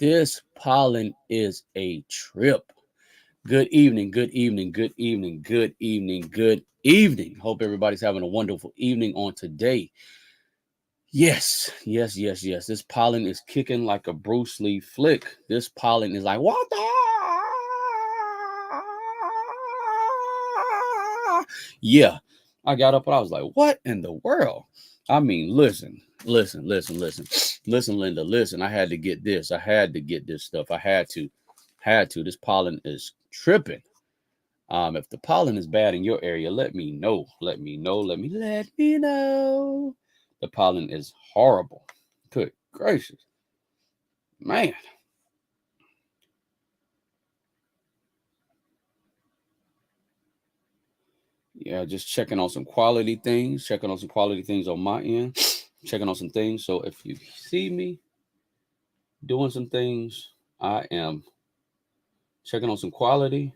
This pollen is a trip. Good evening, good evening, good evening, good evening, good evening. Hope everybody's having a wonderful evening on today. Yes, yes, yes, yes. This pollen is kicking like a Bruce Lee flick. This pollen is like, what the? Yeah. I got up and I was like, what in the world? I mean, listen, Linda, listen. I had to get this. I had to get this stuff. I had to. This pollen is tripping. If the pollen is bad in your area, let me know. Let me know. The pollen is horrible. Good gracious, man. Yeah, just checking on some quality things. Checking on some quality things on my end. Checking on some things. So if you see me doing some things, I am checking on some quality,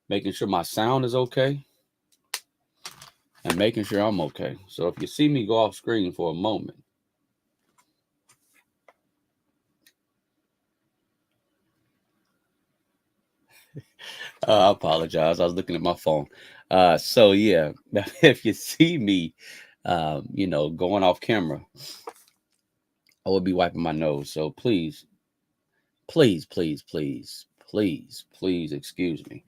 making sure my sound is okay, and making sure I'm okay. So if you see me go off screen for a moment, I apologize. I was looking at my phone. So yeah, if you see me, going off camera, I will be wiping my nose. So please excuse me.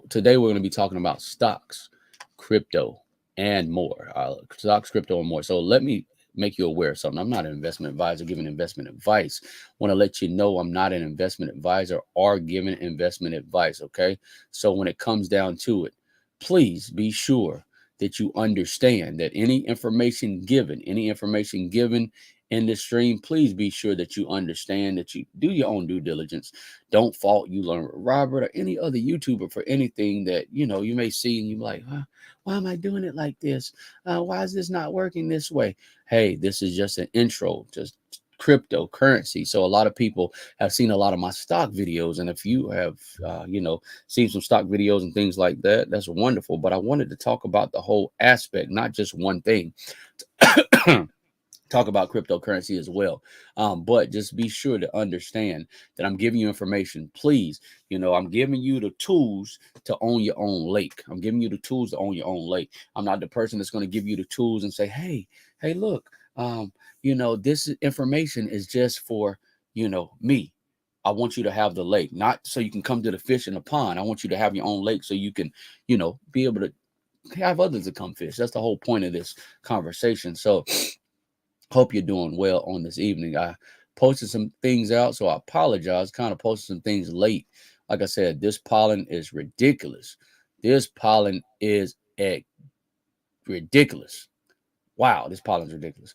Today we're going to be talking about stocks, crypto, and more. Stocks, crypto, and more. So let me make you aware of something. I'm not an investment advisor giving investment advice. Want to let you know I'm not an investment advisor or giving investment advice. Okay. So when it comes down to it, please be sure that you understand that any information given in this stream, please be sure that you understand that you do your own due diligence. Don't fault you learn with Robert or any other YouTuber for anything that you may see and you're like, huh, why am I doing it like this? Why is this not working this way? Hey, this is just an intro, just cryptocurrency. So a lot of people have seen a lot of my stock videos, and if you have, seen some stock videos and things like that, that's wonderful. But I wanted to talk about the whole aspect, not just one thing. Talk about cryptocurrency as well. But just be sure to understand that I'm giving you information. Please, I'm giving you the tools to own your own lake. I'm giving you the tools to own your own lake. I'm not the person that's going to give you the tools and say, hey, look, this information is just for, me. I want you to have the lake, not so you can come to the fish in the pond. I want you to have your own lake so you can, be able to have others to come fish. That's the whole point of this conversation. So, hope you're doing well on this evening. I posted some things out, so I apologize. Kind of posted some things late. Like I said, this pollen is ridiculous. This pollen is ridiculous. Wow, this pollen's ridiculous.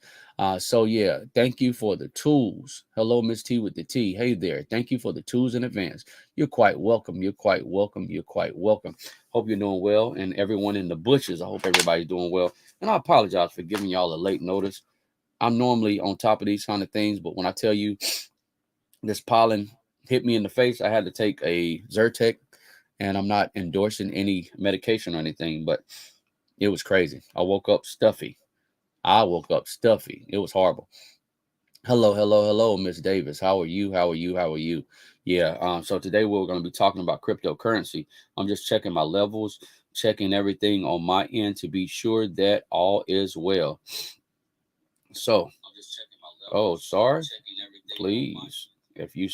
So yeah, thank you for the tools. Hello, Miss T with the T. Hey there. Thank you for the tools in advance. You're quite welcome. You're quite welcome. You're quite welcome. Hope you're doing well. And everyone in the bushes, I hope everybody's doing well. And I apologize for giving y'all a late notice. I'm normally on top of these kind of things, but when I tell you this pollen hit me in the face, I had to take a Zyrtec, and I'm not endorsing any medication or anything, but it was crazy. I woke up stuffy. It was horrible. Hello, Miss Davis. How are you? How are you? How are you? Yeah. So today we're going to be talking about cryptocurrency. I'm just checking my levels, checking everything on my end to be sure that all is well. So, oh, sorry. Please, if you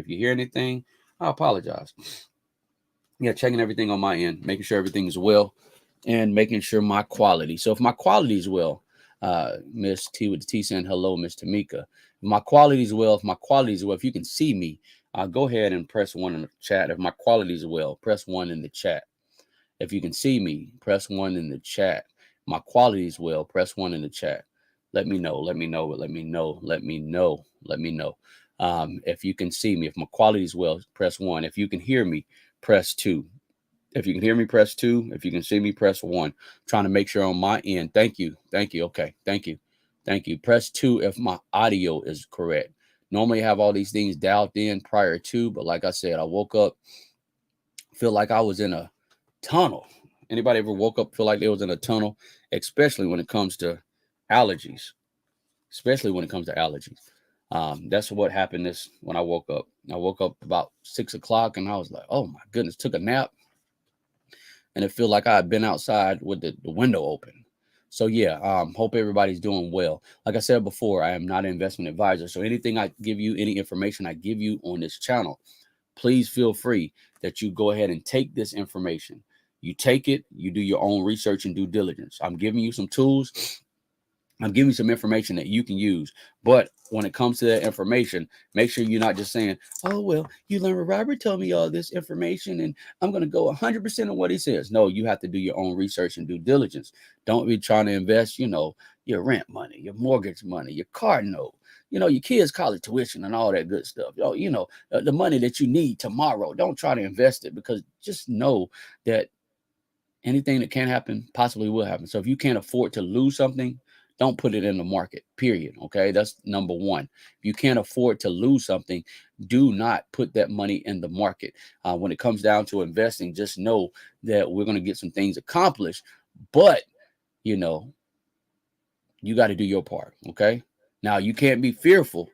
hear anything, I apologize. Yeah, checking everything on my end, making sure everything is well, and making sure my quality. So if my quality is well, Miss T with the T saying hello, Miss Tamika. If you can see me, go ahead and press one in the chat. If my quality is well, press one in the chat. If you can see me, press one in the chat. My quality is well, press one in the chat. Let me know. If you can see me, if my quality is well, press one. If you can hear me, press two. If you can hear me, press two. If you can see me, press one. Trying to make sure on my end. Thank you. Okay. Thank you. Press two if my audio is correct. Normally I have all these things dialed in prior to, but like I said, I woke up, feel like I was in a tunnel. Anybody ever woke up, feel like they was in a tunnel, especially when it comes to allergies. That's what happened this when I woke up. I woke up about 6 o'clock and I was like, oh my goodness, took a nap and it felt like I had been outside with the window open. So yeah, hope everybody's doing well. Like I said before, I am not an investment advisor. So anything I give you, any information I give you on this channel, please feel free that you go ahead and take this information. You take it, you do your own research and due diligence. I'm giving you some tools. I'm giving you some information that you can use. But when it comes to that information, make sure you're not just saying, oh, well, you learned what Robert told me all this information and I'm going to go 100% on what he says. No, you have to do your own research and due diligence. Don't be trying to invest, your rent money, your mortgage money, your car note, your kids' college tuition and all that good stuff. The money that you need tomorrow. Don't try to invest it because just know that anything that can happen possibly will happen. So if you can't afford to lose something, don't put it in the market, period. Okay. That's number one. If you can't afford to lose something, do not put that money in the market. When it comes down to investing, just know that we're going to get some things accomplished, but you know, you got to do your part. Okay. Now you can't be fearful.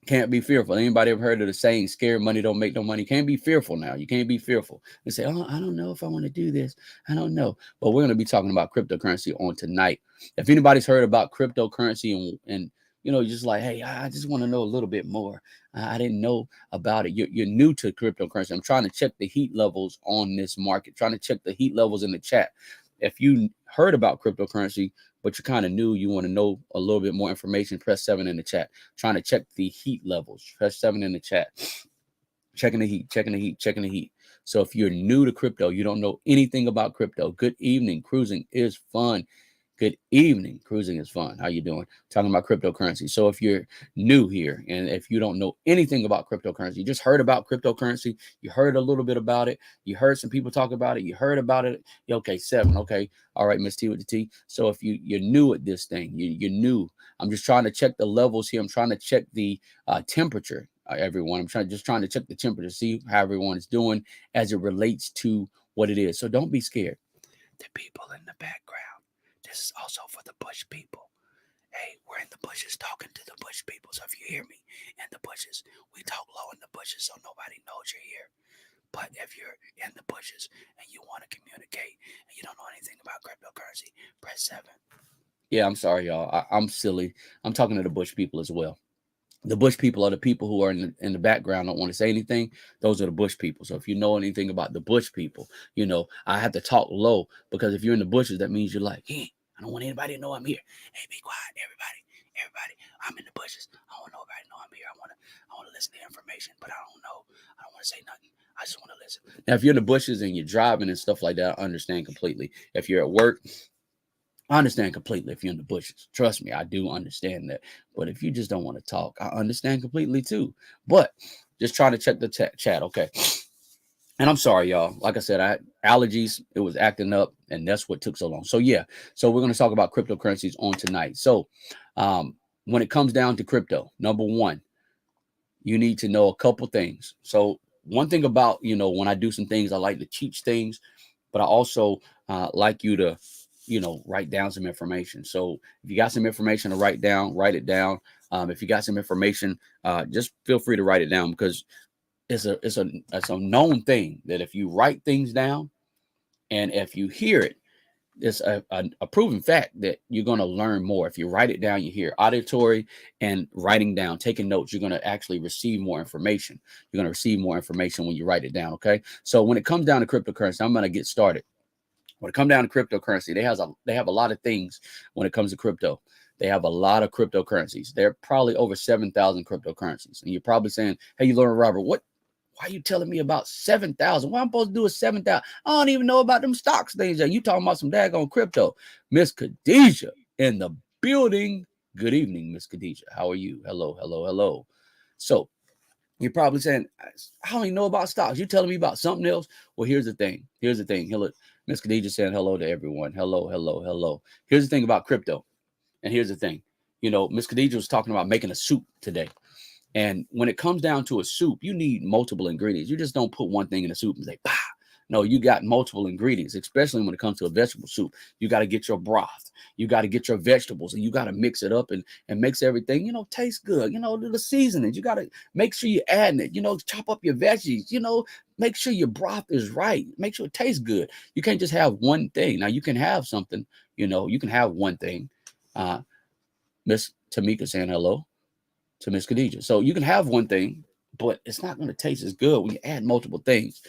Can't be fearful. Anybody ever heard of the saying, scared money don't make no money? Can't be fearful now. You can't be fearful and say, oh, I don't know if I want to do this. I don't know. But we're going to be talking about cryptocurrency on tonight. If anybody's heard about cryptocurrency and you're just like, hey, I just want to know a little bit more. I didn't know about it. You're new to cryptocurrency. I'm trying to check the heat levels on this market, trying to check the heat levels in the chat. If you heard about cryptocurrency, but you're kind of new, you want to know a little bit more information, press 7 in the chat. Trying to check the heat levels. Press 7 in the chat. Checking the heat, checking the heat, checking the heat. So if you're new to crypto, you don't know anything about crypto, good evening. Cruising is fun. Good evening. Cruising is fun. How you doing? Talking about cryptocurrency. So if you're new here and if you don't know anything about cryptocurrency, you just heard about cryptocurrency, you heard a little bit about it, you heard some people talk about it, you heard about it. Okay, 7. Okay. All right, Miss T with the T. So if you're new at this thing, you're new. I'm just trying to check the levels here. I'm trying to check the temperature, everyone. I'm trying to check the temperature, see how everyone is doing as it relates to what it is. So don't be scared. The people in the background. This is also for the bush people. Hey, we're in the bushes talking to the bush people. So if you hear me in the bushes, we talk low in the bushes so nobody knows you're here. But if you're in the bushes and you want to communicate and you don't know anything about cryptocurrency, press 7. Yeah, I'm sorry, y'all. I'm silly. I'm talking to the bush people as well. The bush people are the people who are in the background, don't want to say anything. Those are the bush people. So if you know anything about the bush people, I have to talk low because if you're in the bushes, that means you're like, hey, I don't want anybody to know I'm here. Hey, be quiet, everybody. I'm in the bushes. I don't want nobody to know I'm here. I want to listen to information, but I don't know. I don't want to say nothing. I just want to listen. Now, if you're in the bushes and you're driving and stuff like that, I understand completely. If you're at work, I understand completely if you're in the bushes. Trust me, I do understand that. But if you just don't want to talk, I understand completely too. But just trying to check the chat, okay? And I'm sorry, y'all. Like I said, I had allergies. It was acting up, and that's what took so long. So yeah, so we're going to talk about cryptocurrencies on tonight. So when it comes down to crypto, number one, you need to know a couple things. So one thing about, when I do some things, I like to teach things, but I also like you to, write down some information. So if you got some information to write down, write it down. If you got some information, just feel free to write it down because it's a known thing that if you write things down and if you hear it, it's a proven fact that you're going to learn more. If you write it down, you hear auditory and writing down, taking notes, you're going to actually receive more information. You're going to receive more information when you write it down. Okay. So when it comes down to cryptocurrency, I'm going to get started. When it comes down to cryptocurrency, they have a lot of things when it comes to crypto. They have a lot of cryptocurrencies. There are probably over 7,000 cryptocurrencies. And you're probably saying, hey, you learn, Robert, why are you telling me about 7,000? What I'm supposed to do with 7,000? I don't even know about them stocks things. You talking about some daggone crypto. Miss Khadijah in the building. Good evening, Miss Khadijah. How are you? Hello, hello, hello. So you're probably saying, I don't even know about stocks. You're telling me about something else? Well, here's the thing. Hello, Miss Khadijah saying hello to everyone. Hello, hello, hello. Here's the thing about crypto. And here's the thing. Miss Khadijah was talking about making a soup today. And when it comes down to a soup, you need multiple ingredients. You just don't put one thing in a soup and say, bah, No, you got multiple ingredients, especially when it comes to a vegetable soup. You got to get your broth. You got to get your vegetables, and you got to mix it up and makes everything, taste good. The seasonings. You got to make sure you're adding it. Chop up your veggies. Make sure your broth is right. Make sure it tastes good. You can't just have one thing. Now you can have something. You can have one thing. Miss Tamika saying hello to Miss Khadija. So you can have one thing, but it's not going to taste as good when you add multiple things.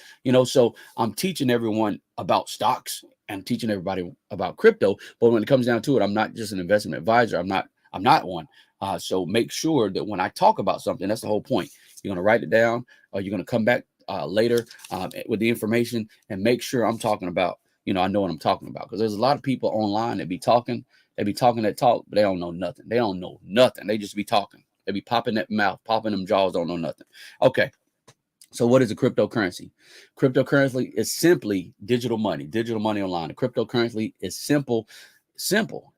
So I'm teaching everyone about stocks and teaching everybody about crypto. But when it comes down to it, I'm not just an investment advisor. I'm not one. So make sure that when I talk about something, that's the whole point. You're going to write it down, or you're going to come back later with the information and make sure I'm talking about, I know what I'm talking about. Because there's a lot of people online that be talking. They be talking that talk, but they don't know nothing. They don't know nothing. They just be talking. They be popping that mouth, popping them jaws, don't know nothing. Okay. So what is a cryptocurrency? Cryptocurrency is simply digital money online. A cryptocurrency is simple.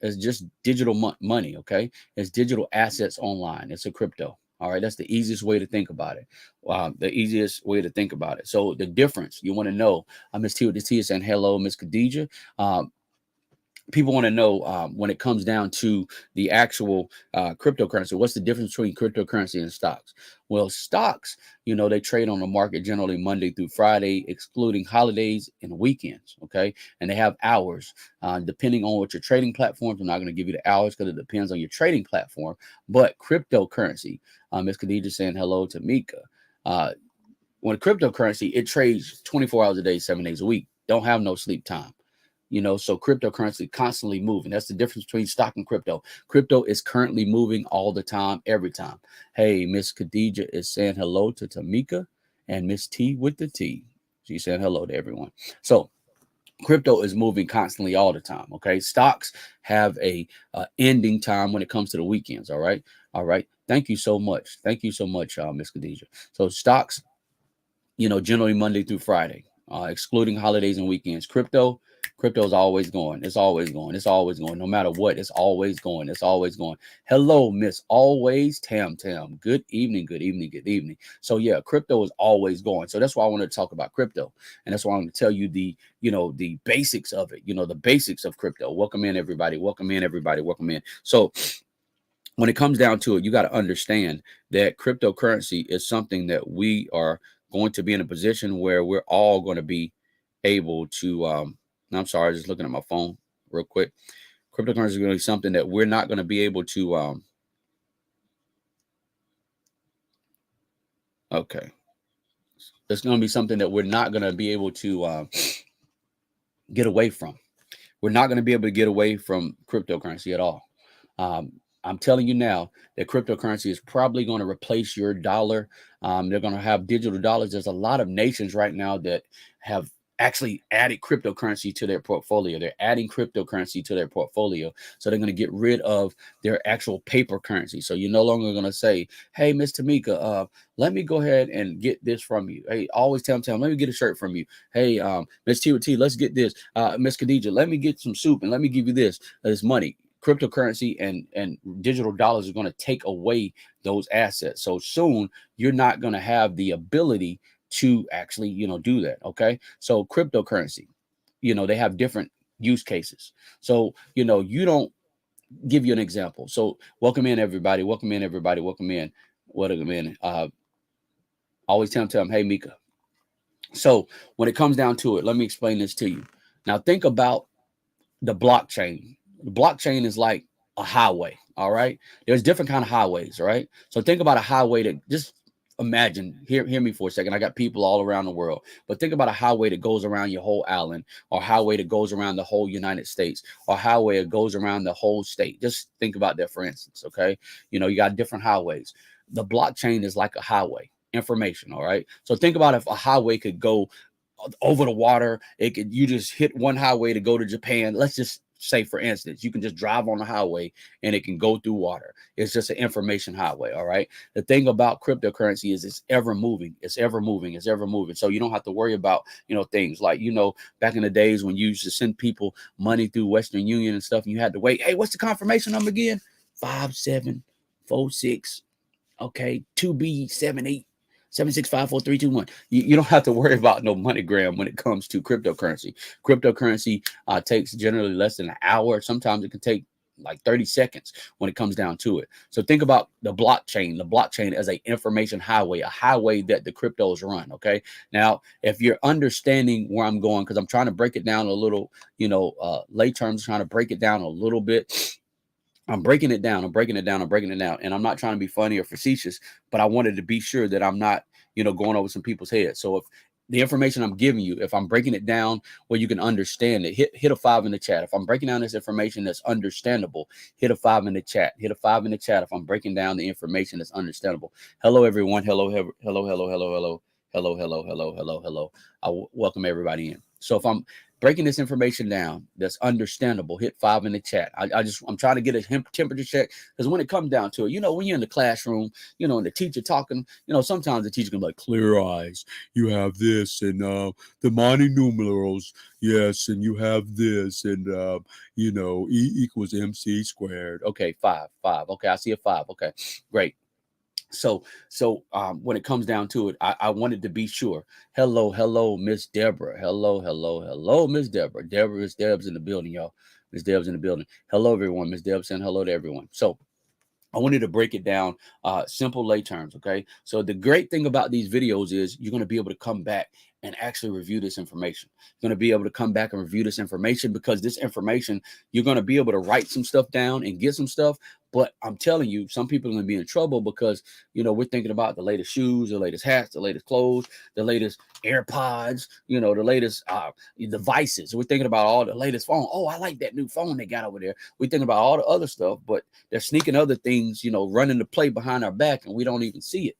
It's just digital money. Okay. It's digital assets online. It's a crypto. All right. That's the easiest way to think about it. The easiest way to think about it. So the difference you want to know, Miss T with the T is saying hello, Miss Khadija. People want to know when it comes down to the actual cryptocurrency, what's the difference between cryptocurrency and stocks? Well, stocks, they trade on the market generally Monday through Friday, excluding holidays and weekends. Okay. And they have hours depending on what your trading platforms. I'm not going to give you the hours because it depends on your trading platform. But cryptocurrency, Ms. Khadija saying hello to Mika. When cryptocurrency, it trades 24 hours a day, 7 days a week. Don't have no sleep time. So cryptocurrency constantly moving. That's the difference between stock and crypto. Crypto is currently moving all the time, every time. Hey, Miss Khadija is saying hello to Tamika and Miss T with the T. She's saying hello to everyone. So crypto is moving constantly all the time. Okay. Stocks have a ending time when it comes to the weekends. All right. All right. Thank you so much. Thank you so much, Miss Khadija. So stocks, generally Monday through Friday, excluding holidays and weekends. Crypto is always going. It's always going. It's always going. No matter what, it's always going. It's always going. Hello, Miss Always Tam. Good evening. Good evening. Good evening. So yeah, crypto is always going. So that's why I want to talk about crypto, and that's why I'm going to tell you the basics of it. The basics of crypto. Welcome in, everybody. Welcome in, everybody. Welcome in. So when it comes down to it, you got to understand that cryptocurrency is something that we are going to be in a position where we're all going to be able to. I'm sorry, just looking at my phone real quick. Cryptocurrency is going to be something that we're not going to be able to. Okay, it's going to be something that we're not going to be able to get away from. We're not going to be able to get away from cryptocurrency at all. Um, I'm telling you now that cryptocurrency is probably going to replace your dollar. They're going to have digital dollars. There's a lot of nations right now that have actually added cryptocurrency to their portfolio. They're adding cryptocurrency to their portfolio. So they're going to get rid of their actual paper currency. So you're no longer going to say, hey, Miss Tamika, let me go ahead and get this from you. Hey, always tell them, let me get a shirt from you. Hey, Miss T with T, let's get this. Miss Khadija, let me get some soup and let me give you this money. Cryptocurrency and digital dollars are going to take away those assets. So soon you're not going to have the ability to actually, do that. Okay. So cryptocurrency, they have different use cases. So, you don't give you an example. So welcome in, everybody. Welcome in, everybody. Welcome in. Welcome in. Always tell them, hey, Mika. So when it comes down to it, let me explain this to you. Now think about the blockchain. The blockchain is like a highway. All right. There's different kind of highways. All right. So think about a highway that just imagine, hear me for a second. I got people all around the world, but think about a highway that goes around your whole island, or a highway that goes around the whole United States, or a highway that goes around the whole state. Just think about that, for instance. Okay. You got different highways. The blockchain is like a highway information. All right. So think about if a highway could go over the water. You just hit one highway to go to Japan. Let's just say, for instance, you can just drive on the highway and it can go through water. It's just an information highway. All right. The thing about cryptocurrency is it's ever moving. It's ever moving. It's ever moving. So you don't have to worry about, things like, back in the days when you used to send people money through Western Union and stuff, and you had to wait. Hey, what's the confirmation number again? 5746. Okay. 2B78. 7654321. You don't have to worry about no MoneyGram when it comes to cryptocurrency. Cryptocurrency takes generally less than an hour. Sometimes it can take like 30 seconds when it comes down to it. So think about the blockchain as a information highway, a highway that the cryptos run. Okay. Now, if you're understanding where I'm going, because I'm trying to break it down a little, lay terms, trying to break it down a little bit. I'm breaking it down. I'm breaking it down. I'm breaking it down. And I'm not trying to be funny or facetious, but I wanted to be sure that I'm not, going over some people's heads. So if the information I'm giving you, if I'm breaking it down where you can understand it, hit a 5 in the chat. If I'm breaking down this information that's understandable, hit a 5 in the chat. Hit a 5 in the chat if I'm breaking down the information that's understandable. Hello, everyone. Hello, hello, hello, hello, hello, hello, hello, hello, hello, hello. I welcome everybody in. So if I'm breaking this information down that's understandable, hit 5 in the chat. I'm trying to get a temperature check, because when it comes down to it, when you're in the classroom, and the teacher talking, sometimes the teacher can be like, clear eyes, you have this, and the money numerals, yes, and you have this, and E equals MC squared. Okay, 5. Okay, I see a 5. Okay, great. So when it comes down to it, I wanted to be sure. Hello, Miss Deborah. Hello, Miss Deborah. Miss Deb's in the building, y'all. Miss Deb's in the building. Hello, everyone. Miss Deb saying hello to everyone. So I wanted to break it down, simple lay terms. Okay. So the great thing about these videos is you're going to be able to come back and actually review this information. You're going to be able to come back and review this information, because this information, you're going to be able to write some stuff down and get some stuff. But I'm telling you, some people are going to be in trouble because, we're thinking about the latest shoes, the latest hats, the latest clothes, the latest AirPods, the latest devices. We're thinking about all the latest phone. Oh, I like that new phone they got over there. We're thinking about all the other stuff, but they're sneaking other things, running the play behind our back, and we don't even see it.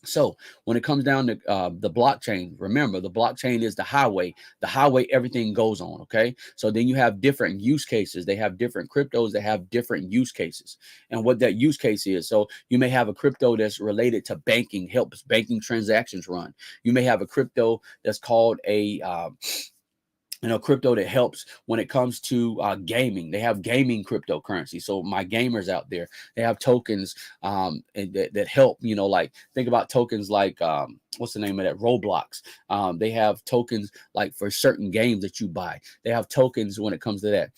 So when it comes down to the blockchain, remember, the blockchain is the highway. The highway, everything goes on. Okay. So then you have different use cases. They have different cryptos that have different use cases, and what that use case is. So you may have a crypto that's related to banking, helps banking transactions run. You may have a crypto that's called a crypto that helps when it comes to gaming. They have gaming cryptocurrency. So my gamers out there, they have tokens that help, like think about tokens like what's the name of that, Roblox. They have tokens like for certain games that you buy. They have tokens when it comes to that.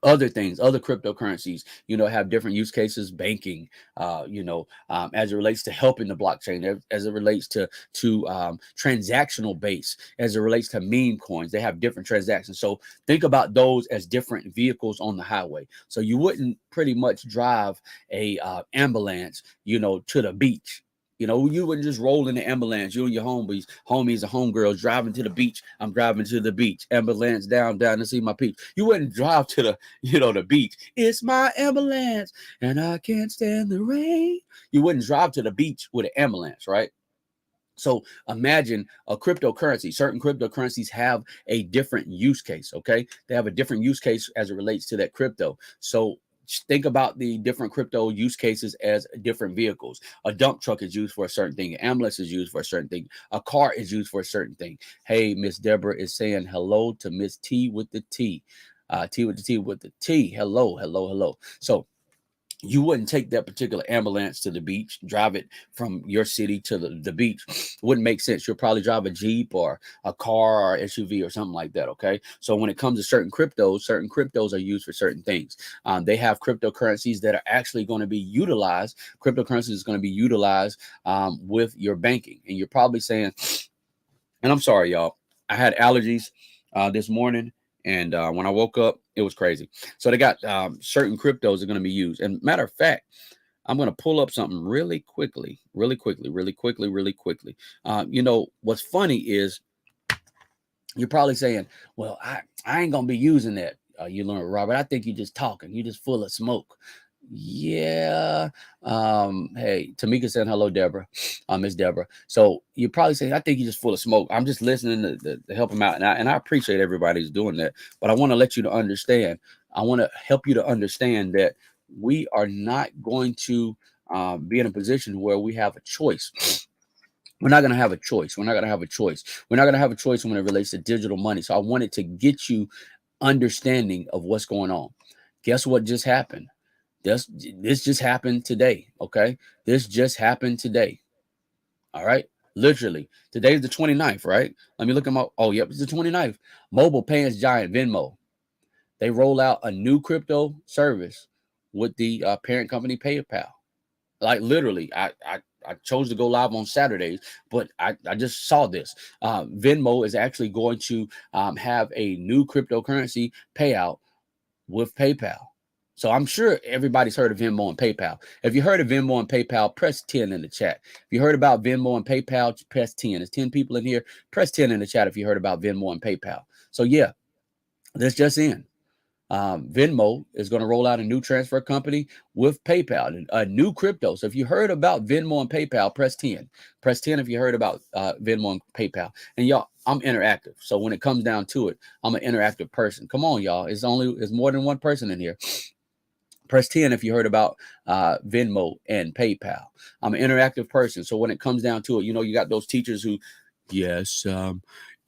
Other things, other cryptocurrencies, have different use cases, banking, as it relates to helping the blockchain, as it relates to transactional base, as it relates to meme coins. They have different transactions. So think about those as different vehicles on the highway. So you wouldn't pretty much drive a ambulance, to the beach. You wouldn't just roll in the ambulance. You and your homies and homegirls driving to the beach. I'm driving to the beach. Ambulance down to see my peach. You wouldn't drive to the beach. It's my ambulance and I can't stand the rain. You wouldn't drive to the beach with an ambulance, right? So imagine a cryptocurrency. Certain cryptocurrencies have a different use case. Okay. They have a different use case as it relates to that crypto. So think about the different crypto use cases as different vehicles. A dump truck is used for a certain thing. An ambulance is used for a certain thing. A car is used for a certain thing. Hey, Miss Deborah is saying hello to Miss T with the T. T with the T with the T. Hello. So you wouldn't take that particular ambulance to the beach, drive it from your city to the beach. It wouldn't make sense. You'll probably drive a Jeep or a car or SUV or something like that. Okay. So when it comes to certain cryptos are used for certain things. They have cryptocurrencies that are actually going to be utilized. Cryptocurrency is going to be utilized with your banking. And you're probably saying, and I'm sorry, y'all, I had allergies this morning. And when I woke up, it was crazy. So they got certain cryptos are going to be used. And matter of fact, I'm going to pull up something really quickly. What's funny is you're probably saying, well, I ain't going to be using that. You learn, Robert, I think you're just talking. You're just full of smoke. Yeah. Hey, Tamika said hello, Deborah. Miss Deborah. So you're probably saying, I think you're just full of smoke. I'm just listening to help him out. And I appreciate everybody who's doing that. But I want to let you to understand. I want to help you to understand that we are not going to be in a position where we have a choice. We're not going to have a choice. We're not going to have a choice. We're not going to have a choice when it relates to digital money. So I wanted to get you understanding of what's going on. Guess what just happened? This just happened today. Okay. This just happened today. All right. Literally. Today's the 29th, right? Let me look at my. Oh, yep. It's the 29th. Mobile payments giant Venmo. They roll out a new crypto service with the parent company PayPal. Like literally, I chose to go live on Saturdays, but I just saw this. Venmo is actually going to have a new cryptocurrency payout with PayPal. So I'm sure everybody's heard of Venmo and PayPal. If you heard of Venmo and PayPal, press 10 in the chat. If you heard about Venmo and PayPal, press 10. There's 10 people in here. Press 10 in the chat if you heard about Venmo and PayPal. So yeah, that's just in. Venmo is going to roll out a new transfer company with PayPal, a new crypto. So if you heard about Venmo and PayPal, press 10. Press 10 if you heard about Venmo and PayPal. And y'all, I'm interactive. So when it comes down to it, I'm an interactive person. Come on, y'all. It's more than one person in here. Press 10 if you heard about Venmo and PayPal. I'm an interactive person. So when it comes down to it, you got those teachers who, yes, E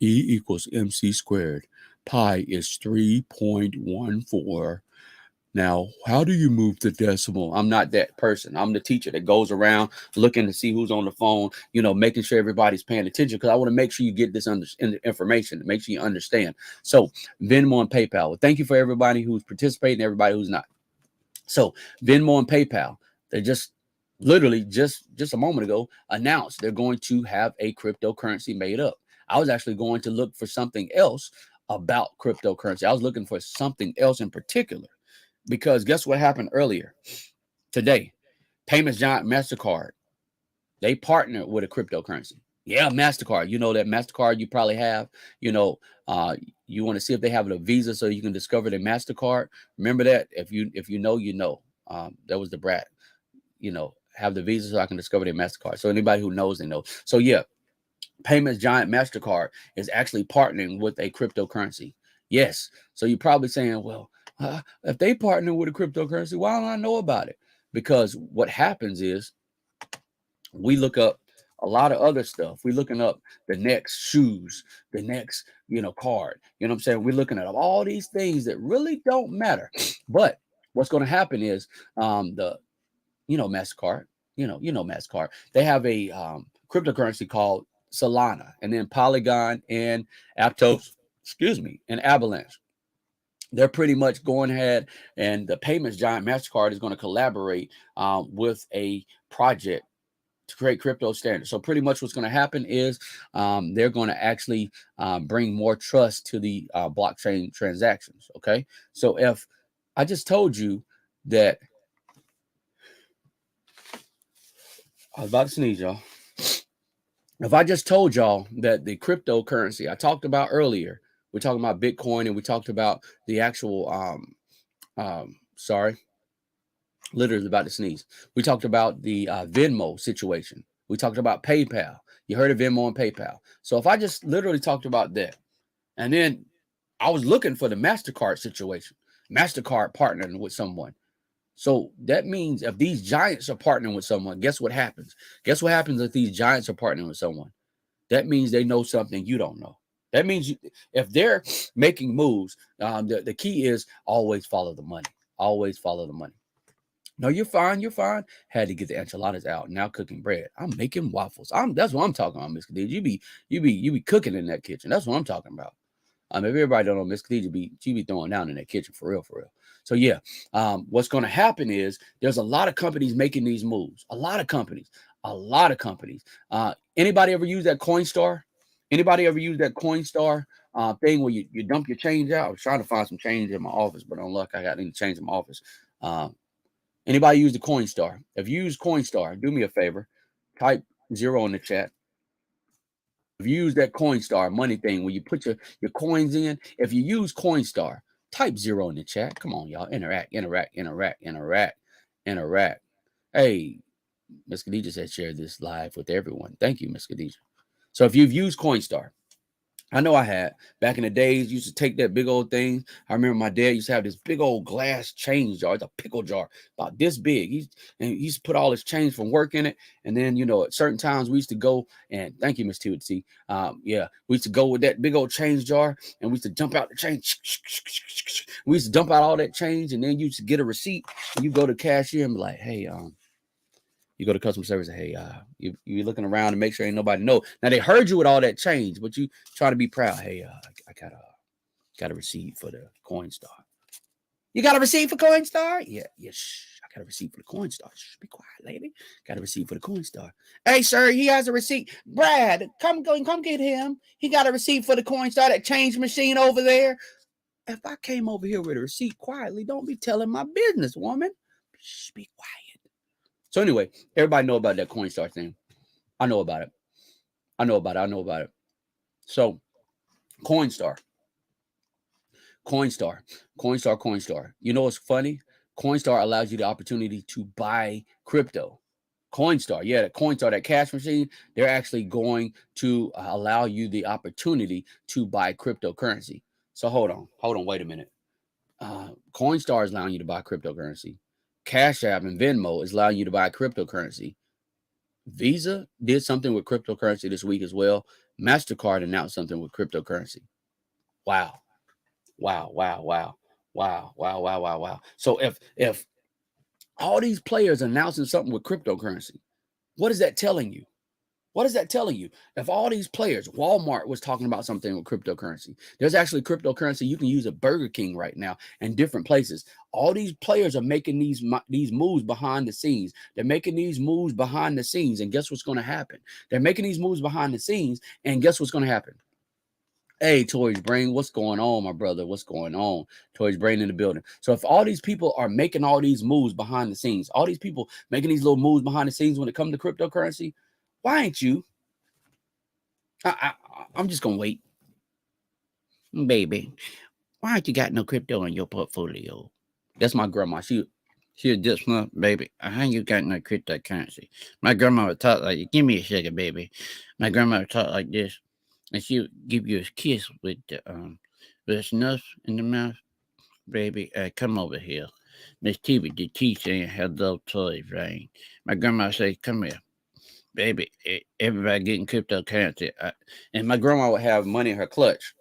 equals MC squared. Pi is 3.14. Now, how do you move the decimal? I'm not that person. I'm the teacher that goes around looking to see who's on the phone, making sure everybody's paying attention because I want to make sure you get this information, make sure you understand. So, Venmo and PayPal. Well, thank you for everybody who's participating, everybody who's not. So Venmo and PayPal, they just literally just a moment ago announced they're going to have a cryptocurrency made up. I was actually going to look for something else about cryptocurrency. I was looking for something else in particular because guess what happened earlier today? Payments giant MasterCard, they partnered with a cryptocurrency. Yeah, MasterCard. You know that MasterCard you probably have, you know, you want to see if they have a Visa so you can discover their MasterCard. Remember that if you know, you know. That was the brat, have the Visa so I can discover their MasterCard. So anybody who knows, they know. So yeah, payments giant MasterCard is actually partnering with a cryptocurrency. Yes. So you're probably saying, well, if they partner with a cryptocurrency, why don't I know about it? Because what happens is we look up a lot of other stuff. We're looking up the next shoes, the next, card. You know what I'm saying? We're looking at all these things that really don't matter. But what's going to happen is the MasterCard, MasterCard, they have a cryptocurrency called Solana, and then Polygon and Aptos, and Avalanche. They're pretty much going ahead, and the payments giant MasterCard is going to collaborate with a project to create crypto standards. So pretty much what's going to happen is they're going to actually bring more trust to the blockchain transactions. Okay. So if I just told you that I was about to sneeze, y'all. If I just told y'all that the cryptocurrency I talked about earlier, we're talking about Bitcoin and we talked about the actual, sorry, literally about to sneeze. We talked about the Venmo situation. We talked about PayPal. You heard of Venmo and PayPal. So if I just literally talked about that, and then I was looking for the MasterCard situation, MasterCard partnering with someone. So that means if these giants are partnering with someone, guess what happens? Guess what happens if these giants are partnering with someone? That means they know something you don't know. That means if they're making moves, the key is always follow the money. Always follow the money. No, you're fine. You're fine. Had to get the enchiladas out. Now cooking bread. I'm making waffles. That's what I'm talking about, Miss Khadija. You be cooking in that kitchen. That's what I'm talking about. If everybody don't know, Miss Khadija she be throwing down in that kitchen for real, for real. So yeah, what's going to happen is there's a lot of companies making these moves. A lot of companies. Anybody ever use that Coinstar? Anybody ever use that Coinstar thing where you dump your change out? I was trying to find some change in my office, but on luck, I got any change in my office. Anybody use the Coinstar? If you use Coinstar, do me a favor, type 0 in the chat. If you use that Coinstar money thing where you put your coins in, if you use Coinstar, type 0 in the chat. Come on, y'all. Interact. Hey, Miss Khadija said share this live with everyone. Thank you, Miss Khadija. So if you've used Coinstar, I know I had back in the days, used to take that big old thing. I remember my dad used to have this big old glass change jar. It's a pickle jar about this big. He used to put all his change from work in it. And then, at certain times we used to go and thank you, Miss T. We used to go with that big old change jar and we used to dump out the change. We used to dump out all that change and then you used to get a receipt and you go to the cashier and be like, hey, You go to customer service, hey, you looking around to make sure ain't nobody know. Now they heard you with all that change, but you try to be proud. Hey, I got a receipt for the Coinstar. You got a receipt for Coinstar? Yeah, yeah. Shh, I got a receipt for the Coinstar. Shh, be quiet, lady. Got a receipt for the Coinstar. Hey, sir, he has a receipt. Brad, come get him. He got a receipt for the Coinstar, that change machine over there. If I came over here with a receipt quietly, don't be telling my business, woman. Shh, be quiet. So anyway, everybody know about that Coinstar thing. I know about it. I know about it. So Coinstar. Coinstar, Coinstar. You know what's funny? Coinstar allows you the opportunity to buy crypto. Coinstar, yeah, the Coinstar, that cash machine, they're actually going to allow you the opportunity to buy cryptocurrency. So hold on, wait a minute. Coinstar is allowing you to buy cryptocurrency. Cash App and Venmo is allowing you to buy cryptocurrency. Visa did something with cryptocurrency this week as well. MasterCard announced something with cryptocurrency. Wow. Wow, wow, wow, wow, wow, wow, wow, wow. So if all these players announcing something with cryptocurrency, what is that telling you? What is that telling you? If all these players, Walmart was talking about something with cryptocurrency. There's actually cryptocurrency you can use at Burger King right now and different places. All these players are making these moves behind the scenes. They're making these moves behind the scenes, and guess what's going to happen? They're making these moves behind the scenes, and guess what's going to happen? Hey, Tori's Brain, what's going on, my brother? What's going on? Tori's Brain in the building. So if all these people are making all these moves behind the scenes, all these people making these little moves behind the scenes when it comes to cryptocurrency, why ain't you? I'm just gonna wait, baby. Why ain't you got no crypto in your portfolio? That's my grandma. She was just my baby. How you got no cryptocurrency? My grandma would talk like, "Give me a sugar, baby." My grandma would talk like this, and she would give you a kiss with snuff in the mouth, baby. Come over here, Miss T with the T saying hello, toy rain. My grandma would say, "Come here, baby." Everybody getting cryptocurrency, and my grandma would have money in her clutch.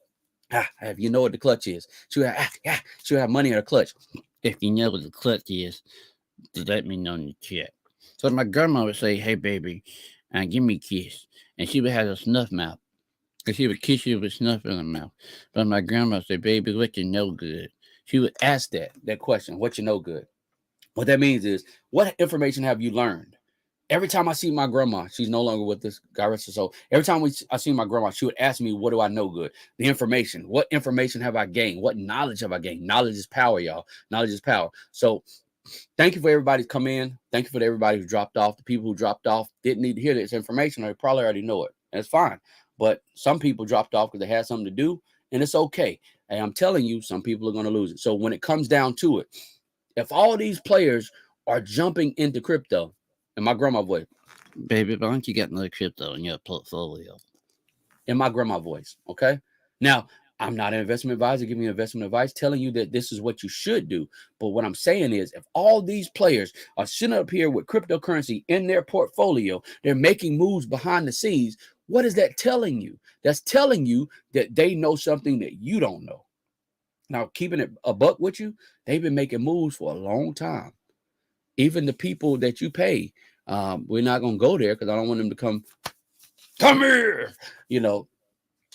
If you know what the clutch is, she would have money in her clutch. If you know what the clutch is, just let me know in the chat. So my grandma would say, "Hey, baby, give me a kiss," and she would have a snuff mouth. Cause she would kiss you with snuff in her mouth. But my grandma would say, "Baby, what you know good?" She would ask that question, "What you know good?" What that means is, what information have you learned? Every time I see my grandma, she's no longer with us, God rest her soul. Every time I see my grandma, she would ask me, "What do I know good?" The information. What information have I gained? What knowledge have I gained? Knowledge is power, y'all. Knowledge is power. So thank you for everybody who's come in. Thank you for everybody who dropped off. The people who dropped off didn't need to hear this information, or they probably already know it. And it's fine. But some people dropped off because they had something to do, and it's okay. And I'm telling you, some people are going to lose it. So when it comes down to it, if all these players are jumping into crypto, in my grandma voice, baby, why don't you get no crypto in your portfolio? In my grandma voice, okay? Now, I'm not an investment advisor giving you investment advice, telling you that this is what you should do. But what I'm saying is, if all these players are sitting up here with cryptocurrency in their portfolio, they're making moves behind the scenes. What is that telling you? That's telling you that they know something that you don't know. Now, keeping it a buck with you, they've been making moves for a long time. Even the people that you pay, we're not going to go there because I don't want them to come here. You know,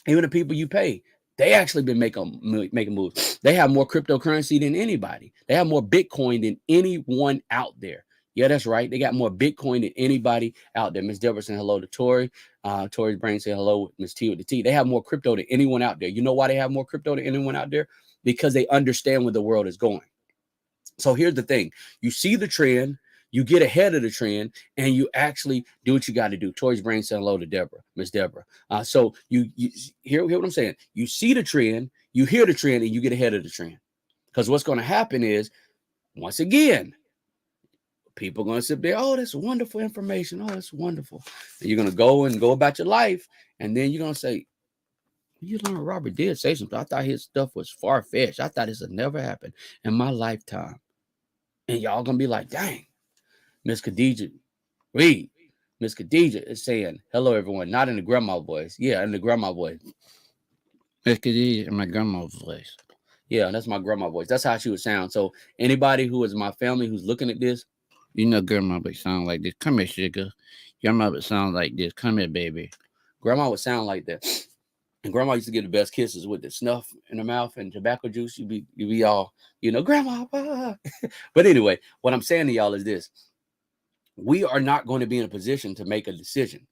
even the people you pay, they actually been making moves. They have more cryptocurrency than anybody. They have more Bitcoin than anyone out there. Yeah, that's right. They got more Bitcoin than anybody out there. Miss Deborah saying hello to Tori. Tori's Brain saying hello, Miss T with the T. They have more crypto than anyone out there. You know why they have more crypto than anyone out there? Because they understand where the world is going. So here's the thing. You see the trend, you get ahead of the trend, and you actually do what you got to do. Tori's Brain saying hello to Deborah, Miss Deborah. So you hear what I'm saying. You see the trend, you hear the trend, and you get ahead of the trend. Because what's going to happen is, once again, people are going to sit there, "Oh, that's wonderful information. Oh, that's wonderful." And you're going to go about your life, and then you're going to say, "You know, Robert did say something. I thought his stuff was far-fetched. I thought this would never happen in my lifetime." And y'all going to be like, "Dang, Miss Khadija, read." Miss Khadija is saying, "Hello, everyone." Not in the grandma voice. Yeah, in the grandma voice. Miss Khadija in my grandma's voice. Yeah, that's my grandma voice. That's how she would sound. So anybody who is my family who's looking at this, You know, grandma would sound like this. Come here, sugar. Grandma would sound like this. Come here, baby. Grandma would sound like that. And grandma used to give the best kisses with the snuff in her mouth and tobacco juice. You be all, grandma. But anyway, what I'm saying to y'all is this: we are not going to be in a position to make a decision.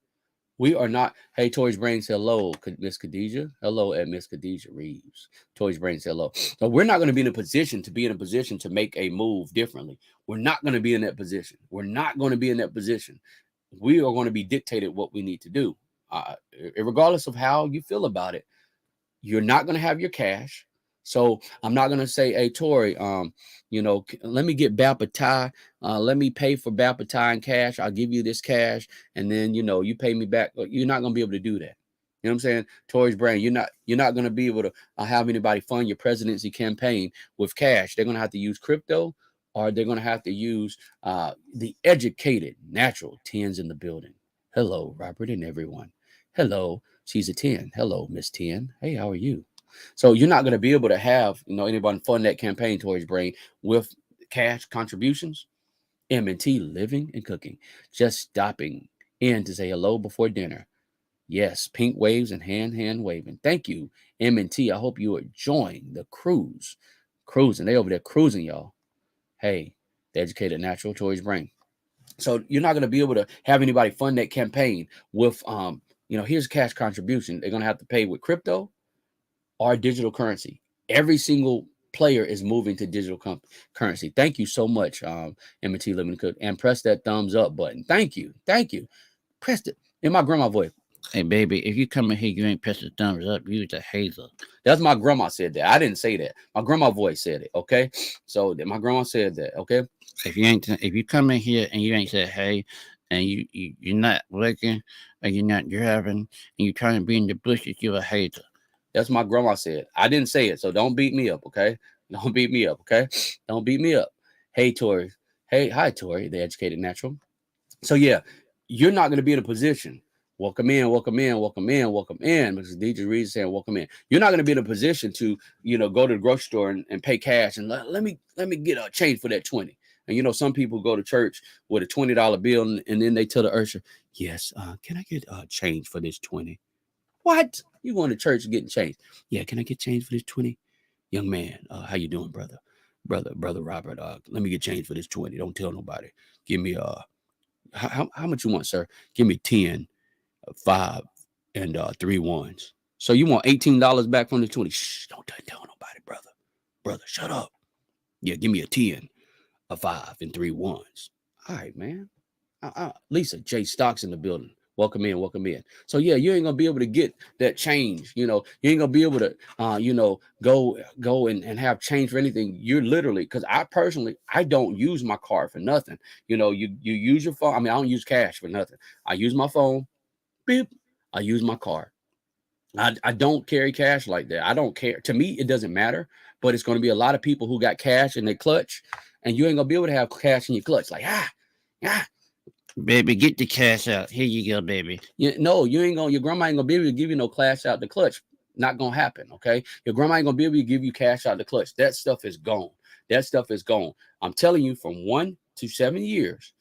We are not. Hey, Tori's Brains, hello, Miss Khadijah. Hello, at Miss Khadijah Reeves. Tori's Brains, hello. So we're not going to be in a position to make a move differently. We're not going to be in that position. We're not going to be in that position. We are going to be dictated what we need to do, regardless of how you feel about it. You're not going to have your cash. So I'm not going to say, hey, Tori, let me get Bapatai. Let me pay for Bapatai in cash. I'll give you this cash. And then, you pay me back. You're not going to be able to do that. You know what I'm saying? Tori's brain, you're not going to be able to have anybody fund your presidency campaign with cash. They're going to have to use crypto, or they're going to have to use the educated natural 10s in the building. Hello, Robert and everyone. Hello, she's a 10. Hello, Miss 10. Hey, how are you? So you're not going to be able to have, anybody fund that campaign towards brain with cash contributions. M&T living and cooking. Just stopping in to say hello before dinner. Yes, pink waves and hand waving. Thank you, M&T. I hope you are enjoying the cruise. Cruising. They over there cruising, y'all. Hey, the educated natural towards brain. So you're not going to be able to have anybody fund that campaign with here's cash contribution. They're going to have to pay with crypto or digital currency. Every single player is moving to digital currency. Thank you so much, M&T Living Cook, and press that thumbs up button. Thank you. Press it in my grandma voice. Hey, baby, if you come in here, you ain't press the thumbs up. You the hater. That's my grandma said that. I didn't say that. My grandma voice said it. Okay, so my grandma said that. Okay, if you come in here and you ain't said hey, and you're not looking, and you're not driving, and you're trying to be in the bushes, you're a hater. That's my grandma said. I didn't say it, so don't beat me up, okay? Don't beat me up, okay? Don't beat me up. Hey, Tori. Hey, hi, Tori, the educated natural. So yeah, you're not going to be in a position. Welcome in, welcome in, welcome in, welcome in. Because DJ Reed is saying, welcome in. You're not going to be in a position to, go to the grocery store and pay cash and let me get a change for that 20. And some people go to church with a $20 bill and then they tell the usher, yes, can I get change for this 20? What? You going to church and getting change? Yeah, can I get change for this 20? Young man, how you doing, brother? Brother Robert, let me get change for this 20. Don't tell nobody. Give me how much you want, sir? Give me 10, 5, and 3 ones. So you want $18 back from the 20? Shh, don't tell nobody, brother. Brother, shut up. Yeah, give me a 10, a 5, and 3 ones. All right, man. Lisa J Stocks in the building. Welcome in, welcome in. So yeah, you ain't gonna be able to get that change. You ain't gonna be able to, go and have change for anything. You're literally, because I don't use my card for nothing. You use your phone. I mean, I don't use cash for nothing. I use my phone. Beep. I use my card. I don't carry cash like that. I don't care. To me, it doesn't matter. But it's going to be a lot of people who got cash in their clutch, and you ain't gonna be able to have cash in your clutch. Like baby, get the cash out. Here you go, baby. No, you ain't gonna. Your grandma ain't gonna be able to give you no cash out the clutch. Not gonna happen. Okay, your grandma ain't gonna be able to give you cash out the clutch. That stuff is gone. That stuff is gone. I'm telling you, from 1 to 7 years,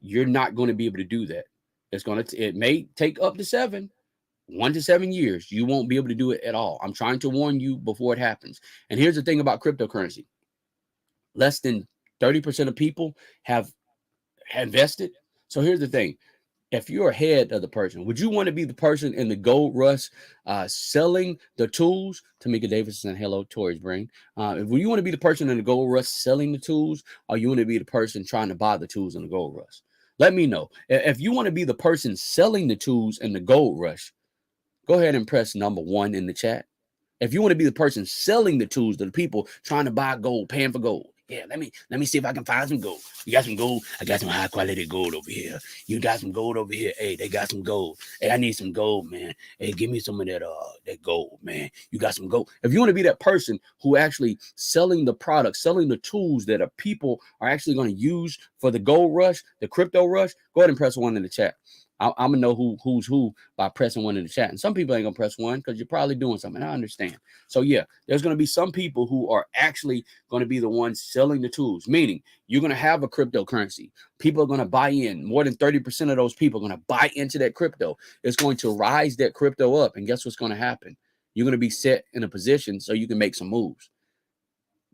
you're not going to be able to do that. It may take up to 7. 1 to 7 years, you won't be able to do it at all. I'm trying to warn you before it happens. And here's the thing about cryptocurrency: less than 30% of people have invested. So here's the thing: if you're ahead of the person, would you want to be the person in the gold rush selling the tools? Tamika Davidson, hello, Tori's brain. Would you want to be the person in the gold rush selling the tools, or you want to be the person trying to buy the tools in the gold rush? Let me know. If you want to be the person selling the tools in the gold rush, go ahead and press number 1 in the chat. If you want to be the person selling the tools to the people trying to buy gold, paying for gold, yeah, let me see if I can find some gold. You got some gold? I got some high quality gold over here. You got some gold over here? Hey, they got some gold. Hey, I need some gold, man. Hey, give me some of that gold, man. You got some gold? If you want to be that person who actually selling the products, selling the tools that people are actually going to use for the gold rush, the crypto rush, go ahead and press 1 in the chat. I'm gonna know who's who by pressing one in the chat. And some people ain't gonna press one because you're probably doing something. I understand. So yeah, there's gonna be some people who are actually gonna be the ones selling the tools, meaning you're gonna have a cryptocurrency. People are gonna buy in. More than 30% of those people are gonna buy into that crypto. It's going to rise that crypto up. And guess what's gonna happen? You're gonna be set in a position so you can make some moves.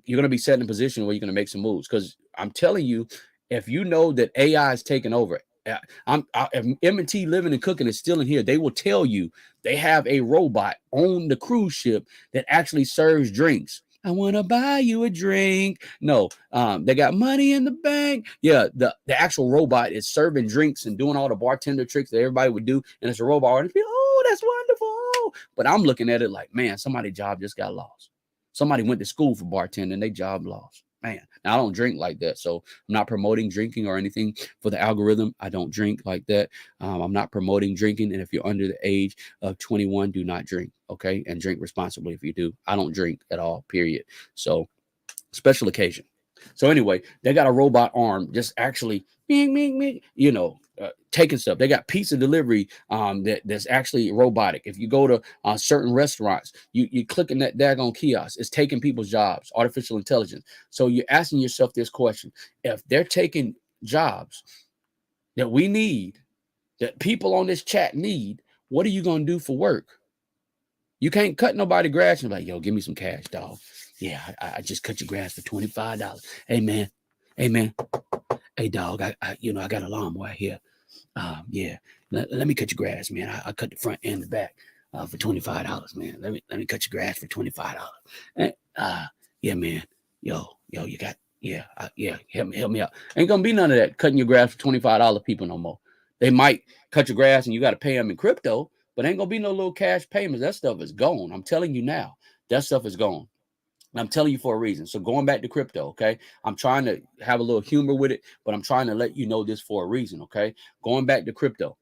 You're going to be set in a position where you're going to make some moves. Because I'm telling you, if you know that AI is taking over, if M&T Living and Cooking is still in here, they will tell you they have a robot on the cruise ship that actually serves drinks. I want to buy you a drink. No, they got money in the bank. Yeah, the actual robot is serving drinks and doing all the bartender tricks that everybody would do. And it's a robot. And oh, that's wonderful. But I'm looking at it like, man, somebody's job just got lost. Somebody went to school for bartending, they job lost. Man, now I don't drink like that, so I'm not promoting drinking or anything for the algorithm. I don't drink like that. I'm not promoting drinking, and if you're under the age of 21, do not drink, okay? And drink responsibly if you do. I don't drink at all, period. So, special occasion. So anyway, they got a robot arm just actually, taking stuff. They got pizza delivery that's actually robotic. If you go to certain restaurants, you clicking that daggone kiosk. It's taking people's jobs, artificial intelligence. So you're asking yourself this question. If they're taking jobs that we need, that people on this chat need, what are you going to do for work? You can't cut nobody grass and be like, yo, give me some cash, dog. Yeah, I just cut your grass for $25. Hey, man. Hey, man. Hey, dog, I got a lawnmower here. Yeah, let me cut your grass, man. I cut the front and the back for $25, man. Let me cut your grass for $25. Yeah, man. Yo, you got help me out. Ain't gonna be none of that cutting your grass for $25 people no more. They might cut your grass and you got to pay them in crypto, but ain't gonna be no little cash payments. That stuff is gone. I'm telling you now, that stuff is gone. I'm telling you for a reason. So going back to crypto, okay? I'm trying to have a little humor with it, but I'm trying to let you know this for a reason, okay? Going back to crypto.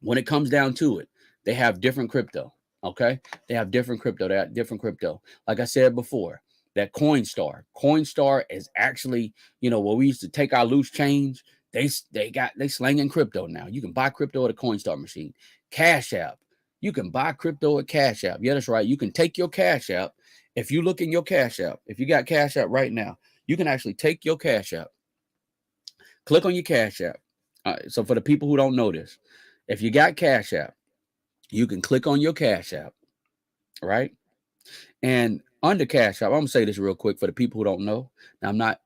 When it comes down to it, they have different crypto, okay? They have different crypto. They have different crypto. Like I said before, that Coinstar is actually, where we used to take our loose change. They slanging crypto now. You can buy crypto at a Coinstar machine. Cash App. You can buy crypto at Cash App. Yeah, that's right. You can take your Cash App. If you look in your Cash App, if you got Cash App right now, you can actually take your Cash App, click on your Cash App. So for the people who don't know this, if you got Cash App, you can click on your Cash App, right? And under Cash App, I'm gonna say this real quick for the people who don't know. Now I'm not,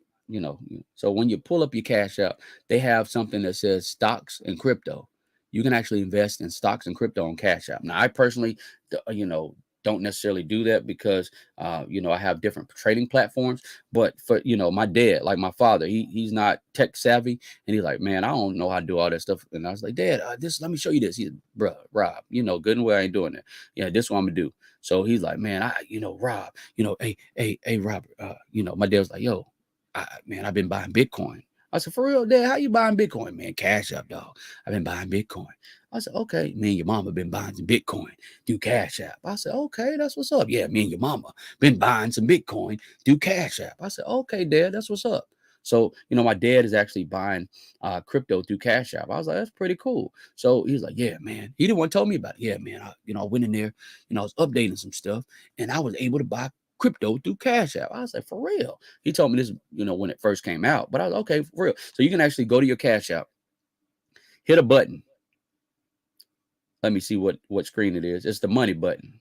so when you pull up your Cash App, they have something that says stocks and crypto. You can actually invest in stocks and crypto on Cash App. Now I personally, don't necessarily do that because I have different trading platforms. But for my dad, like my father, he's not tech savvy, and he's like, man, I don't know how to do all that stuff. And I was like, Dad, let me show you this. He's, bro, Rob, good and well I ain't doing that. Yeah, this is what I'm gonna do. So he's like, man, Rob, hey, Robert, my dad was like, yo, man, I've been buying Bitcoin. I said, for real, Dad, how you buying Bitcoin? Man, Cash App, dog. I've been buying Bitcoin. I said, okay, me and your mama been buying some Bitcoin through Cash App. I said, okay, that's what's up. Yeah, me and your mama been buying some Bitcoin through Cash App. I said, okay, Dad, that's what's up. So, my dad is actually buying crypto through Cash App. I was like, that's pretty cool. So he was like, yeah, man. He didn't want to tell me about it. Yeah, man. I went in there, I was updating some stuff and I was able to buy crypto through Cash App. I was like, for real. He told me this, when it first came out, but I was okay, for real. So you can actually go to your Cash App, hit a button. Let me see what screen it is. It's the money button.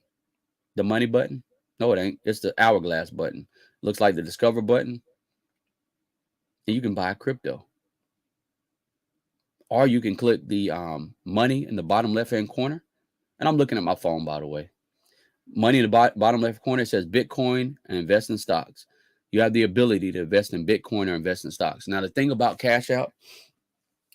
The money button? No, it ain't. It's the hourglass button. Looks like the discover button. And you can buy crypto. Or you can click the money in the bottom left-hand corner. And I'm looking at my phone, by the way. Money in the bottom left corner says Bitcoin and invest in stocks. You have the ability to invest in Bitcoin or invest in stocks. Now, the thing about Cash App,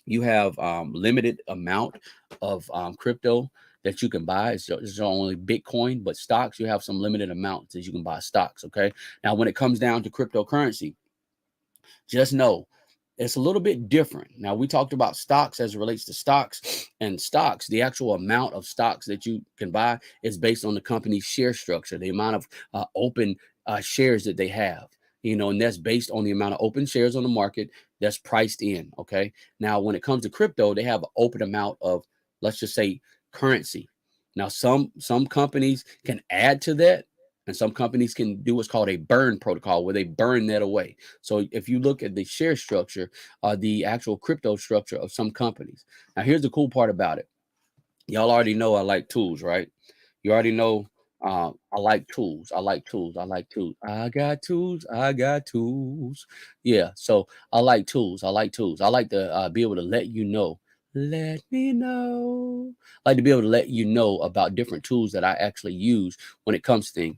you have limited amount of crypto that you can buy. It's only Bitcoin, but stocks, you have some limited amounts that you can buy stocks, okay? Now, when it comes down to cryptocurrency, just know it's a little bit different. Now, we talked about stocks as it relates to stocks, and stocks, the actual amount of stocks that you can buy is based on the company's share structure, the amount of open shares that they have, and that's based on the amount of open shares on the market that's priced in. Okay. Now, when it comes to crypto, they have an open amount of let's just say currency. Now, some companies can add to that, and some companies can do what's called a burn protocol, where they burn that away. So if you look at the share structure, the actual crypto structure of some companies. Now, here's the cool part about it. Y'all already know I like tools, right? You already know I like tools. I like tools. I like tools. I got tools. I got tools. Yeah. So I like tools. I like tools. I like to be able to let you know. Let me know. I like to be able to let you know about different tools that I actually use when it comes to things.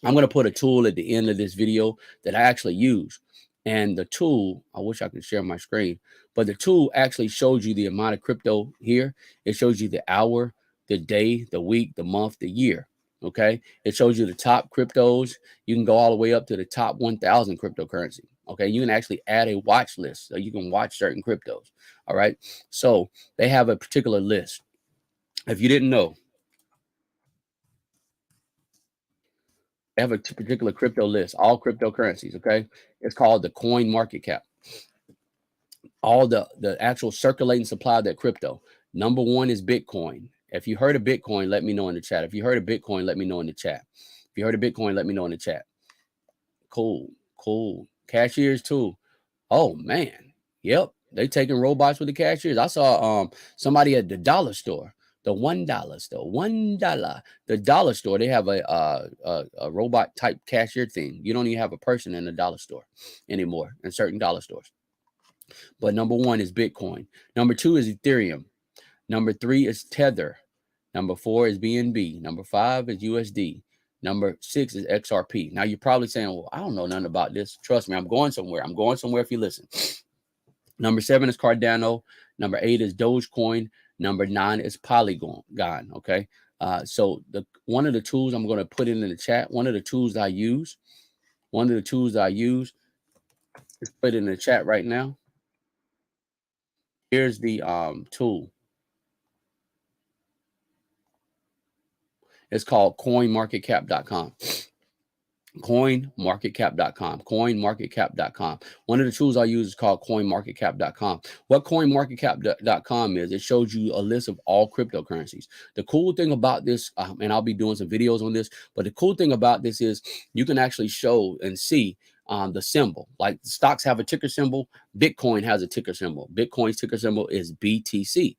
I'm going to put a tool at the end of this video that I actually use. And the tool, I wish I could share my screen, but the tool actually shows you the amount of crypto here. It shows you the hour, the day, the week, the month, the year. Okay. It shows you the top cryptos. You can go all the way up to the top 1,000 cryptocurrency. Okay. You can actually add a watch list so you can watch certain cryptos. All right. So they have a particular list. If you didn't know, they have a particular crypto list, all cryptocurrencies. Okay. It's called the coin market cap. All the actual circulating supply of that crypto. Number one is Bitcoin. If you heard of Bitcoin, let me know in the chat. If you heard of Bitcoin, let me know in the chat. If you heard of Bitcoin, let me know in the chat. Cool, cool. Cashiers too. Oh man, yep. They taking robots with the cashiers. I saw somebody at the dollar store, the $1 store, $1, the dollar store. They have a robot type cashier thing. You don't even have a person in the dollar store anymore in certain dollar stores. But number one is Bitcoin. Number two is Ethereum. Number three is Tether. Number four is BNB. Number five is USD. Number six is XRP. Now you're probably saying, well, I don't know nothing about this. Trust me, I'm going somewhere. I'm going somewhere if you listen. Number seven is Cardano. Number eight is Dogecoin. Number nine is Polygon. Okay. So one of the tools I'm going to put in the chat, one of the tools I use is put in the chat right now. Here's the tool. It's called coinmarketcap.com. Coinmarketcap.com. One of the tools I use is called coinmarketcap.com. What coinmarketcap.com is, it shows you a list of all cryptocurrencies. The cool thing about this, and I'll be doing some videos on this, but the cool thing about this is you can actually show and see the symbol. Like stocks have a ticker symbol, Bitcoin has a ticker symbol. Bitcoin's ticker symbol is BTC.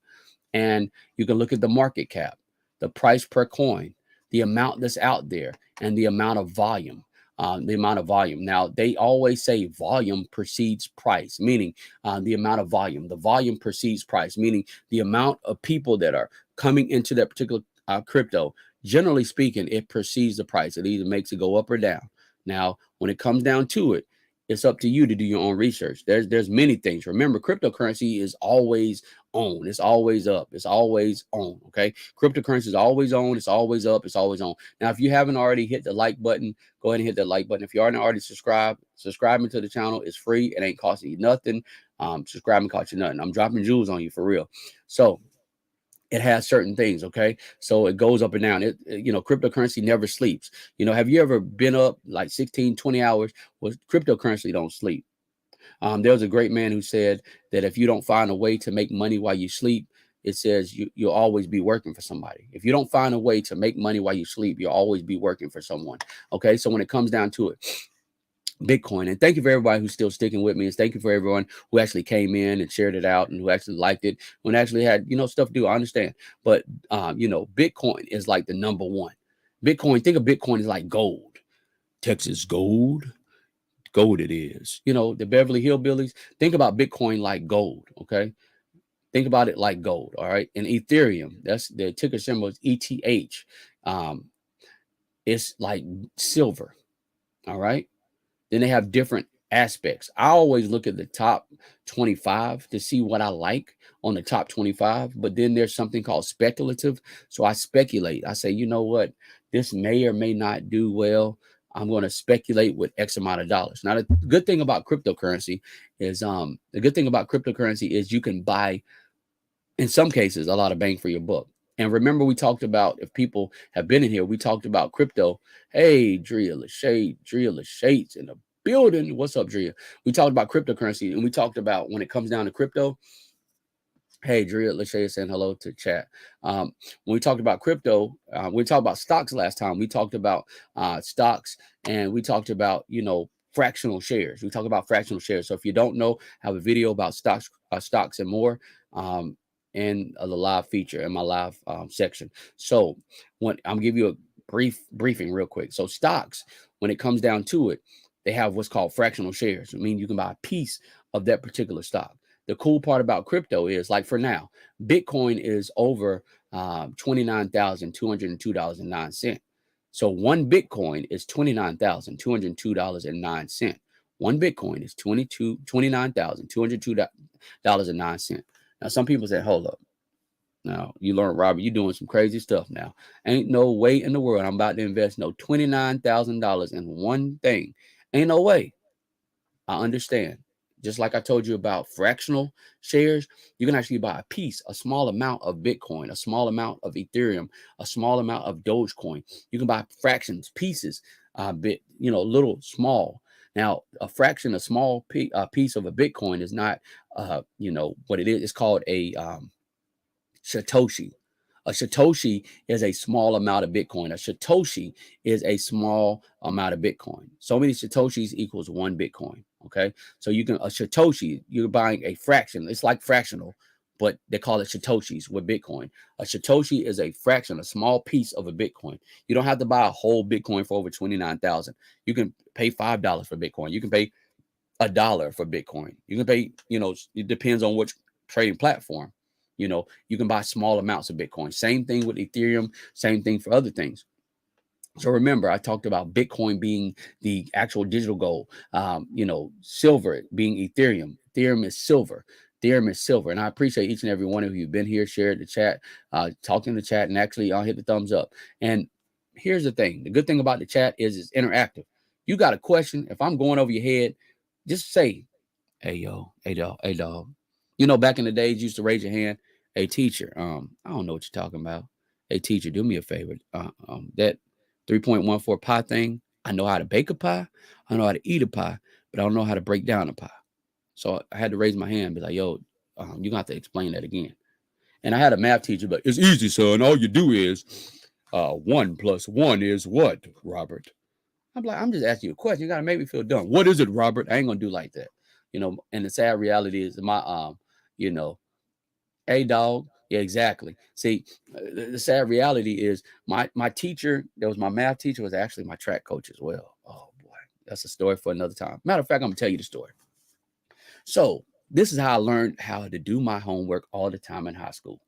And you can look at the market cap, the price per coin, the amount that's out there, and the amount of volume. Now, they always say volume precedes price, meaning the amount of volume. The volume precedes price, meaning the amount of people that are coming into that particular crypto. Generally speaking, it precedes the price. It either makes it go up or down. Now, when it comes down to it, it's up to you to do your own research. There's many things. Remember, cryptocurrency is always on. It's always up. It's always on. Okay. Cryptocurrency is always on. It's always up. It's always on. Now, if you haven't already hit the like button, go ahead and hit that like button. If you aren't already subscribing to the channel is free. It ain't costing you nothing. Subscribing costs you nothing. I'm dropping jewels on you for real. So it has certain things. Okay. So it goes up and down. Cryptocurrency never sleeps. Have you ever been up like 16, 20 hours? Well, cryptocurrency don't sleep. There was a great man who said that if you don't find a way to make money while you sleep, it says you'll always be working for somebody. If you don't find a way to make money while you sleep, you'll always be working for someone. Okay. So when it comes down to it, Bitcoin. And thank you for everybody who's still sticking with me. And thank you for everyone who actually came in and shared it out and who actually liked it, when actually had, stuff to do. I understand. But, Bitcoin is like the number one. Bitcoin, think of Bitcoin as like gold. Texas gold. Gold it is. The Beverly Hillbillies. Think about Bitcoin like gold. Okay. Think about it like gold. All right. And Ethereum, that's the ticker symbol is ETH. It's like silver. All right. Then they have different aspects. I always look at the top 25 to see what I like on the top 25. But then there's something called speculative. So I speculate. I say, you know what? This may or may not do well. I'm going to speculate with X amount of dollars. Now, the good thing about cryptocurrency is you can buy, in some cases, a lot of bang for your buck. And remember, we talked about, if people have been in here, we talked about crypto. Hey, Drea Lachey's in the building. What's up, Drea? We talked about cryptocurrency, and we talked about when it comes down to crypto, Hey, Drea, Lachey saying hello to chat. When we talked about crypto, we talked about stocks last time. We talked about stocks, and we talked about, fractional shares. We talked about fractional shares. So if you don't know, I have a video about stocks and more, um, in the live feature in my live section. So when I'm give you a briefing real quick. So stocks, when it comes down to it, they have what's called fractional shares. I mean, you can buy a piece of that particular stock. The cool part about crypto is, like, for now, Bitcoin is over $29,202.09. So one Bitcoin is $29,202.09. One Bitcoin is $29,202.09. Now, some people say, hold up. Now, you learn, Robert, you doing some crazy stuff now. Ain't no way in the world I'm about to invest no $29,000 in one thing. Ain't no way. I understand. Just like I told you about fractional shares, you can actually buy a piece, a small amount of Bitcoin, a small amount of Ethereum, a small amount of Dogecoin. You can buy fractions, pieces, little, small. Now, a fraction, a small piece of a Bitcoin is not, what it is. It's called a Satoshi. A Satoshi is a small amount of Bitcoin. A Satoshi is a small amount of Bitcoin. So many Satoshis equals one Bitcoin. Okay. So a Satoshi, you're buying a fraction. It's like fractional, but they call it Satoshis with Bitcoin. A Satoshi is a fraction, a small piece of a Bitcoin. You don't have to buy a whole Bitcoin for over 29,000. You can pay $5 for Bitcoin. You can pay $1 for Bitcoin. You can pay, it depends on which trading platform. You can buy small amounts of Bitcoin. Same thing with Ethereum, same thing for other things. So remember, I talked about Bitcoin being the actual digital gold, silver being Ethereum. Ethereum is silver. Ethereum is silver. And I appreciate each and every one of you who've been here, shared the chat, talked in the chat, and actually hit the thumbs up. And here's the thing. The good thing about the chat is it's interactive. You got a question. If I'm going over your head, just say, hey, yo, hey, dog, hey, dog. Back in the days, you used to raise your hand. Hey, teacher, I don't know what you're talking about. Hey, teacher, do me a favor. That 3.14 pie thing, I know how to bake a pie. I know how to eat a pie, but I don't know how to break down a pie. So I had to raise my hand and be like, yo, you're going to have to explain that again. And I had a math teacher, but it's easy, son. All you do is 1 + 1 is what, Robert? I'm like, I'm just asking you a question. You got to make me feel dumb. What is it, Robert? I ain't going to do like that. And the sad reality is you know, hey, dog. Yeah, exactly. See, the sad reality is my teacher, that was my math teacher, was actually my track coach as well. Oh, boy. That's a story for another time. Matter of fact, I'm going to tell you the story. So this is how I learned how to do my homework all the time in high school.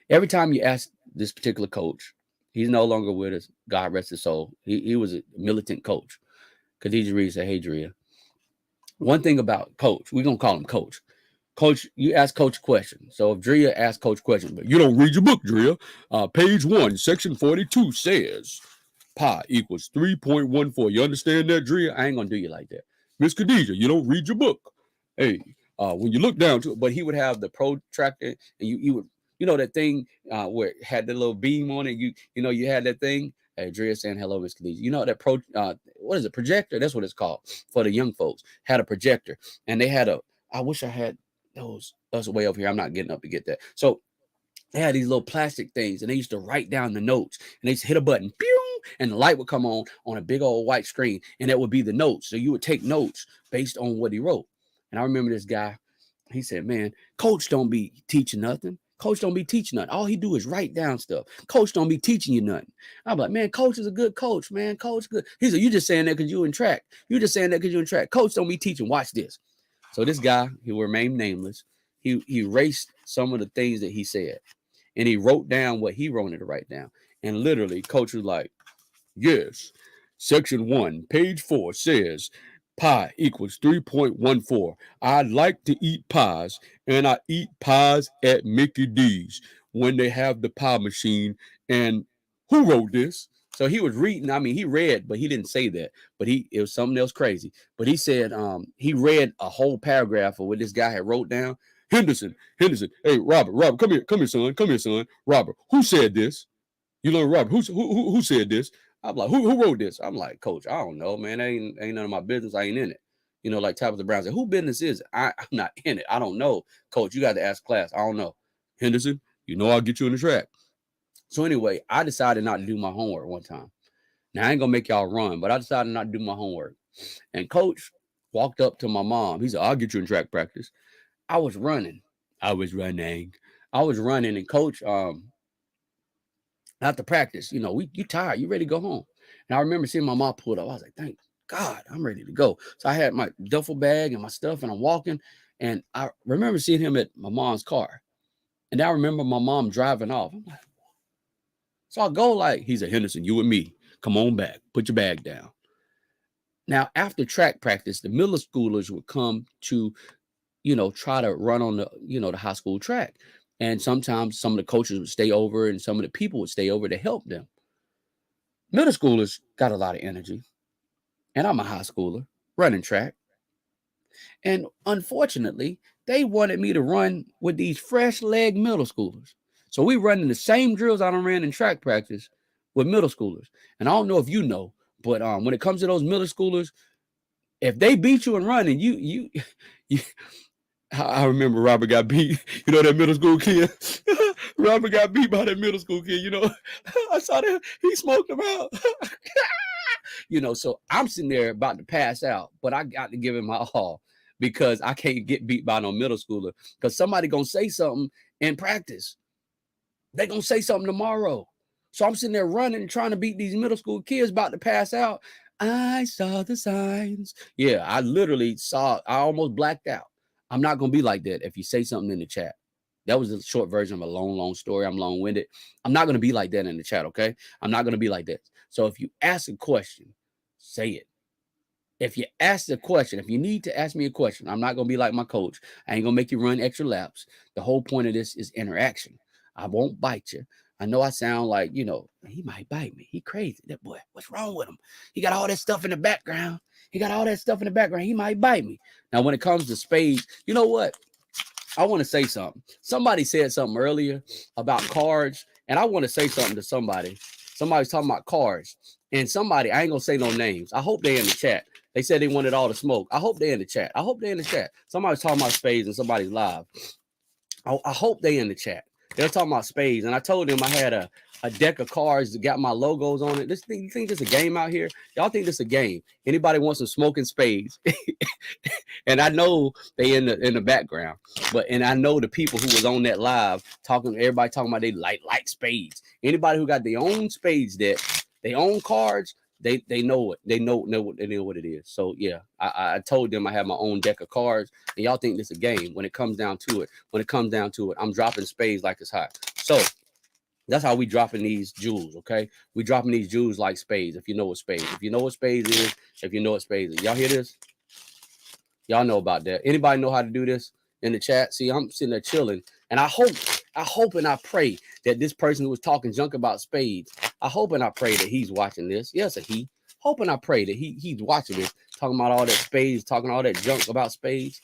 Every time you ask this particular coach, he's no longer with us. God rest his soul. He was a militant coach. Khadija Reed said, hey, Drea, one thing about coach, we're going to call him coach. Coach, you ask coach a question. So if Drea asks coach a question, but you don't read your book, Drea. Page 1, section 42 says pi equals 3.14. You understand that, Drea? I ain't going to do you like that. Miss Khadija, you don't read your book. Hey, when you look down to it, but he would have the protractor, and you would, that thing where it had the little beam on it. You had that thing. Hey, Drea saying hello, Miss Khadija. You know that what is it? Projector. That's what it's called for the young folks. Had a projector, and they had I wish I had those. That's way over here. I'm not getting up to get that. So they had these little plastic things, and they used to write down the notes, and they just hit a button, pew, and the light would come on a big old white screen, and that would be the notes. So you would take notes based on what he wrote. And I remember this guy. He said, "Man, coach don't be teaching nothing. Coach don't be teaching nothing. All he do is write down stuff. Coach don't be teaching you nothing." I'm like, "Man, coach is a good coach, man. Coach good." He said, "You just saying that because you in track. You just saying that because you in track. Coach don't be teaching. Watch this." So this guy, he will remain nameless. He erased some of the things that he said, and he wrote down what he wanted to write down. And literally, coach was like, yes, section 1, page 4 says pi equals 3.14. I like to eat pies, and I eat pies at Mickey D's when they have the pie machine. And who wrote this? So he was reading. I mean, he read, but he didn't say that. But it was something else crazy. But he said he read a whole paragraph of what this guy had wrote down. Henderson. Hey, Robert, come here, son. Robert, who said this? You know, Robert, who said this? I'm like, who wrote this? I'm like, coach, I don't know, man. Ain't none of my business. I ain't in it. You know, like Tabitha Brown said, who business is it? I'm not in it. I don't know. Coach, you got to ask class. I don't know. Henderson, you know I'll get you in the track. So anyway, I decided not to do my homework one time. Now I ain't gonna make y'all run, but I decided not to do my homework. And coach walked up to my mom. He said, I'll get you in track practice. I was running. I was running. I was running, and coach, after practice, you know, you tired, you ready to go home. And I remember seeing my mom pulled up. I was like, thank God, I'm ready to go. So I had my duffel bag and my stuff, and I'm walking. And I remember seeing him at my mom's car. And I remember my mom driving off. I'm like, so I go like, he's a Henderson, you and me. Come on back. Put your bag down. Now, after track practice, the middle schoolers would come to, you know, try to run on the, you know, the high school track. And sometimes some of the coaches would stay over and some of the people would stay over to help them. Middle schoolers got a lot of energy. And I'm a high schooler running track. And unfortunately, they wanted me to run with these fresh leg middle schoolers. So we running the same drills I done ran in track practice with middle schoolers. And I don't know if you know, but when it comes to those middle schoolers, if they beat you in running, you I remember Robert got beat. You know that middle school kid? Robert got beat by that middle school kid. You know, I saw that. He smoked him out. You know, so I'm sitting there about to pass out, but I got to give him my all because I can't get beat by no middle schooler because somebody going to say something in practice. They're going to say something tomorrow. So I'm sitting there running and trying to beat these middle school kids about to pass out. I saw the signs. Yeah, I literally saw, I almost blacked out. I'm not going to be like that if you say something in the chat. That was a short version of a long story. I'm long-winded. I'm not going to be like that in the chat, okay? I'm not going to be like that. So if you ask a question, say it. If you ask a question, if you need to ask me a question, I'm not going to be like my coach. I ain't going to make you run extra laps. The whole point of this is interaction. I won't bite you. I know I sound like, you know, he might bite me. He crazy. That boy, what's wrong with him? He got all that stuff in the background. He might bite me. Now, when it comes to spades, you know what? I want to say something. Somebody said something earlier about cards, and I want to say something to somebody. Somebody's talking about cards, and somebody, I ain't going to say no names. I hope they're in the chat. They said they wanted all the smoke. I hope they're in the chat. Somebody's talking about spades and somebody's live. I hope they in the chat. They're talking about spades, and I told them I had a deck of cards that got my logos on it. You think this is a game out here? Y'all think this is a game? Anybody wants some smoking spades? And I know they in the background, and I know the people who was on that live everybody talking about they like spades. Anybody who got their own spades deck, their own cards, they know it. They know what it is. So yeah, I told them I have my own deck of cards, and y'all think this is a game. When it comes down to it, I'm dropping spades like it's hot. So that's how we dropping these jewels, okay? We dropping these jewels like spades. If you know what spades is, y'all hear this? Y'all know about that. Anybody know how to do this in the chat? See, I'm sitting there chilling, and I hope and I pray that this person who was talking junk about spades, I hope and I pray that he's watching this. Yes, he. Hope and I pray that he's watching this, talking about all that spades, talking all that junk about spades.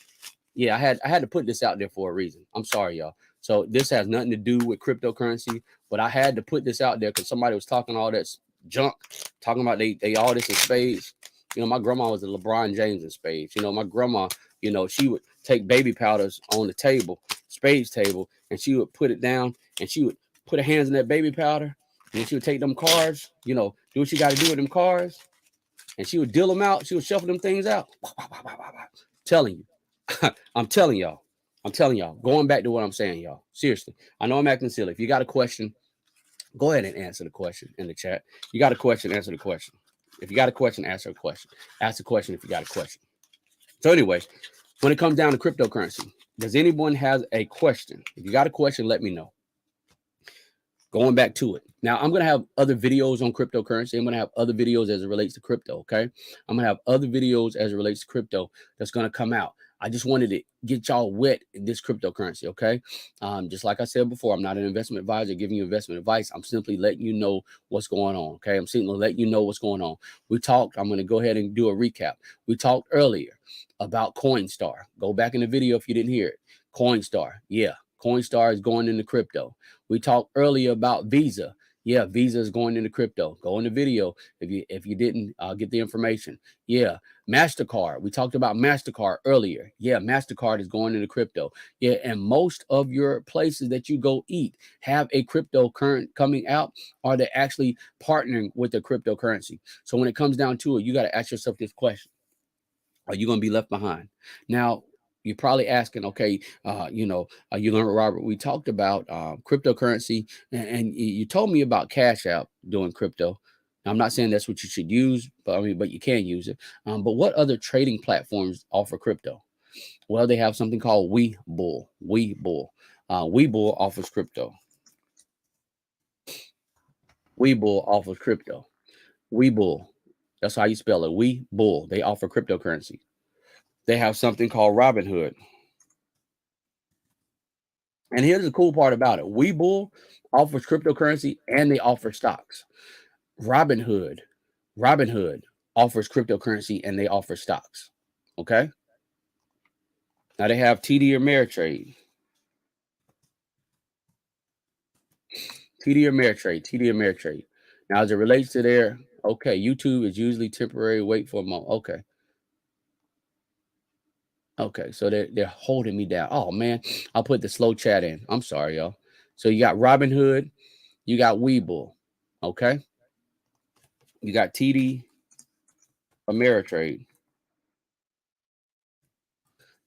Yeah, I had to put this out there for a reason. I'm sorry, y'all. So this has nothing to do with cryptocurrency, but I had to put this out there because somebody was talking all that junk, talking about they all this in spades. You know, my grandma was a LeBron James in spades. You know, my grandma, you know, she would take baby powders on the table, spades table, and she would put it down and she would put her hands in that baby powder and she would take them cards, you know, do what she got to do with them cards, and she would deal them out. She would shuffle them things out. Telling you. I'm telling y'all. Going back to what I'm saying, y'all. Seriously. I know I'm acting silly. If you got a question, go ahead and answer the question in the chat. You got a question, answer the question. If you got a question, answer a question. Ask a question if you got a question. So anyway, when it comes down to cryptocurrency, does anyone have a question? If you got a question, let me know. Going back to it. Now, I'm going to have other videos on cryptocurrency. I'm going to have other videos as it relates to crypto, okay? I'm going to have other videos as it relates to crypto that's going to come out. I just wanted to get y'all wet in this cryptocurrency, okay? Just like I said before, I'm not an investment advisor giving you investment advice. I'm simply letting you know what's going on, okay? I'm simply letting you know what's going on. I'm going to go ahead and do a recap. We talked earlier about Coinstar. Go back in the video if you didn't hear it. Coinstar, yeah. Coinstar is going into crypto. We talked earlier about Visa. Yeah, Visa is going into crypto. Go in the video if you didn't get the information. Yeah, Mastercard. We talked about Mastercard earlier. Yeah, Mastercard is going into crypto. Yeah, and most of your places that you go eat have a crypto current coming out, or they're actually partnering with the cryptocurrency. So when it comes down to it, you got to ask yourself this question: are you going to be left behind? Now, you're probably asking, okay, you learned, Robert, we talked about cryptocurrency, and you told me about Cash App doing crypto. Now, I'm not saying that's what you should use, but you can use it. But what other trading platforms offer crypto? Well, they have something called Webull. Webull. Webull offers crypto. Webull offers crypto. Webull. That's how you spell it. Webull. They offer cryptocurrency. They have something called Robinhood. And here's the cool part about it. Webull offers cryptocurrency and they offer stocks. Robinhood, Robinhood offers cryptocurrency and they offer stocks. Okay. Now they have TD Ameritrade, TD Ameritrade, TD Ameritrade. Now as it relates to their, okay, YouTube is usually temporary. Wait for a moment. Okay. Okay. So they're holding me down. Oh man, I'll put the slow chat in. I'm sorry, y'all. So you got Robinhood, you got Webull. Okay. You got TD Ameritrade.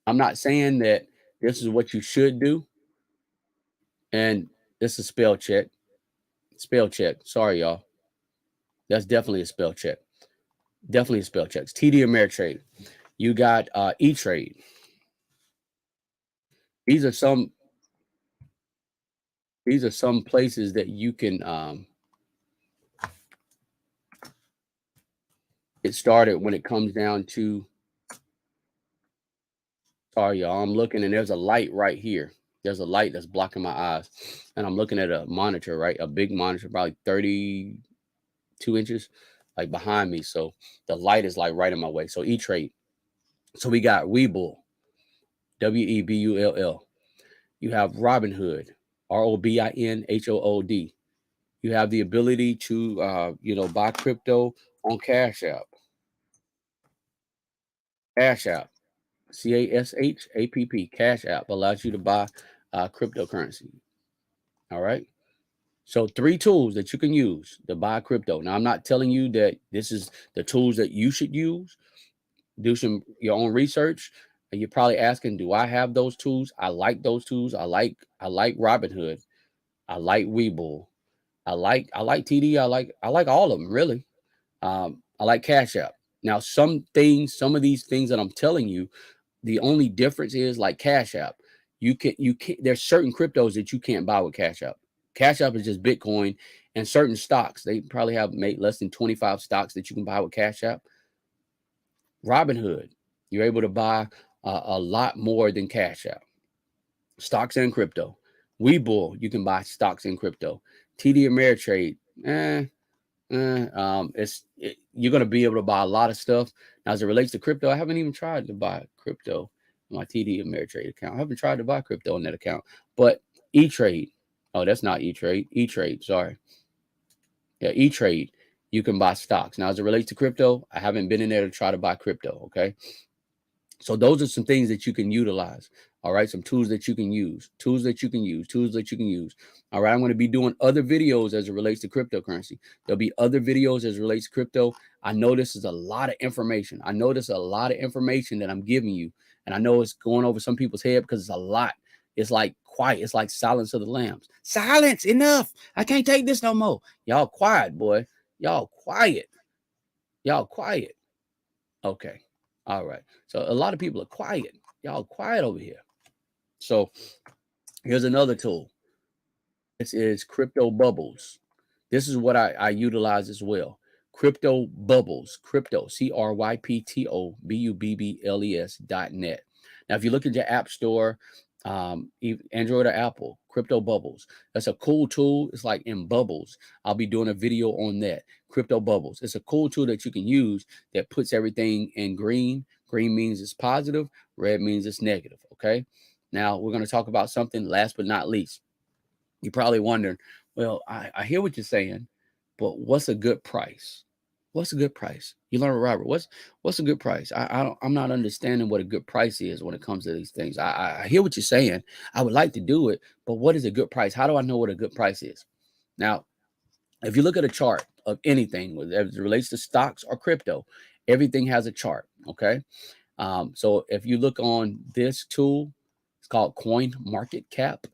I'm not saying that this is what you should do. And this is spell check. Spell check. Sorry, y'all. That's definitely a spell check. Definitely a spell check. TD Ameritrade. You got E Trade. These are some. These are some places that you can get started when it comes down to. Sorry, y'all. I'm looking and there's a light right here. There's a light that's blocking my eyes, and I'm looking at a monitor, right? A big monitor, probably 32 inches, like behind me. So the light is like right in my way. So E Trade. So we got Webull, Webull. You have Robinhood, Robinhood. You have the ability to, buy crypto on Cash App. Cash App, Cashapp. Cash App allows you to buy cryptocurrency. All right. So three tools that you can use to buy crypto. Now, I'm not telling you that this is the tools that you should use. Do some your own research. And you're probably asking, do I have those tools? I like those tools. I like Robinhood. I like Webull. I like TD. I like all of them really. I like Cash App. Now, some of these things that I'm telling you, the only difference is like Cash App. You can there's certain cryptos that you can't buy with Cash App. Cash App is just Bitcoin and certain stocks. They probably have made less than 25 stocks that you can buy with Cash App. Robinhood, you're able to buy a lot more than Cash App. Stocks and crypto. Webull, you can buy stocks and crypto. TD Ameritrade, you're going to be able to buy a lot of stuff. Now, as it relates to crypto, I haven't even tried to buy crypto on my TD Ameritrade account. I haven't tried to buy crypto on that account. But E Trade, oh, that's not E Trade. E Trade, sorry. Yeah, E Trade, you can buy stocks. Now, as it relates to crypto, I haven't been in there to try to buy crypto. Okay. So those are some things that you can utilize. All right. Some tools that you can use, tools that you can use, tools that you can use. All right. I'm going to be doing other videos as it relates to cryptocurrency. There'll be other videos as it relates to crypto. I know this is a lot of information. I know this is a lot of information that I'm giving you. And I know it's going over some people's head because it's a lot. It's like quiet. It's like Silence of the Lambs. Silence. Enough. I can't take this no more. Y'all quiet, boy. Y'all quiet. Y'all quiet. Okay. All right. So a lot of people are quiet. Y'all quiet over here. So here's another tool. This is crypto bubbles. This is what I utilize as well. Crypto bubbles, crypto, CryptoBubbles.net. Now, if you look at your app store, Android or Apple, crypto bubbles. That's a cool tool. It's like in bubbles. I'll be doing a video on that. Crypto bubbles. It's a cool tool that you can use that puts everything in green. Green means it's positive, red means it's negative. Okay. Now, we're going to talk about something last but not least. You're probably wondering, Well, I hear what you're saying, but what's a good price? What's a good price? You learn, Robert. What's a good price? I'm not understanding what a good price is when it comes to these things. I hear what you're saying. I would like to do it, but what is a good price? How do I know what a good price is? Now, if you look at a chart of anything, as it relates to stocks or crypto, everything has a chart. Okay, so if you look on this tool, it's called Coin Market Cap.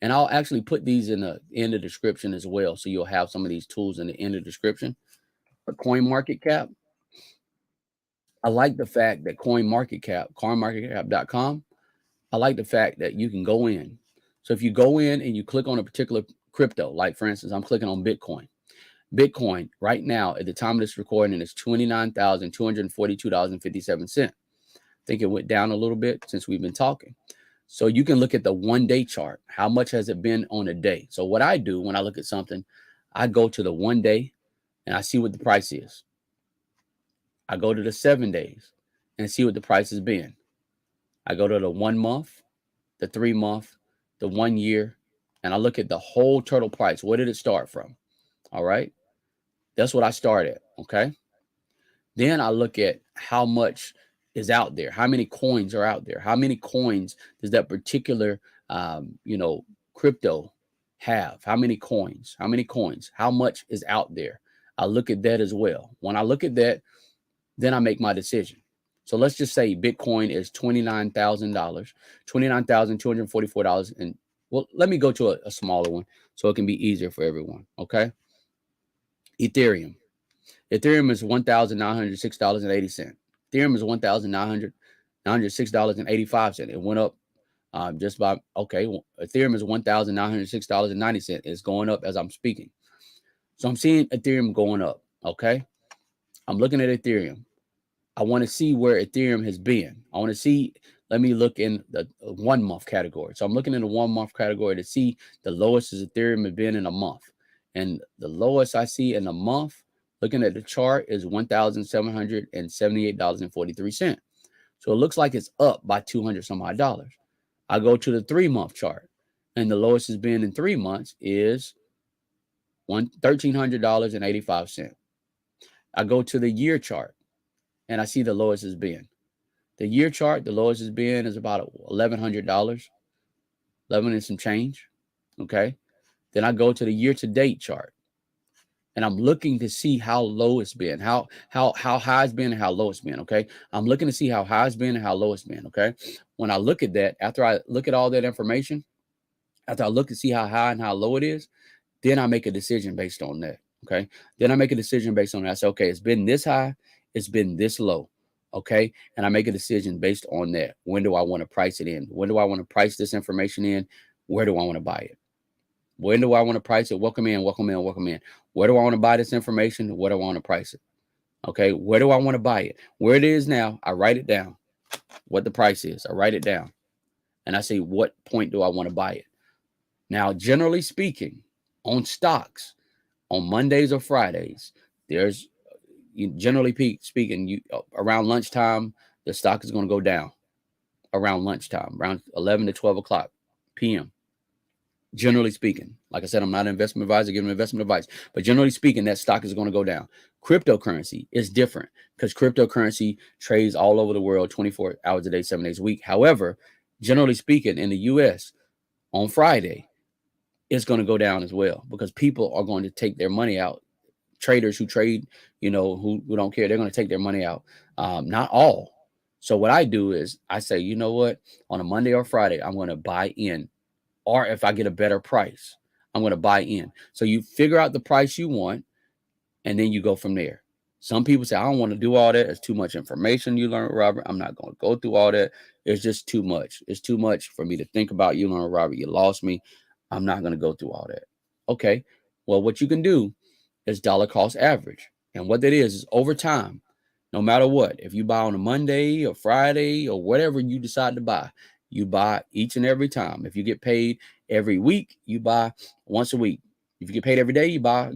And I'll actually put these in the description as well. So you'll have some of these tools in the end of the description. But Coin Market Cap, I like the fact that coinmarketcap.com, I like the fact that you can go in. So if you go in and you click on a particular crypto, like for instance, I'm clicking on Bitcoin. Bitcoin right now at the time of this recording is $29,242.57. I think it went down a little bit since we've been talking. So you can look at the 1 day chart. How much has it been on a day? So what I do when I look at something, I go to the 1 day and I see what the price is. I go to the 7 days and see what the price has been. I go to the 1 month, the 3 month, the 1 year, and I look at the whole total price. Where did it start from? All right. That's what I start at. Okay. Then I look at how much is out there, how many coins are out there, how many coins does that particular, crypto have, how many coins, how much is out there. I look at that as well. When I look at that, then I make my decision. So let's just say Bitcoin is $29,000, $29,244. And well, let me go to a smaller one so it can be easier for everyone. Okay. Ethereum. Ethereum is $1,906.80. Ethereum is $1,906.85. It went up just by, okay, Ethereum is $1,906.90. It's going up as I'm speaking. So I'm seeing Ethereum going up, okay? I'm looking at Ethereum. I want to see where Ethereum has been. I want to see, let me look in the 1 month category. So I'm looking in the 1 month category to see the lowest as Ethereum has been in a month. And the lowest I see in a month, looking at the chart, is $1,778.43. So it looks like it's up by 200 some odd dollars. I go to the 3 month chart, and the lowest has been in 3 months is $1,300.85. I go to the year chart, and I see the lowest has been. The year chart, the lowest has been is about $1,100, 11 and some change. Okay. Then I go to the year to date chart, and I'm looking to see how low it's been, how high it's been and how low it's been. Okay. I'm looking to see how high it's been and how low it's been. Okay. When I look at that, after I look at all that information, after I look to see how high and how low it is, then I make a decision based on that. Okay. Then I make a decision based on that. I say, okay, it's been this high, it's been this low. Okay. And I make a decision based on that. When do I want to price it in? When do I want to price this information in? Where do I want to buy it? When do I want to price it? Welcome in, welcome in, welcome in. Where do I want to buy this information? Where do I want to price it? Okay. Where do I want to buy it? Where it is now, I write it down. What the price is, I write it down. And I say, what point do I want to buy it? Now, generally speaking, on stocks, on Mondays or Fridays, there's generally speaking, around lunchtime, the stock is going to go down around lunchtime, around 11 to 12 o'clock p.m. Generally speaking, like I said, I'm not an investment advisor giving investment advice, but generally speaking, that stock is going to go down. Cryptocurrency is different because cryptocurrency trades all over the world 24 hours a day, 7 days a week. However, generally speaking, in the US on Friday, it's going to go down as well because people are going to take their money out. Traders who trade, who don't care, they're going to take their money out. Not all. So what I do is I say, you know what, on a Monday or Friday, I'm going to buy in. Or if I get a better price, I'm going to buy in. So you figure out the price you want, and then you go from there. Some people say, I don't want to do all that. It's too much information you learn, Robert. I'm not going to go through all that. It's just too much. It's too much for me to think about. You learn, Robert. You lost me. I'm not going to go through all that. Okay. Well, what you can do is dollar cost average. And what that is over time, no matter what, if you buy on a Monday or Friday or whatever you decide to buy, you buy each and every time. If you get paid every week, you buy once a week. If you get paid every day, you buy,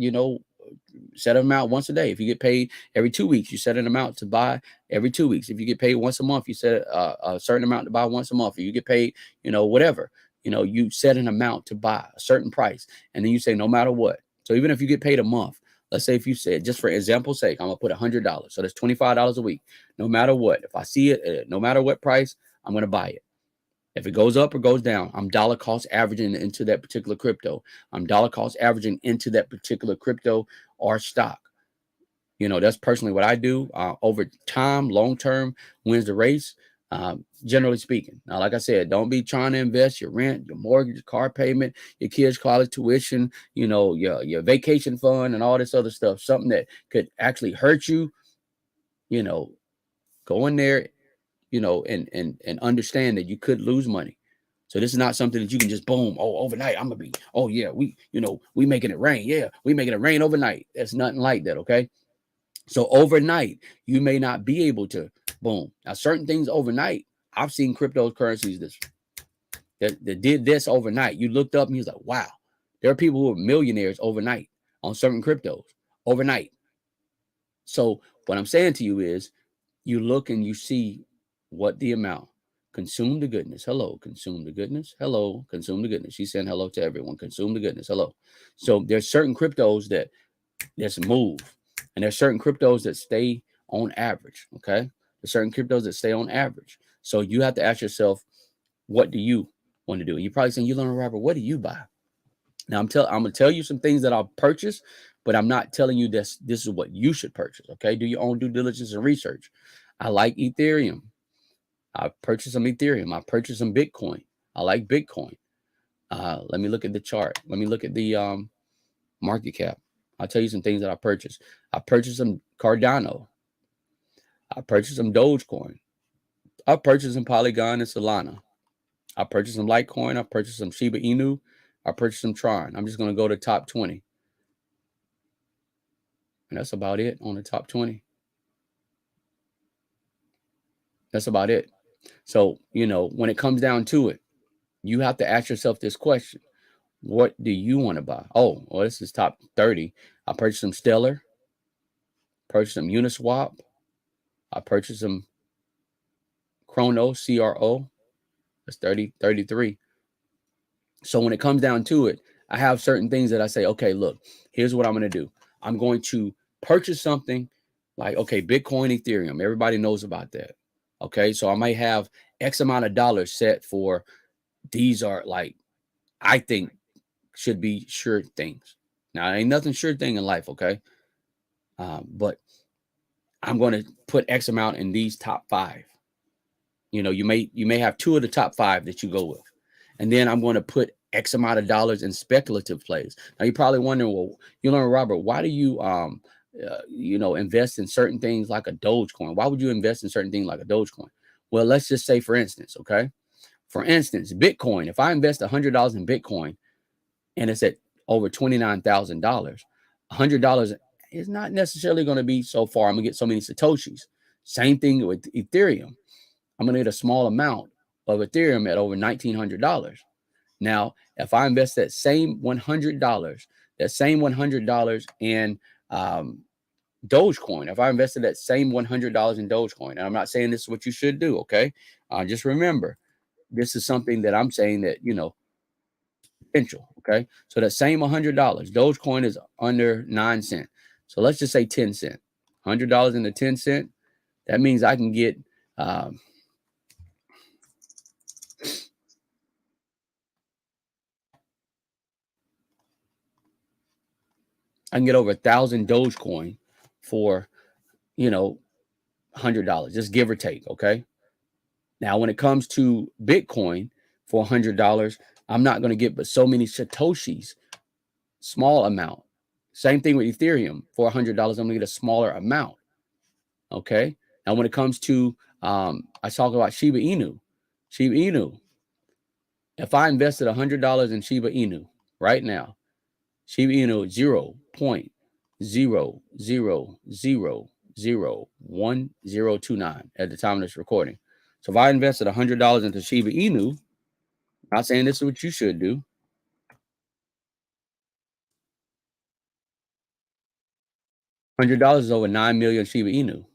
set an amount once a day. If you get paid every 2 weeks, you set an amount to buy every 2 weeks. If you get paid once a month, you set a certain amount to buy once a month. If you get paid, whatever. You set an amount to buy a certain price, and then you say no matter what. So even if you get paid a month, let's say if you said, just for example's sake, I'm gonna put $100, so that's $25 a week. No matter what, if I see it, no matter what price, I'm gonna buy it. If it goes up or goes down, I'm dollar cost averaging into that particular crypto. I'm dollar cost averaging into that particular crypto or stock. That's personally what I do. Over time, long term wins the race. Generally speaking. Now, like I said, don't be trying to invest your rent, your mortgage, your car payment, your kids' college tuition, your vacation fund, and all this other stuff. Something that could actually hurt you. Go in there, and understand that you could lose money. So this is not something that you can just boom. Oh, overnight I'm gonna be. Oh yeah, we making it rain. Yeah, we making it rain overnight. That's nothing like that. Okay. So overnight, you may not be able to boom. Now, certain things overnight, I've seen cryptocurrencies that did this overnight. You looked up and he was like, wow, there are people who are millionaires overnight on certain cryptos overnight. So what I'm saying to you is you look and you see what the amount. Consume the goodness. Hello, consume the goodness. Hello, consume the goodness. She's saying hello to everyone. Consume the goodness. Hello. So there's certain cryptos that just move. And there's certain cryptos that stay on average. Okay. There's certain cryptos that stay on average. So you have to ask yourself, what do you want to do? And you're probably saying, you learn, Robert, what do you buy? Now I'm gonna tell you some things that I'll purchase, but I'm not telling you this is what you should purchase. Okay. Do your own due diligence and research. I like Ethereum. I purchased some Ethereum. I purchased some Bitcoin. I like Bitcoin. Let me look at the chart. Let me look at the market cap. I'll tell you some things that I purchased. I purchased some Cardano. I purchased some Dogecoin. I purchased some Polygon and Solana. I purchased some Litecoin. I purchased some Shiba Inu. I purchased some Tron. I'm just going to go to top 20. And that's about it on the top 20. That's about it. So, when it comes down to it, you have to ask yourself this question. What do you want to buy? Oh, well, this is top 30. I purchased some Stellar. Purchased some Uniswap. I purchased some Chrono, CRO. That's 33. So when it comes down to it, I have certain things that I say, okay, look, here's what I'm going to do. I'm going to purchase something like, okay, Bitcoin, Ethereum. Everybody knows about that. Okay, so I might have X amount of dollars set for these are like, I think should be sure things. Now, ain't nothing sure thing in life, okay? But I'm going to put X amount in these top 5. You may have 2 of the top 5 that you go with. And then I'm going to put X amount of dollars in speculative plays. Now you're probably wondering, well, Robert, why do you invest in certain things like a Dogecoin? Why would you invest in certain things like a Dogecoin? Well, let's just say, for instance, okay? For instance, Bitcoin. If I invest $100 in Bitcoin and it's at over $29,000, $100 is not necessarily going to be so far. I'm going to get so many Satoshis. Same thing with Ethereum. I'm going to get a small amount of Ethereum at over $1,900. Now, if I invest that same $100 in Dogecoin, if I invested that same $100 in Dogecoin, and I'm not saying this is what you should do, okay? Just remember, this is something that I'm saying that, potential, okay? So that same $100, Dogecoin is under 9 cents. So let's just say 10 cents. $100 into 10 cents, that means I can get over 1,000 Dogecoin for, $100, just give or take. Okay. Now, when it comes to Bitcoin for $100, I'm not going to get but so many Satoshis, small amount. Same thing with Ethereum. For $100, I'm going to get a smaller amount. Okay. Now, when it comes to, I talk about Shiba Inu. Shiba Inu. If I invested $100 in Shiba Inu right now, Shiba Inu 0.000001029 at the time of this recording. So if I invested $100 into Shiba Inu, not saying this is what you should do. $100 is over 9 million Shiba Inu.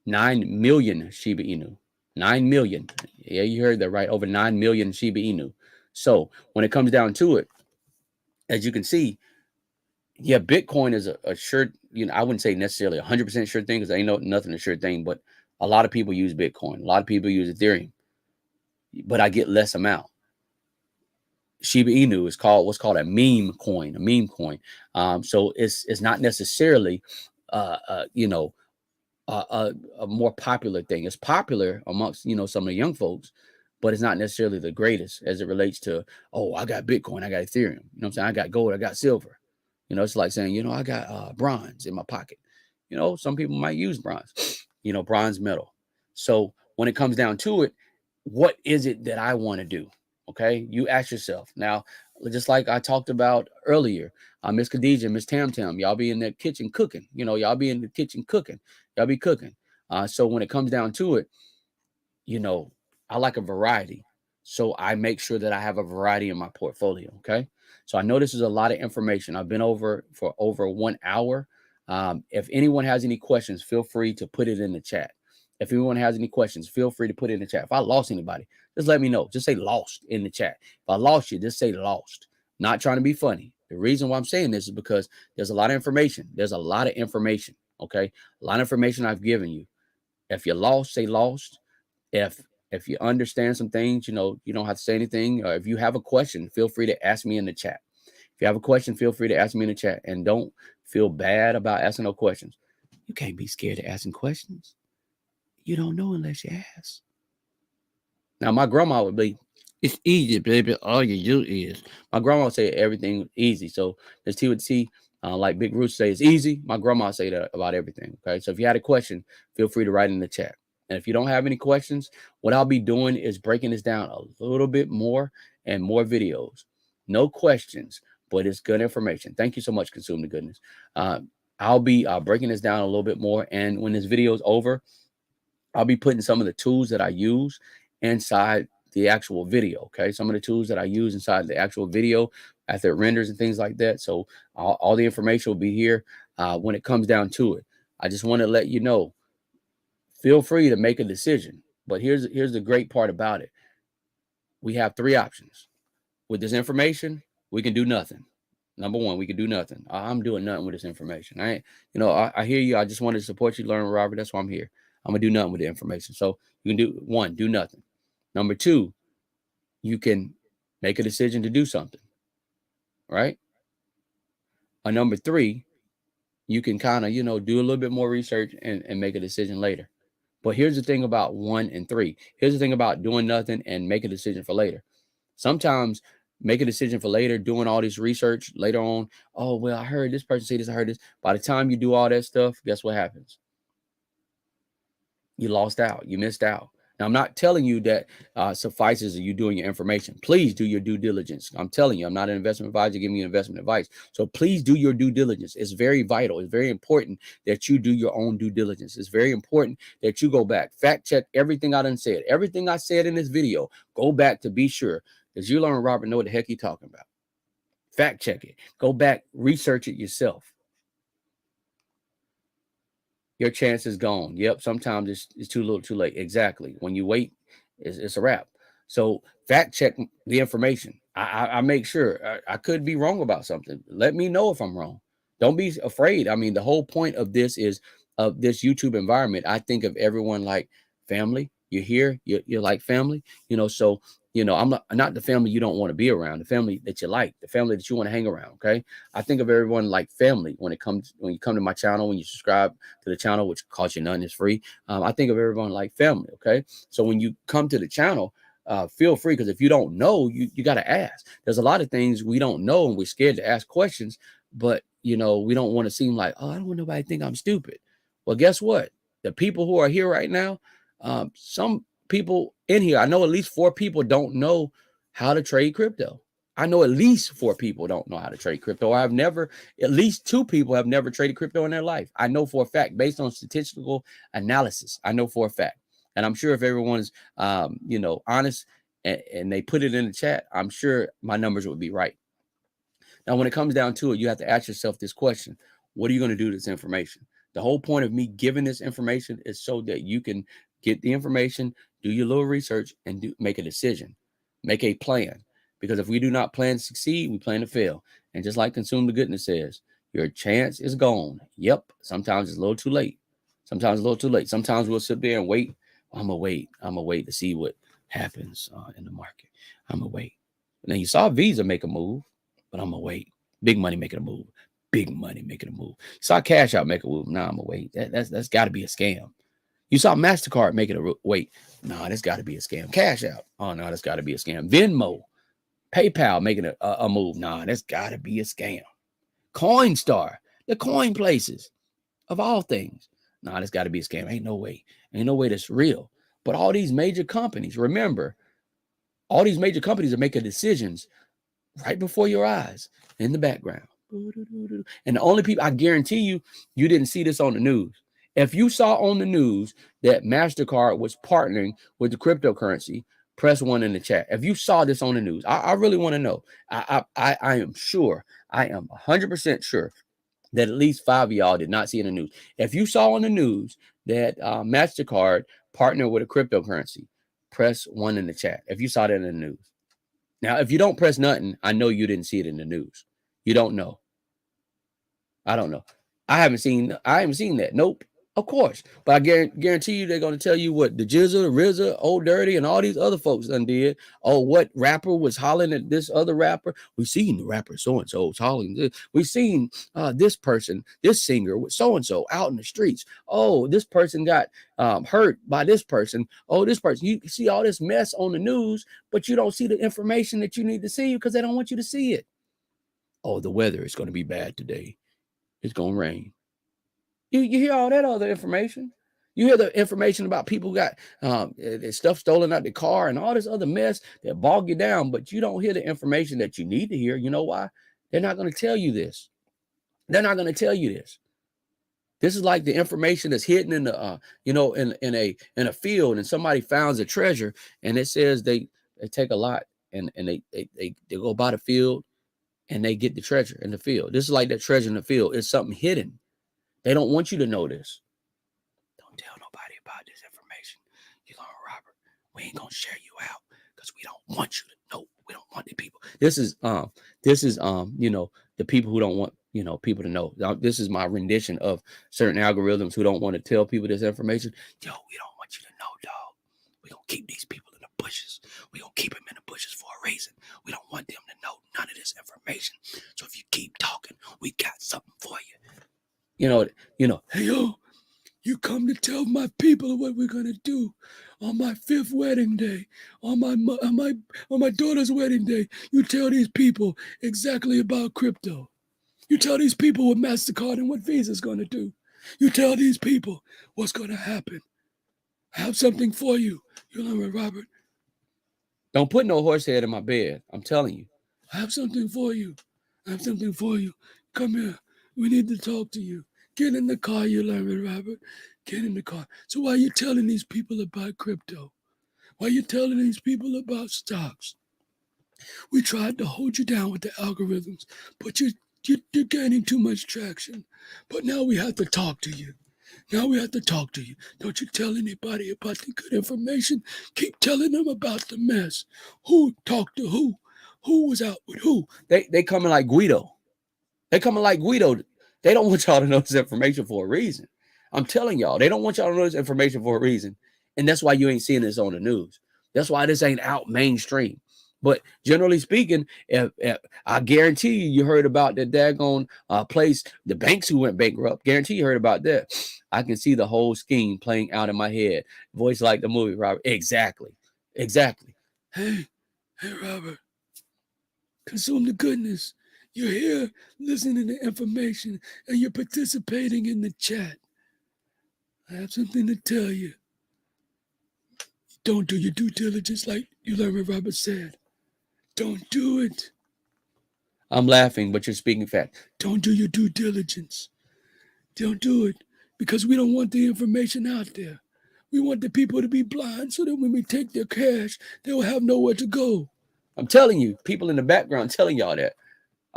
9 million Shiba Inu. 9 million. Yeah, you heard that right. Over 9 million Shiba Inu. So when it comes down to it, as you can see, yeah, Bitcoin is a sure, I wouldn't say necessarily 100% sure thing because ain't nothing a sure thing, but a lot of people use Bitcoin. A lot of people use Ethereum, but I get less amount. Shiba Inu is what's called a meme coin, so it's not necessarily, uh, uh, you know, a more popular thing. It's popular amongst some of the young folks, but it's not necessarily the greatest as it relates to, oh, I got Bitcoin, I got Ethereum. You know what I'm saying? I got gold, I got silver. It's like saying, I got bronze in my pocket. Some people might use bronze, bronze metal. So when it comes down to it, what is it that I want to do? Okay, you ask yourself now, just like I talked about earlier. Miss Khadija, Miss Tam Tam, y'all be in the kitchen cooking. Y'all be in the kitchen cooking. Y'all be cooking. So when it comes down to it, you know, I like a variety. So I make sure that I have a variety in my portfolio. Okay. So I know this is a lot of information. I've been over for over 1 hour. If anyone has any questions, feel free to put it in the chat. If anyone has any questions, feel free to put it in the chat. If I lost anybody, just let me know. Just say lost in the chat. If I lost you, just say lost. Not trying to be funny. The reason why I'm saying this is because there's a lot of information. There's a lot of information. Okay. A lot of information I've given you. If you're lost, say lost. If if you understand some things, you don't have to say anything. Or if you have a question, feel free to ask me in the chat. If you have a question, feel free to ask me in the chat. And don't feel bad about asking no questions. You can't be scared of asking questions. You don't know unless you ask. Now, my grandma would be, it's easy, baby. All you do is. My grandma would say everything easy. So as T would see, like Big Roots say, it's easy. My grandma say that about everything. Okay. So if you had a question, feel free to write in the chat. And if you don't have any questions, what I'll be doing is breaking this down a little bit more and more videos. No questions, but it's good information. Thank you so much, Consume the Goodness. I'll be breaking this down a little bit more. And when this video is over, I'll be putting some of the tools that I use inside the actual video. Okay. Some of the tools that I use inside the actual video after it renders and things like that. So all the information will be here when it comes down to it. I just want to let you know, feel free to make a decision. But here's the great part about it. We have three options. With this information, we can do nothing. Number one, we can do nothing. I'm doing nothing with this information. I hear you. I just wanted to support you, learn, Robert. That's why I'm here. I'm gonna do nothing with the information. So you can do one, do nothing. Number two, you can make a decision to do something, right? Or number three, you can kind of, do a little bit more research and make a decision later. But here's the thing about 1 and 3. Here's the thing about doing nothing and make a decision for later. Sometimes make a decision for later, doing all this research later on. Oh, well, I heard this person say this, I heard this. By the time you do all that stuff, guess what happens? You lost out. You missed out. Now, I'm not telling you that suffices you doing your information. Please do your due diligence. I'm telling you, I'm not an investment advisor giving you investment advice. So please do your due diligence. It's very vital. It's very important that you do your own due diligence. It's very important that you go back, fact check everything I done said. Everything I said in this video, go back to be sure. Because you learn Robert know what the heck he's talking about. Fact check it. Go back, research it yourself. Your chance is gone. Yep, sometimes it's too little, too late. Exactly. When you wait, it's a wrap. So fact check the information. I make sure I could be wrong about something. Let me know if I'm wrong. Don't be afraid. I mean, the whole point of this is of this YouTube environment. I think of everyone like family. You're here. You're like family. So I'm not the family you don't want to be around. The family that you like. The family that you want to hang around. Okay. I think of everyone like family when you come to my channel, when you subscribe to the channel, which costs you nothing, is free. I think of everyone like family. Okay. So when you come to the channel, feel free, because if you don't know, you got to ask. There's a lot of things we don't know and we're scared to ask questions, but we don't want to seem like, oh, I don't want nobody to think I'm stupid. Well, guess what? The people who are here right now, some people in here, I know at least 4 people don't know how to trade crypto. I know at least 4 people don't know how to trade crypto. At least 2 people have never traded crypto in their life. I know for a fact, based on statistical analysis, I know for a fact. And I'm sure if everyone's, honest and they put it in the chat, I'm sure my numbers would be right. Now, when it comes down to it, you have to ask yourself this question: what are you going to do with this information? The whole point of me giving this information is so that you can get the information, do your little research, and make a decision, make a plan. Because if we do not plan to succeed, we plan to fail. And just like Consume the Goodness says, your chance is gone. Yep. Sometimes it's a little too late. Sometimes a little too late. Sometimes we'll sit there and wait. I'm going to wait. I'm going to wait to see what happens in the market. I'm going to wait. Now you saw Visa make a move, but I'm going to wait. Big money making a move. Big money making a move. You saw Cash Out make a move. Nah, I'm going to wait. That's got to be a scam. You saw MasterCard making a wait. No, that's got to be a scam. Cash Out. Oh, no, that's got to be a scam. Venmo. PayPal making a move. Nah, that's got to be a scam. Coinstar. The coin places of all things. Nah, that's got to be a scam. Ain't no way. Ain't no way that's real. But all these major companies, remember, all these major companies are making decisions right before your eyes in the background. And the only people, I guarantee you, you didn't see this on the news. If you saw on the news that MasterCard was partnering with the cryptocurrency, press 1 in the chat. If you saw this on the news, I really want to know. I am sure, I am 100% sure that at least 5 of y'all did not see in the news. If you saw on the news that MasterCard partnered with a cryptocurrency, press 1 in the chat. If you saw that in the news. Now, if you don't press nothing, I know you didn't see it in the news. You don't know. I don't know. I haven't seen that. Nope. Of course. But I guarantee you they're going to tell you what the Jizza, the RZA, Old Dirty, and all these other folks done did. Oh, what rapper was hollering at this other rapper? We seen the rapper so-and-so was hollering this. We seen this person, this singer with so-and-so out in the streets. Oh, this person got hurt by this person. Oh, this person. You see all this mess on the news, but you don't see the information that you need to see because they don't want you to see it. Oh, the weather is going to be bad today. It's going to rain. You hear all that other information. You hear the information about people got stuff stolen out the car and all this other mess that bog you down, but you don't hear the information that you need to hear. You know why? They're not going to tell you this. They're not going to tell you this. This is like the information that's hidden in the in a field, and somebody finds a treasure, and it says they take a lot and they go by the field and they get the treasure in the field. This is like that treasure in the field. It's something hidden. They don't want you to know this. Don't tell nobody about this information. You learn, Robert. We ain't gonna share you out because we don't want you to know. We don't want the people. This is the people who don't want people to know. Now, this is my rendition of certain algorithms who don't want to tell people this information. Yo, we don't want you to know, dog. We gonna keep these people in the bushes. We gonna keep them in the bushes for a reason. We don't want them to know none of this information. So if you keep talking, we got something for you. Hey, yo, you come to tell my people what we're gonna do on my 5th wedding day, on my daughter's wedding day. You tell these people exactly about crypto. You tell these people what MasterCard and what Visa's gonna do. You tell these people what's gonna happen. I have something for you. You know, Robert. Don't put no horse head in my bed. I'm telling you. I have something for you. I have something for you. Come here. We need to talk to you. Get in the car, you learn it, Robert. Get in the car. So why are you telling these people about crypto? Why are you telling these people about stocks? We tried to hold you down with the algorithms, but you're gaining too much traction. But now we have to talk to you. Now we have to talk to you. Don't you tell anybody about the good information. Keep telling them about the mess. Who talked to who? Who was out with who? They coming like Guido. They coming like Guido. They don't want y'all to know this information for a reason. I'm telling y'all, they don't want y'all to know this information for a reason. And that's why you ain't seeing this on the news. That's why this ain't out mainstream. But generally speaking, if I guarantee you heard about the daggone place, the banks who went bankrupt. Guarantee you heard about that. I can see the whole scheme playing out in my head. Voice like the movie, Robert. Exactly. Hey, Robert. Consume the goodness. You're here listening to information and you're participating in the chat. I have something to tell you. Don't do your due diligence like you learned what Robert said. Don't do it. I'm laughing, but you're speaking fact. Don't do your due diligence. Don't do it because we don't want the information out there. We want the people to be blind so that when we take their cash, they will have nowhere to go. I'm telling you, people in the background telling y'all that.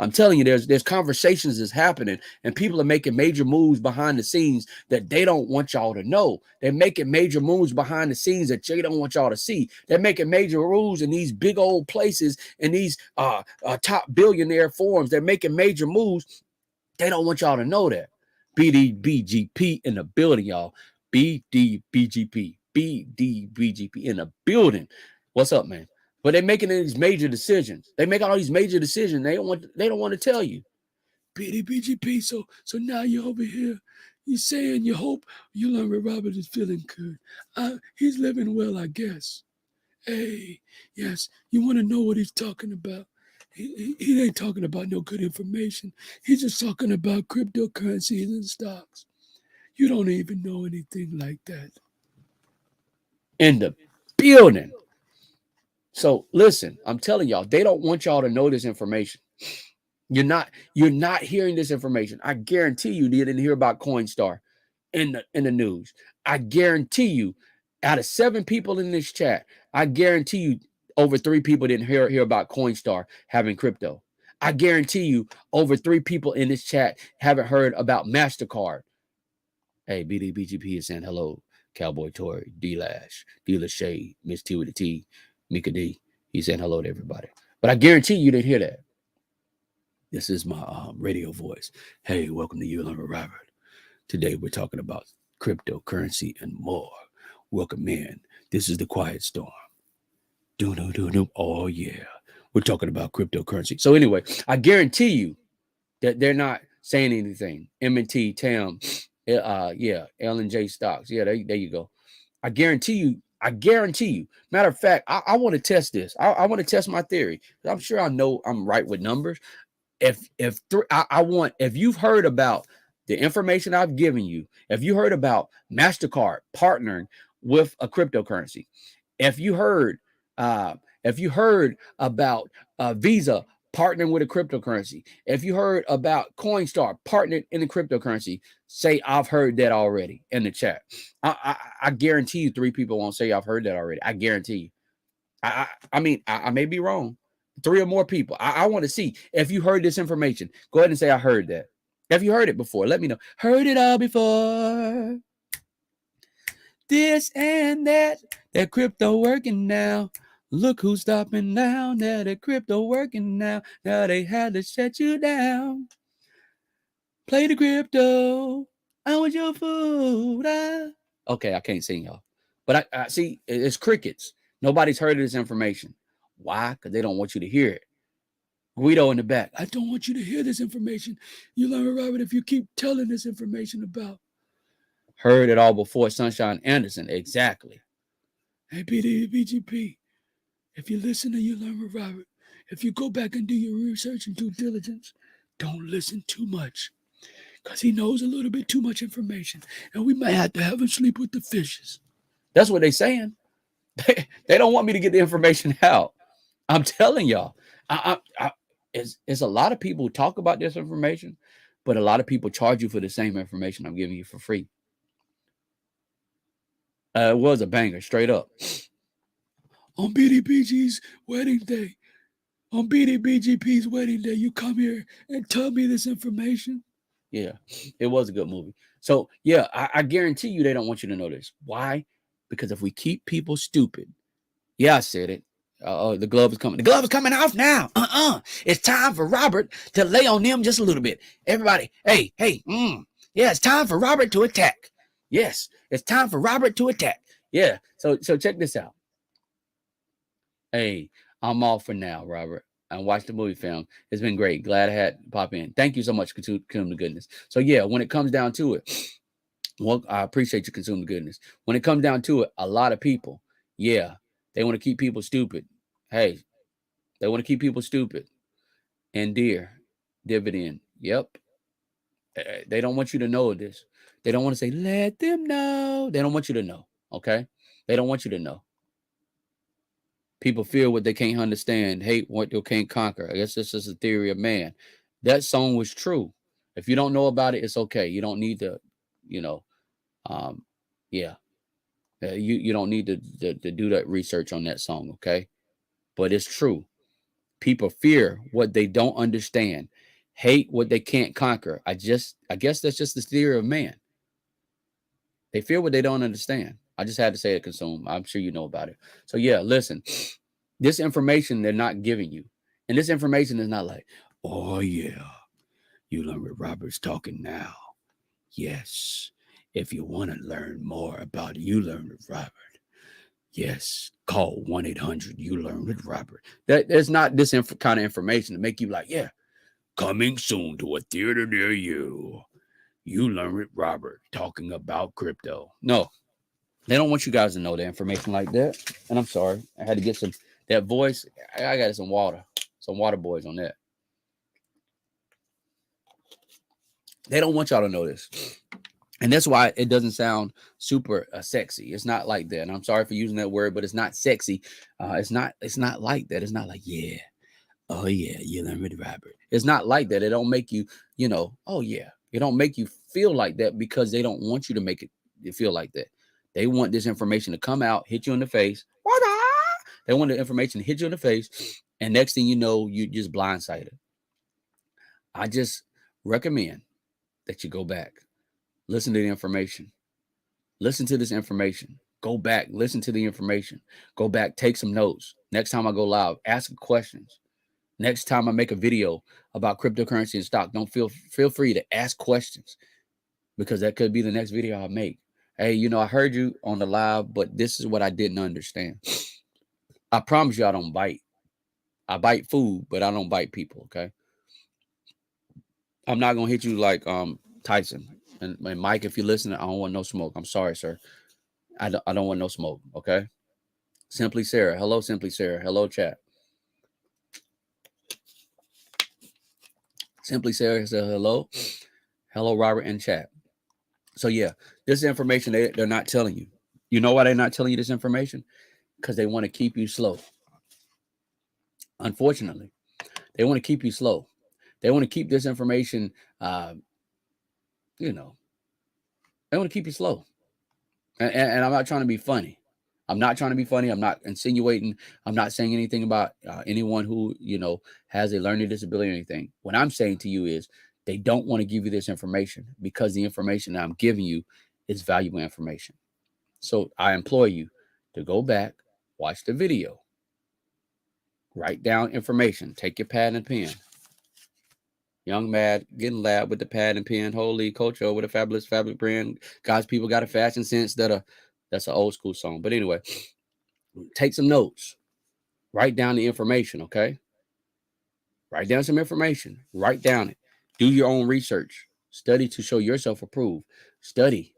I'm telling you, there's conversations that's happening, and people are making major moves behind the scenes that they don't want y'all to know. They're making major moves behind the scenes that they don't want y'all to see. They're making major moves in these big old places, in these top billionaire forums. They're making major moves. They don't want y'all to know that. BDBGP in the building, y'all. BDBGP. BDBGP in the building. What's up, man? But they're making these major decisions. They make all these major decisions. They don't want to tell you. BDBGP. So now you're over here. You're saying you hope Yolanda Robert is feeling good. He's living well, I guess. Hey, yes, you want to know what he's talking about. He ain't talking about no good information. He's just talking about cryptocurrencies and stocks. You don't even know anything like that. In the building. So listen, I'm telling y'all, they don't want y'all to know this information. You're not hearing this information. I guarantee you didn't hear about Coinstar in the news. I guarantee you, out of 7 people in this chat, I guarantee you over 3 people didn't hear about Coinstar having crypto. I guarantee you over 3 people in this chat haven't heard about MasterCard. Hey, BDBGP is saying hello. Cowboy Tory, D Lash, Dealer Shade, Miss T with the T, Mika D. He's saying hello to everybody. But I guarantee you didn't hear that. This is my radio voice. Hey, welcome to Yolanda Robert. Today we're talking about cryptocurrency and more. Welcome in. This is the Quiet Storm. Do. Oh yeah, we're talking about cryptocurrency. So anyway, I guarantee you that they're not saying anything. M&T, TAM, yeah, L&J stocks. Yeah, there you go. I guarantee you. I guarantee you. Matter of fact, I want to test this. I want to test my theory. I'm sure I know I'm right with numbers. If you've heard about the information I've given you, if you heard about MasterCard partnering with a cryptocurrency, if you heard uh, if you heard about Visa partnering with a cryptocurrency, if you heard about Coinstar partnering in a cryptocurrency, say I've heard that already in the chat. I guarantee you 3 people won't say I've heard that already. I guarantee you. I may be wrong. 3 or more people. I want to see if you heard this information. Go ahead and say I heard that. Have you heard it before? Let me know. Heard it all before. This and that. That crypto working now. Look who's stopping now. Now that crypto working now. Now they had to shut you down. Play the crypto. I want your food. Okay, I can't sing, y'all. But I see it's crickets. Nobody's heard of this information. Why? Because they don't want you to hear it. Guido in the back. I don't want you to hear this information. You learn, Robert, if you keep telling this information about. Heard it all before, Sunshine Anderson. Exactly. Hey, BGP, if you listen to You Learn with Robert, if you go back and do your research and due diligence, don't listen too much. Because he knows a little bit too much information. And we might have to have him sleep with the fishes. That's what they're saying. They don't want me to get the information out. I'm telling y'all. It's a lot of people who talk about this information, but a lot of people charge you for the same information I'm giving you for free. It was a banger, straight up. On BDBG's wedding day, on BDBGP's wedding day, you come here and tell me this information? Yeah, it was a good movie. So, yeah, I guarantee you they don't want you to know this. Why? Because if we keep people stupid, yeah, I said it. Oh, the glove is coming. The glove is coming off now. It's time for Robert to lay on them just a little bit. Everybody, hey. Yeah, it's time for Robert to attack. Yes, it's time for Robert to attack. Yeah, so check this out. Hey, I'm off for now, Robert. I watched the movie film. It's been great. Glad I had to pop in. Thank you so much, Consume the Goodness. So, yeah, when it comes down to it, well, I appreciate you, Consume the Goodness. When it comes down to it, a lot of people, yeah, they want to keep people stupid. Hey, they want to keep people stupid. And dividend. Yep. They don't want you to know this. They don't want to say, let them know. They don't want you to know. Okay. They don't want you to know. People fear what they can't understand, hate what they can't conquer. I guess this is a theory of man. That song was true. If you don't know about it, it's okay. You don't need to, you know, yeah. You don't need to do that research on that song, okay? But it's true. People fear what they don't understand, hate what they can't conquer. I guess that's just the theory of man. They fear what they don't understand. I just had to say it, consume. I'm sure you know about it. So yeah, listen, this information they're not giving you. And this information is not like, oh yeah, you learn with Robert's talking now. Yes. If you want to learn more about You Learn with Robert, yes, call 1-800 You Learn with Robert. There's not this kind of information to make you like, yeah, coming soon to a theater near you. You Learn with Robert talking about crypto. No, they don't want you guys to know the information like that. And I'm sorry, I had to get some that voice. I got some water boys on that. They don't want y'all to know this. And that's why it doesn't sound super sexy. It's not like that. And I'm sorry for using that word, but it's not sexy. It's not like that. It's not like, yeah. Oh yeah, You Learn with Robert. It's not like that. It don't make you, oh yeah. It don't make you feel like that because they don't want you to make it feel like that. They want this information to come out, hit you in the face. They want the information to hit you in the face, and next thing you know, you just blindsided. I just recommend that you go back, listen to the information, listen to this information, go back, listen to the information, go back, take some notes. Next time I go live, ask questions. Next time I make a video about cryptocurrency and stock, don't feel free to ask questions because that could be the next video I make. Hey, I heard you on the live, but this is what I didn't understand. I promise you I don't bite. I bite food, but I don't bite people, okay? I'm not going to hit you like Tyson. And Mike, if you're listening, I don't want no smoke. I'm sorry, sir. I don't want no smoke, okay? Simply Sarah. Hello, Simply Sarah. Hello, chat. Simply Sarah said hello. Hello, Robert in chat. So yeah, this information they're not telling you. You know why they're not telling you this information? Because they want to keep you slow. Unfortunately, they want to keep you slow. They want to keep this information, they want to keep you slow. And I'm not trying to be funny. I'm not trying to be funny. I'm not insinuating. I'm not saying anything about anyone who, has a learning disability or anything. What I'm saying to you is they don't want to give you this information because the information that I'm giving you is valuable information. So I implore you to go back, watch the video, write down information, take your pad and pen. Young Mad getting loud with the pad and pen. Holy Coach O with a fabulous fabric brand. God's people got a fashion sense that's an old school song. But anyway, take some notes. Write down the information, okay? Write down some information. Write down it. Do your own research. Study to show yourself approved. Study.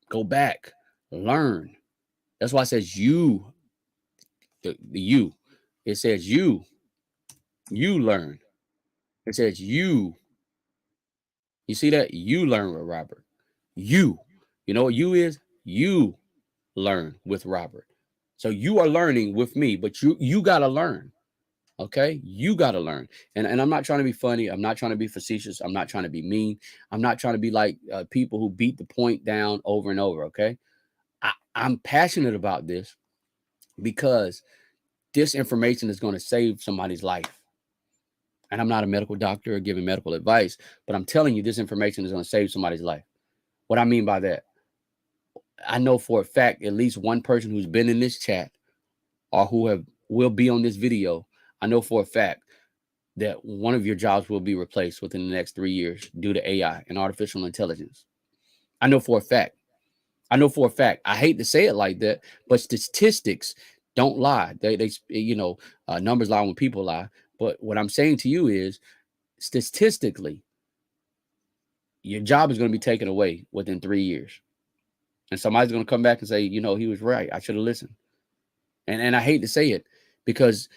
Go back. Learn. That's why it says you. The you. It says you. You learn. It says you. You see that? You learn with Robert. You. You know what you is? You learn with Robert. So you are learning with me, but you gotta learn. Okay, you got to learn. And I'm not trying to be funny. I'm not trying to be facetious. I'm not trying to be mean. I'm not trying to be like people who beat the point down over and over. Okay, I'm passionate about this because this information is going to save somebody's life. And I'm not a medical doctor or giving medical advice, but I'm telling you this information is going to save somebody's life. What I mean by that, I know for a fact at least one person who's been in this chat or will be on this video. I know for a fact that one of your jobs will be replaced within the next 3 years due to AI and artificial intelligence. I know for a fact. I hate to say it like that, but statistics don't lie. They numbers lie when people lie. But what I'm saying to you is, statistically, your job is going to be taken away within 3 years, and somebody's going to come back and say, he was right. I should have listened. And I hate to say it because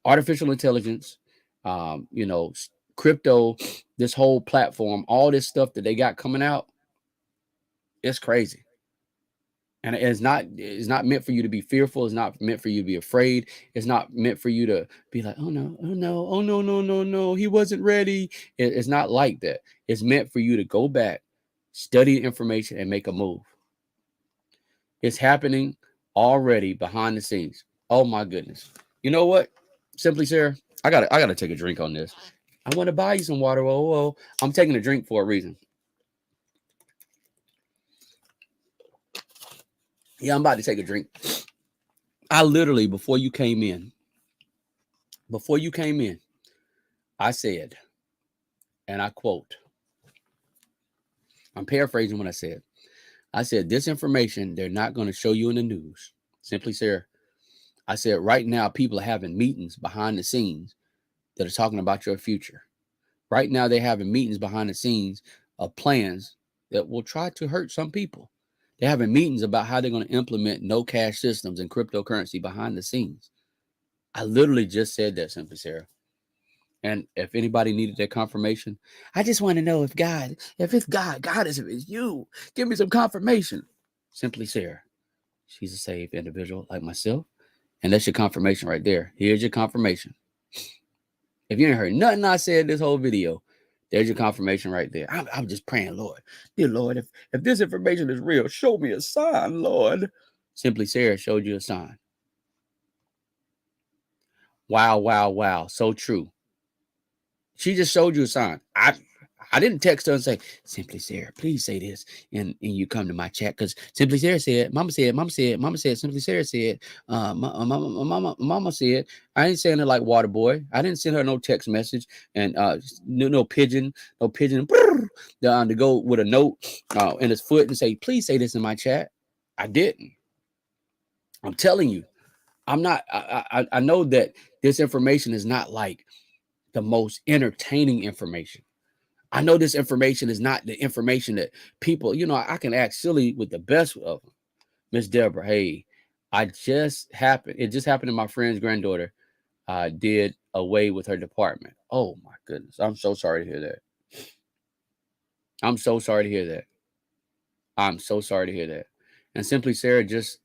artificial intelligence, crypto, this whole platform, all this stuff that they got coming out, it's crazy. And it's not meant for you to be fearful. It's not meant for you to be afraid. It's not meant for you to be like, oh no, no, he wasn't ready. It's not like that. It's meant for you to go back, study the information, and make a move. It's happening already behind the scenes. Oh my goodness. You know what? Simply Sarah, I gotta take a drink on this. I want to buy you some water. Whoa, whoa. I'm taking a drink for a reason. Yeah, I'm about to take a drink. I literally, before you came in, I said, and I quote, I'm paraphrasing what I said, this information they're not going to show you in the news. Simply, sir, I said, right now, people are having meetings behind the scenes that are talking about your future. Right now, they're having meetings behind the scenes of plans that will try to hurt some people. They're having meetings about how they're going to implement no cash systems and cryptocurrency behind the scenes. I literally just said that, Simply Sarah. And if anybody needed that confirmation, I just want to know if it's God is if it's you, give me some confirmation. Simply Sarah. She's a saved individual like myself. And that's your confirmation right there. Here's your confirmation. If you ain't heard nothing I said this whole video, there's your confirmation right there. I'm just praying, Lord. Dear Lord, if this information is real, show me a sign, Lord. Simply Sarah showed you a sign. Wow, wow, wow. So true. She just showed you a sign. I didn't text her and say, Simply Sarah, please say this. And you come to my chat because Simply Sarah said, Mama said, Simply Sarah said, Mama said. I ain't saying it like Water Boy. I didn't send her no text message and no pigeon, to go with a note in his foot and say, please say this in my chat. I didn't. I'm telling you, I'm not. I know that this information is not like the most entertaining information. I know this information is not the information that people, I can act silly with the best of them. Miss Deborah, hey, it just happened to my friend's granddaughter did away with her department. Oh my goodness. I'm so sorry to hear that. I'm so sorry to hear that. I'm so sorry to hear that. And Simply Sarah just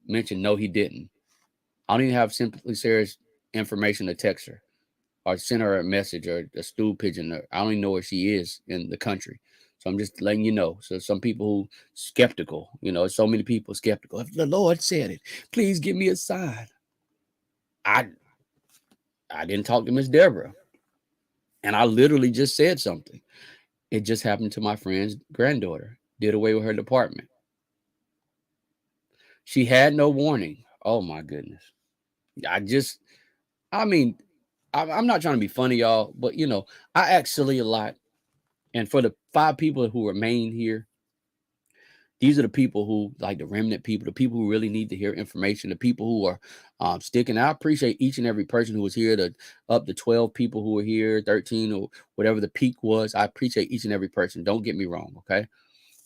mentioned, no, he didn't. I don't even have Simply Sarah's information to text her or send her a message or a stool pigeon. I don't even know where she is in the country. So I'm just letting you know. So some people who skeptical, so many people skeptical. If the Lord said it, please give me a sign. I didn't talk to Miss Deborah. And I literally just said something. It just happened to my friend's granddaughter. Did away with her department. She had no warning. Oh my goodness. I mean, I'm not trying to be funny, y'all, but I act silly a lot. And for the 5 people who remain here, these are the people who, like the remnant people, the people who really need to hear information, the people who are sticking. I appreciate each and every person who was here, up to 12 people who were here, 13 or whatever the peak was. I appreciate each and every person. Don't get me wrong, okay?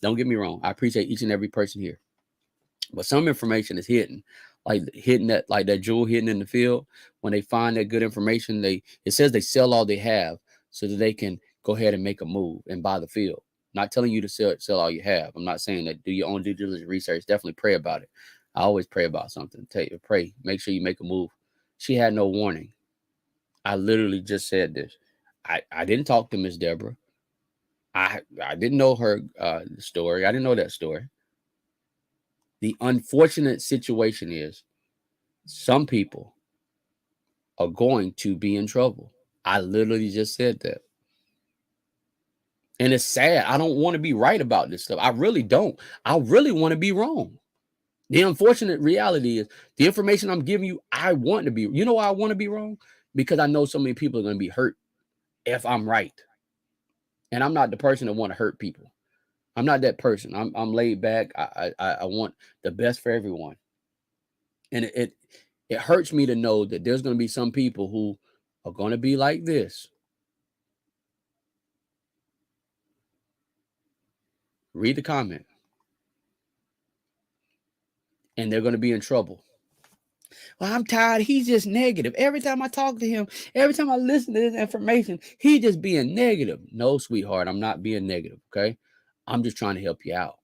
Don't get me wrong. I appreciate each and every person here. But some information is hidden, like that jewel hidden in the field. When they find that good information, it says they sell all they have so that they can go ahead and make a move and buy the field. Not telling you to sell all you have. I'm not saying that. Do your own due diligence research. Definitely pray about it. I always pray about something. Pray. Make sure you make a move. She had no warning. I literally just said this. I didn't talk to Miss Deborah. I didn't know her story. I didn't know that story. The unfortunate situation is some people are going to be in trouble. I literally just said that. And it's sad. I don't want to be right about this stuff. I really don't. I really want to be wrong. The unfortunate reality is the information I'm giving you, I want to be. You know why I want to be wrong? Because I know so many people are going to be hurt if I'm right. And I'm not the person that want to hurt people. I'm not that person. I'm laid back. I want the best for everyone. And it hurts me to know that there's going to be some people who are going to be like this. Read the comment. And they're going to be in trouble. Well, I'm tired. He's just negative. Every time I talk to him, every time I listen to this information, he just being negative. No, sweetheart, I'm not being negative, okay? I'm just trying to help you out.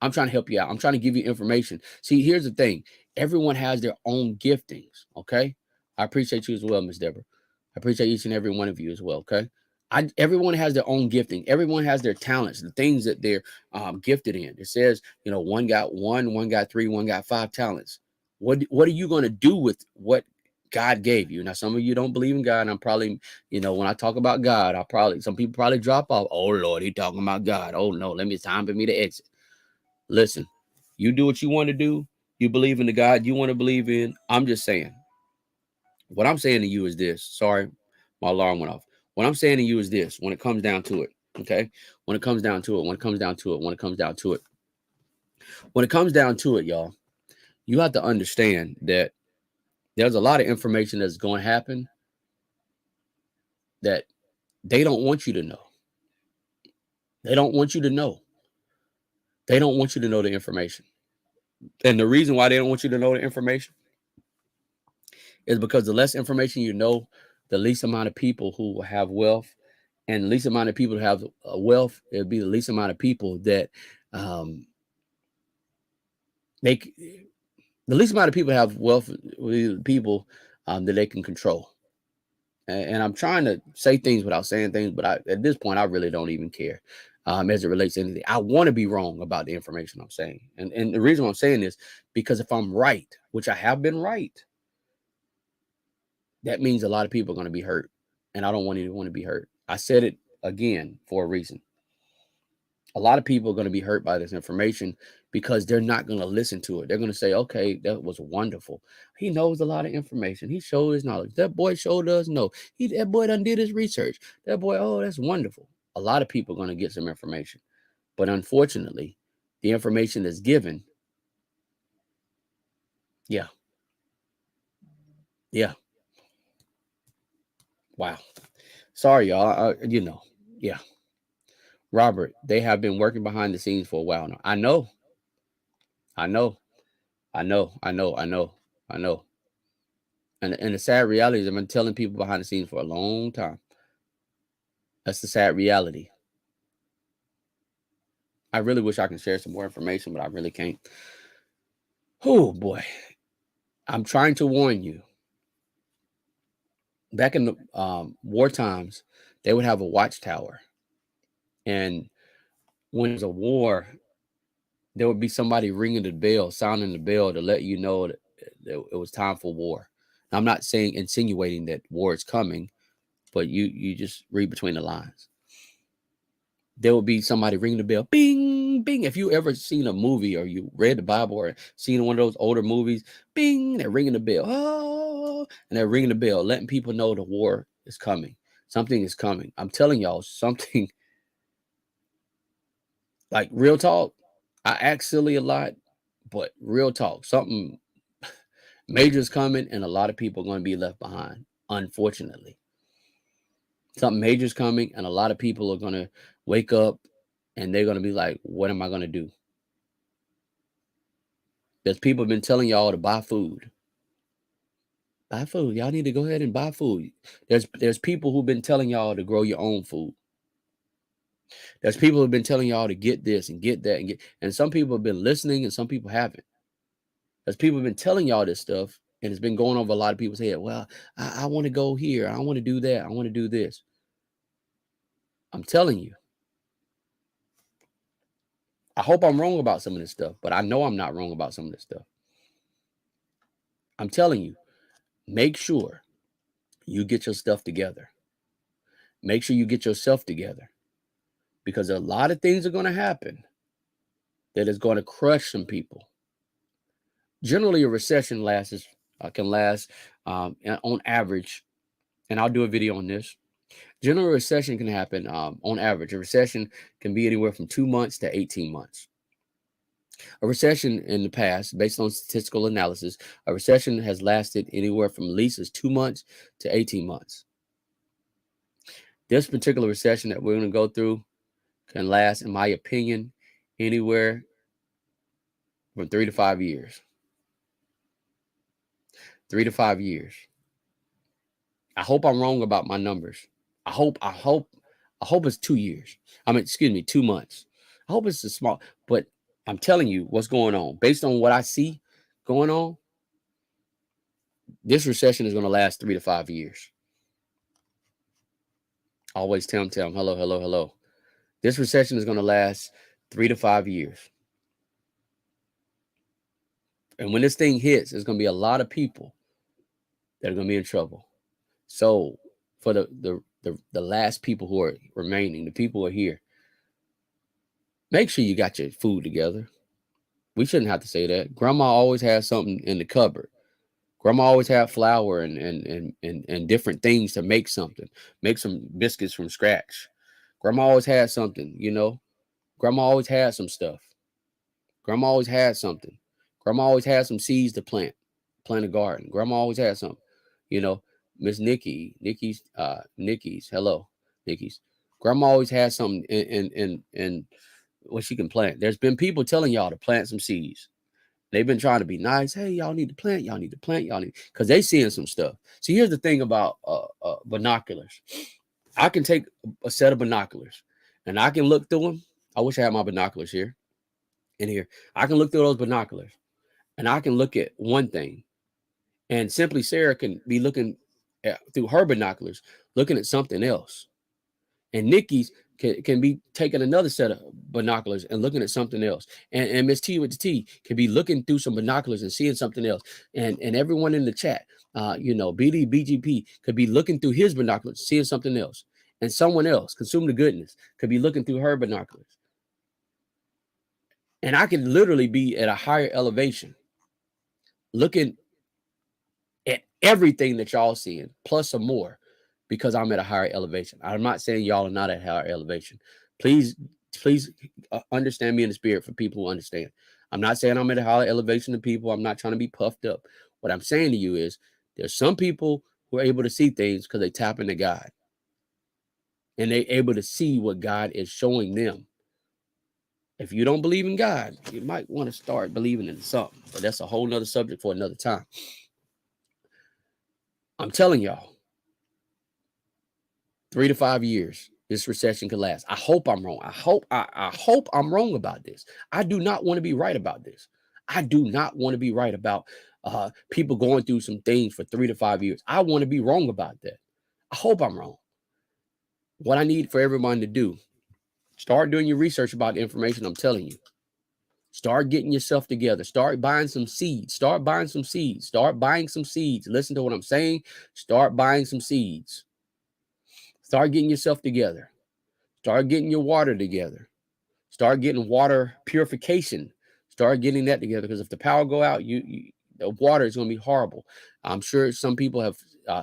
I'm trying to help you out. I'm trying to give you information. See, here's the thing. Everyone has their own giftings, okay? I appreciate you as well, Miss Deborah. I appreciate each and every one of you as well, okay? Everyone has their own gifting. Everyone has their talents, the things that they're gifted in. It says, one got 1, one got 3, one got 5 talents. What are you going to do with what God gave you. Now, some of you don't believe in God. And I'm probably, when I talk about God, some people probably drop off. Oh, Lord, he talking about God. Oh, no, it's time for me to exit. Listen, you do what you want to do. You believe in the God you want to believe in. I'm just saying. What I'm saying to you is this. Sorry, my alarm went off. What I'm saying to you is this when it comes down to it. Okay. When it comes down to it, when it comes down to it, when it comes down to it, when it comes down to it, y'all, you have to understand that there's a lot of information that's going to happen that they don't want you to know. They don't want you to know. They don't want you to know the information. And the reason why they don't want you to know the information is because the less information you know, the least amount of people who will have wealth, and the least amount of people who have wealth, it'll be the least amount of people that they the least amount of people have wealth, people that they can control. And I'm trying to say things without saying things, but at this point, I really don't even care as it relates to anything. I want to be wrong about the information I'm saying. And the reason I'm saying this, because if I'm right, which I have been right, that means a lot of people are going to be hurt. And I don't want anyone to be hurt. I said it again for a reason. A lot of people are going to be hurt by this information because they're not going to listen to it. They're going to say, okay, that was wonderful. He knows a lot of information. He showed his knowledge. That boy showed us no. That boy done did his research. That boy, oh, that's wonderful. A lot of people are going to get some information. But unfortunately, the information that's given, yeah. Yeah. Wow. Sorry, y'all. Yeah. Robert, they have been working behind the scenes for a while now. I know. I know. I know. I know. I know. I know. And the sad reality is I've been telling people behind the scenes for a long time. That's the sad reality. I really wish I could share some more information, but I really can't. Oh boy. I'm trying to warn you. Back in the war times, they would have a watchtower. And when there's a war, there would be somebody ringing the bell, sounding the bell to let you know that it was time for war. Now, I'm not saying insinuating that war is coming, but you just read between the lines. There will be somebody ringing the bell, bing, bing. If you ever seen a movie or you read the Bible or seen one of those older movies, bing, they're ringing the bell, oh, and they're ringing the bell, letting people know the war is coming. Something is coming. I'm telling y'all something. Like real talk. I act silly a lot, but real talk, something major is coming, and a lot of people are going to be left behind. Unfortunately, something major is coming, and a lot of people are going to wake up and they're going to be like, what am I going to do? There's people been telling y'all to buy food. Buy food. Y'all need to go ahead and buy food. There's people who've been telling y'all to grow your own food. There's people who've been telling y'all to get this and get that and some people have been listening and some people haven't. There's people who've been telling y'all this stuff and it's been going over a lot of people's head. Well, I want to go here. I want to do that. I want to do this. I'm telling you. I hope I'm wrong about some of this stuff, but I know I'm not wrong about some of this stuff. I'm telling you, make sure you get your stuff together. Make sure you get yourself together because a lot of things are going to happen that is going to crush some people. Generally, a recession can last on average, and I'll do a video on this. General recession can happen on average. A recession can be anywhere from 2 months to 18 months. A recession in the past, based on statistical analysis, a recession has lasted anywhere from at least as 2 months to 18 months. This particular recession that we're going to go through can last, in my opinion, anywhere from 3 to 5 years. 3 to 5 years. I hope I'm wrong about my numbers. I hope it's 2 years. 2 months. I hope it's a small, but I'm telling you what's going on. Based on what I see going on, this recession is going to last 3 to 5 years. Always tell them, hello, hello, hello. This recession is going to last 3 to 5 years. And when this thing hits, there's going to be a lot of people that are going to be in trouble. So for the last people who are remaining, the people who are here, make sure you got your food together. We shouldn't have to say that. Grandma always has something in the cupboard. Grandma always had flour and different things to make something. Make some biscuits from scratch. Grandma always had something, you know. Grandma always had some stuff. Grandma always had something. Grandma always had some seeds to plant a garden. Grandma always had something, you know. Miss Nikki's, hello, Nikki's. Grandma always had something in what she can plant. There's been people telling y'all to plant some seeds. They've been trying to be nice. Hey, y'all need to plant. Y'all need to plant. Y'all need, because they seeing some stuff. See, here's the thing about binoculars. I can take a set of binoculars and I can look through them. I wish I had my binoculars here in here. I can look through those binoculars and I can look at one thing. And Simply Sarah can be looking through her binoculars, looking at something else. And Nikki's can be taking another set of binoculars and looking at something else. And Miss T with the T can be looking through some binoculars and seeing something else. And everyone in the chat, BGP could be looking through his binoculars, seeing something else. And someone else, Consume the Goodness, could be looking through her binoculars. And I could literally be at a higher elevation, looking at everything that y'all seeing, plus some more, because I'm at a higher elevation. I'm not saying y'all are not at a higher elevation. Please understand me in the spirit for people who understand. I'm not saying I'm at a higher elevation than people. I'm not trying to be puffed up. What I'm saying to you is there's some people who are able to see things because they tap into God. And they're able to see what God is showing them. If you don't believe in God, you might want to start believing in something. But that's a whole nother subject for another time. I'm telling y'all, 3 to 5 years, this recession could last. I hope I'm wrong. I hope I'm wrong about this. I do not want to be right about this. I do not want to be right about people going through some things for 3 to 5 years. I want to be wrong about that. I hope I'm wrong. What I need for everyone to do, start doing your research about the information I'm telling you. Start getting yourself together. Start buying some seeds. Start buying some seeds. Start buying some seeds. Listen to what I'm saying. Start buying some seeds. Start getting yourself together. Start getting your water together. Start getting water purification. Start getting that together, because if the power go out, the water is going to be horrible. I'm sure some people have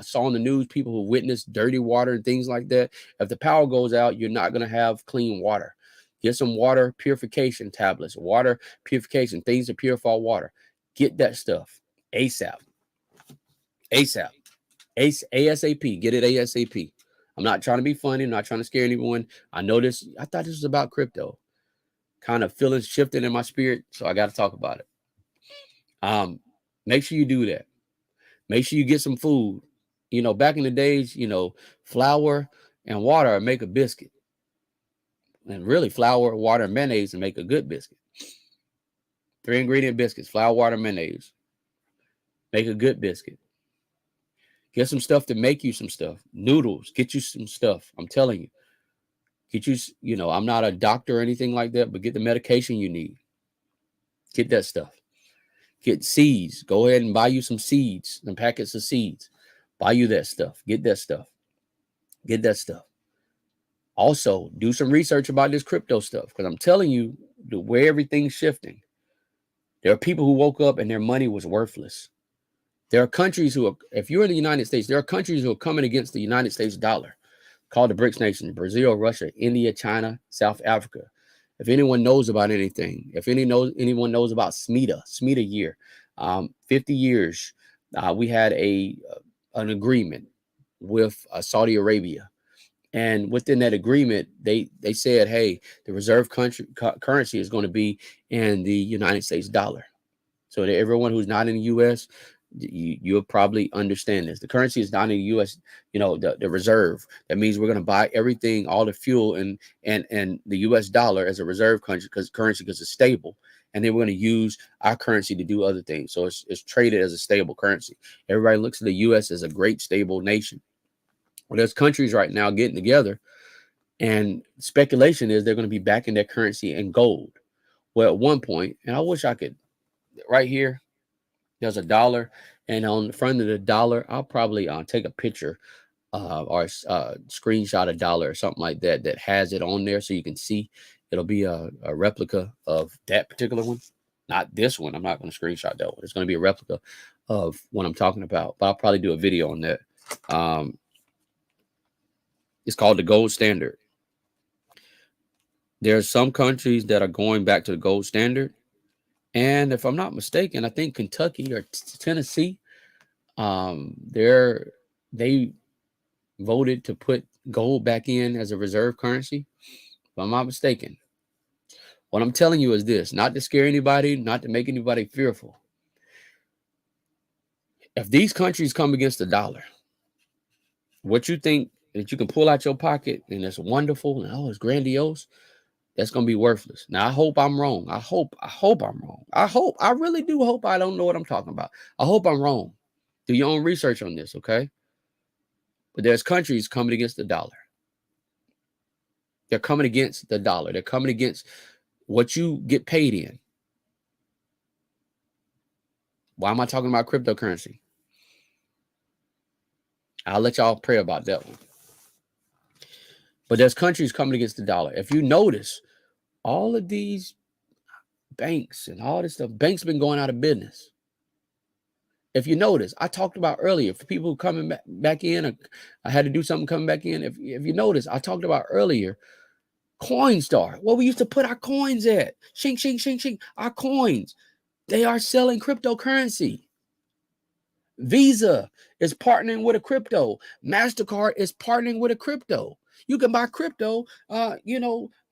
saw on the news people who witnessed dirty water and things like that. If the power goes out, you're not going to have clean water. Get some water purification tablets, water purification, things to purify water. Get that stuff ASAP. ASAP. ASAP. Get it ASAP. I'm not trying to be funny. I'm not trying to scare anyone. I know this. I thought this was about crypto. Kind of feeling shifting in my spirit, so I got to talk about it. Make sure you do that. Make sure you get some food. Back in the days, flour and water make a biscuit. And really, flour, water, and mayonnaise and make a good biscuit. 3-ingredient biscuits, flour, water, mayonnaise. Make a good biscuit. Get some stuff to make you some stuff. Noodles, get you some stuff. I'm telling you. Get you, I'm not a doctor or anything like that, but get the medication you need. Get that stuff. Get seeds. Go ahead and buy you some seeds, some packets of seeds. Buy you that stuff. Get that stuff. Get that stuff. Also, do some research about this crypto stuff, because I'm telling you, the way everything's shifting, there are people who woke up and their money was worthless. There are countries who are, if you're in the United States, there are countries who are coming against the United States dollar, called the BRICS nations: Brazil, Russia, India, China, South Africa. If anyone knows about anything, if anyone knows about SMITA year, 50 years, we had an agreement with Saudi Arabia. And within that agreement, they said, hey, the reserve currency is going to be in the United States dollar. So that everyone who's not in the U.S., you'll probably understand this. The currency is not in the U.S., the reserve. That means we're going to buy everything, all the fuel and the U.S. dollar as a reserve currency because it's stable. And then we're going to use our currency to do other things. So it's traded as a stable currency. Everybody looks at the U.S. as a great, stable nation. Well, there's countries right now getting together, and speculation is they're going to be backing their currency in gold. Well, at one point, and I wish I could, right here, there's $1 And on the front of the dollar, I'll probably take a picture or screenshot a dollar or something like that that has it on there so you can see. It'll be a replica of that particular one, not this one. I'm not going to screenshot that one. It's going to be a replica of what I'm talking about, but I'll probably do a video on that. It's called the gold standard. There are some countries that are going back to the gold standard, and if I'm not mistaken, I think Kentucky or Tennessee, they voted to put gold back in as a reserve currency. If I'm not mistaken. What I'm telling you is this, not to scare anybody, not to make anybody fearful. If these countries come against the dollar, what you think that you can pull out your pocket and it's wonderful and oh, it's grandiose, that's going to be worthless. Now, I hope I'm wrong. I hope I'm wrong. I really do hope I don't know what I'm talking about. I hope I'm wrong. Do your own research on this, okay? But there's countries coming against the dollar. They're coming against the dollar. They're coming against what you get paid in. Why am I talking about cryptocurrency? I'll let y'all pray about that one. But there's countries coming against the dollar. If you notice, all of these banks and all this stuff, banks been going out of business. If you notice, I talked about earlier, for people coming back in, or I had to do something coming back in. If you notice, I talked about earlier, Coinstar, where we used to put our coins at. Shink, shink, shink, shink. Our coins. They are selling cryptocurrency. Visa is partnering with a crypto. MasterCard is partnering with a crypto. You can buy crypto, on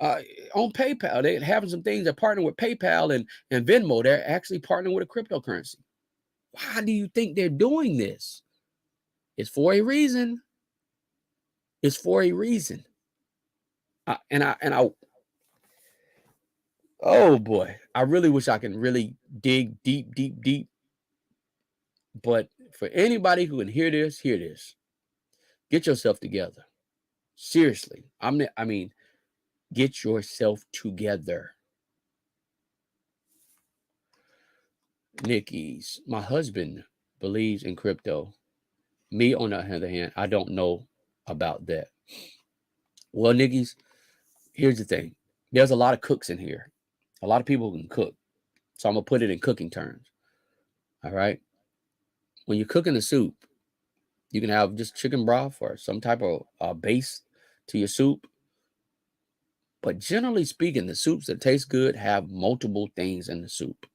PayPal. They're having some things that partner with PayPal and Venmo. They're actually partnering with a cryptocurrency. Why do you think they're doing this? It's for a reason. It's for a reason. Oh boy, I really wish I can really dig deep, deep, deep. But for anybody who can hear this, get yourself together. Seriously, get yourself together. Nikki's, my husband believes in crypto. Me, on the other hand, I don't know about that. Well, Nikki's, here's the thing. There's a lot of cooks in here. A lot of people can cook. So I'm going to put it in cooking terms. All right. When you're cooking a soup, you can have just chicken broth or some type of base to your soup. But generally speaking, the soups that taste good have multiple things in the soup.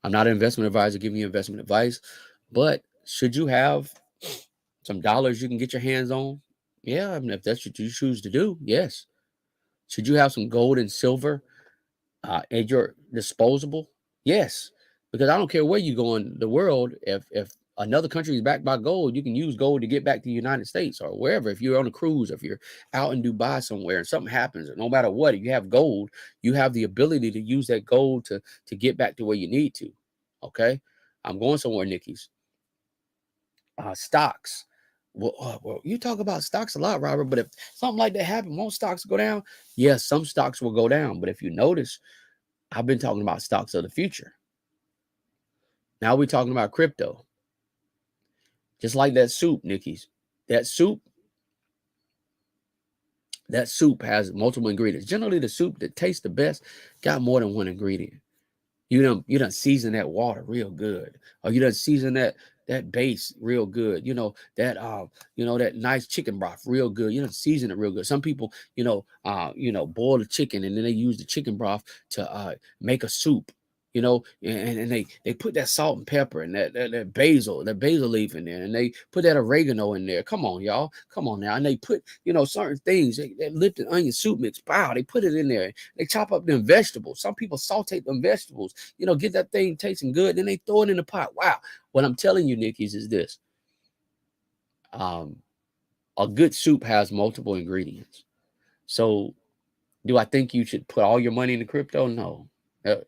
I'm not an investment advisor giving you investment advice, but should you have some dollars you can get your hands on? Yeah, if that's what you choose to do, yes. Should you have some gold and silver at your disposable? Yes, because I don't care where you go in the world. If another country is backed by gold, you can use gold to get back to the United States or wherever. If you're on a cruise, if you're out in Dubai somewhere and something happens, no matter what, if you have gold, you have the ability to use that gold to get back to where you need to. Okay, I'm going somewhere, Nikki's. Stocks. Well, you talk about stocks a lot, Robert, but if something like that happens, won't stocks go down? Yes, some stocks will go down. But if you notice, I've been talking about stocks of the future. Now we're talking about crypto. Just like that soup, Nikki's. That soup has multiple ingredients. Generally, the soup that tastes the best got more than one ingredient. You done season that water real good, or you done season that base real good. That nice chicken broth real good. You done season it real good. Some people, boil the chicken and then they use the chicken broth to make a soup. And they put that salt and pepper and that basil leaf in there, and they put that oregano in there. Come on, y'all, come on now. And they put certain things. That lifted onion soup mix. Wow, they put it in there. They chop up them vegetables. Some people saute them vegetables. Get that thing tasting good. Then they throw it in the pot. Wow. What I'm telling you, Nikki's, is this: a good soup has multiple ingredients. So, do I think you should put all your money into crypto? No.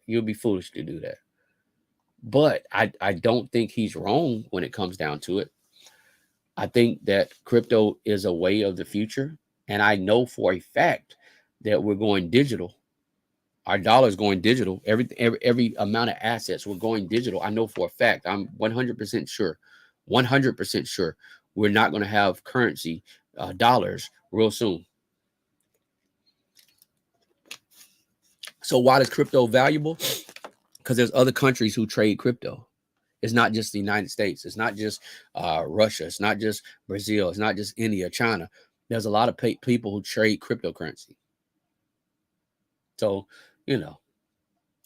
You'll be foolish to do that. But I don't think he's wrong when it comes down to it. I think that crypto is a way of the future. And I know for a fact that we're going digital. Our dollar is going digital. Every amount of assets were going digital. I know for a fact. I'm 100% sure. 100% sure we're not going to have currency dollars real soon. So why is crypto valuable? Because there's other countries who trade crypto. It's not just the United States. It's not just Russia. It's not just Brazil. It's not just India, China. There's a lot of people who trade cryptocurrency. So, you know,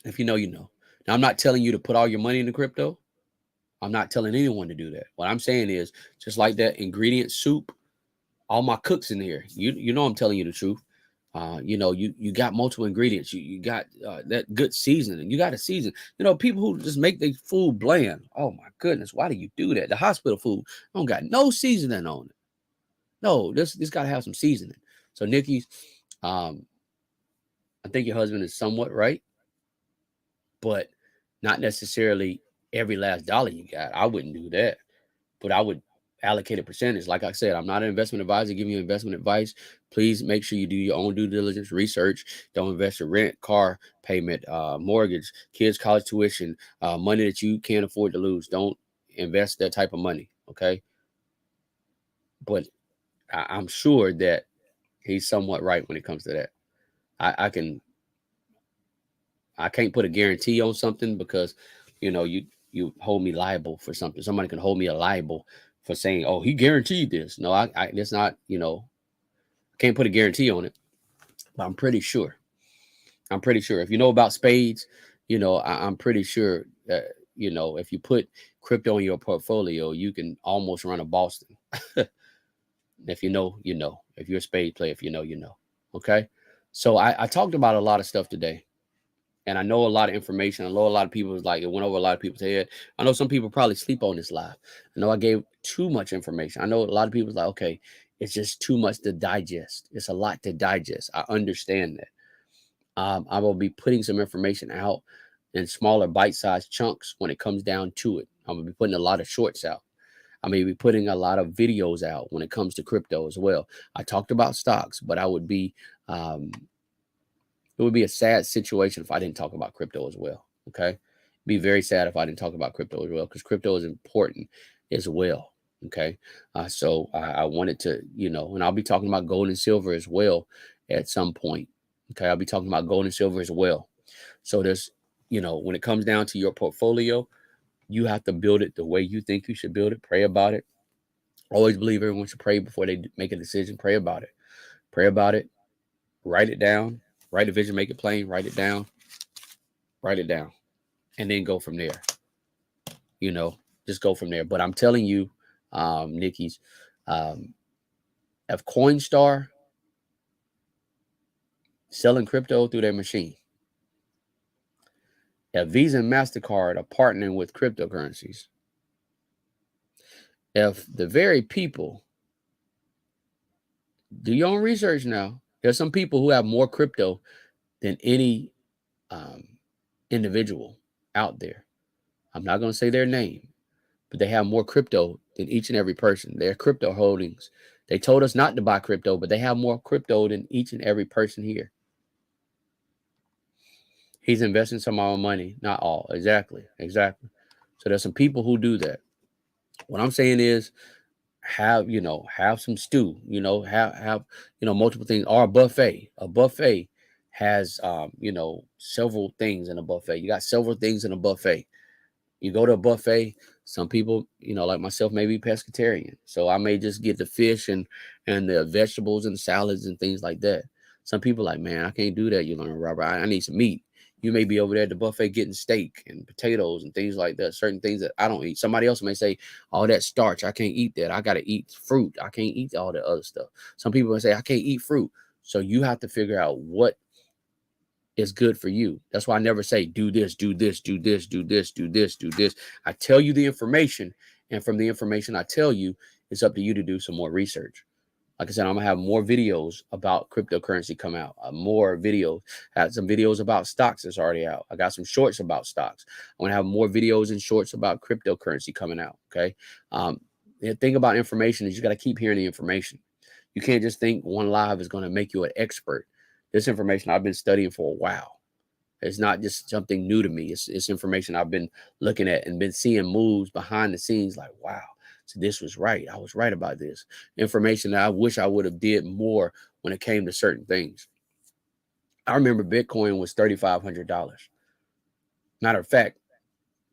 if you know, you know. Now, I'm not telling you to put all your money into crypto. I'm not telling anyone to do that. What I'm saying is, just like that ingredient soup, all my cooks in here, you know I'm telling you the truth. You got multiple ingredients. You got that good seasoning. You got a season. People who just make their food bland. Oh my goodness, why do you do that? The hospital food don't got no seasoning on it. No, this got to have some seasoning. So Nikki, I think your husband is somewhat right, but not necessarily every last dollar you got. I wouldn't do that, but I would allocate a percentage. Like I said, I'm not an investment advisor giving you investment advice. Please make sure you do your own due diligence research. Don't invest in rent, car payment, mortgage, kids' college tuition, money that you can't afford to lose. Don't invest that type of money, okay? But I'm sure that he's somewhat right when it comes to that. I can't put a guarantee on something because you hold me liable for something. Somebody can hold me liable for saying, "Oh, he guaranteed this." No, I it's not. Can't put a guarantee on it, but I'm pretty sure. I'm pretty sure. If you know about spades, I'm pretty sure that if you put crypto in your portfolio, you can almost run a Boston. If you know, you know. If you're a spade player, if you know, you know. Okay. So I talked about a lot of stuff today. And I know a lot of information. I know a lot of people was like, it went over a lot of people's head. I know some people probably sleep on this live. I know I gave too much information. I know a lot of people was like, okay, it's just too much to digest. It's a lot to digest. I understand that. I will be putting some information out in smaller bite-sized chunks when it comes down to it. I'm gonna be putting a lot of shorts out. I may be putting a lot of videos out when it comes to crypto as well. I talked about stocks, but I would be it would be a sad situation if I didn't talk about crypto as well. Okay. It'd be very sad if I didn't talk about crypto as well, because crypto is important as well. Okay. So I wanted to, and I'll be talking about gold and silver as well at some point. Okay. I'll be talking about gold and silver as well. So there's, when it comes down to your portfolio, you have to build it the way you think you should build it. Pray about it. Always believe everyone should pray before they make a decision. Pray about it. Pray about it. Write it down. Write a vision, make it plain, write it down, and then go from there. Just go from there. But I'm telling you, Nikki's, if Coinstar selling crypto through their machine, if Visa and MasterCard are partnering with cryptocurrencies, if the very people, do your own research now. There's some people who have more crypto than any individual out there. I'm not going to say their name, but they have more crypto than each and every person. Their crypto holdings. They told us not to buy crypto, but they have more crypto than each and every person here. He's investing some of our money, not all. Exactly. So there's some people who do that. What I'm saying is have some stew, have multiple things, or a buffet. A buffet has several things in a buffet. You got several things in a buffet. You go to a buffet, some people, like myself, may be pescatarian. So I may just get the fish and the vegetables and salads and things like that. Some people like, man, I can't do that, Robert. I need some meat. You may be over there at the buffet getting steak and potatoes and things like that. Certain things that I don't eat. Somebody else may say, all that starch, I can't eat that. I got to eat fruit. I can't eat all the other stuff. Some people may say, I can't eat fruit. So you have to figure out what is good for you. That's why I never say do this, do this, do this, do this, do this, do this. I tell you the information, and from the information I tell you, it's up to you to do some more research. Like I said, I'm gonna have more videos about cryptocurrency come out. More videos. I had some videos about stocks that's already out. I got some shorts about stocks. I'm gonna have more videos and shorts about cryptocurrency coming out. Okay. The thing about information is you got to keep hearing the information. You can't just think one live is going to make you an expert. This information I've been studying for a while. It's not just something new to me. It's information I've been looking at and been seeing moves behind the scenes. Like, wow, so this was right. I was right about this information that I wish I would have did more when it came to certain things. I remember Bitcoin was $3,500. Matter of fact,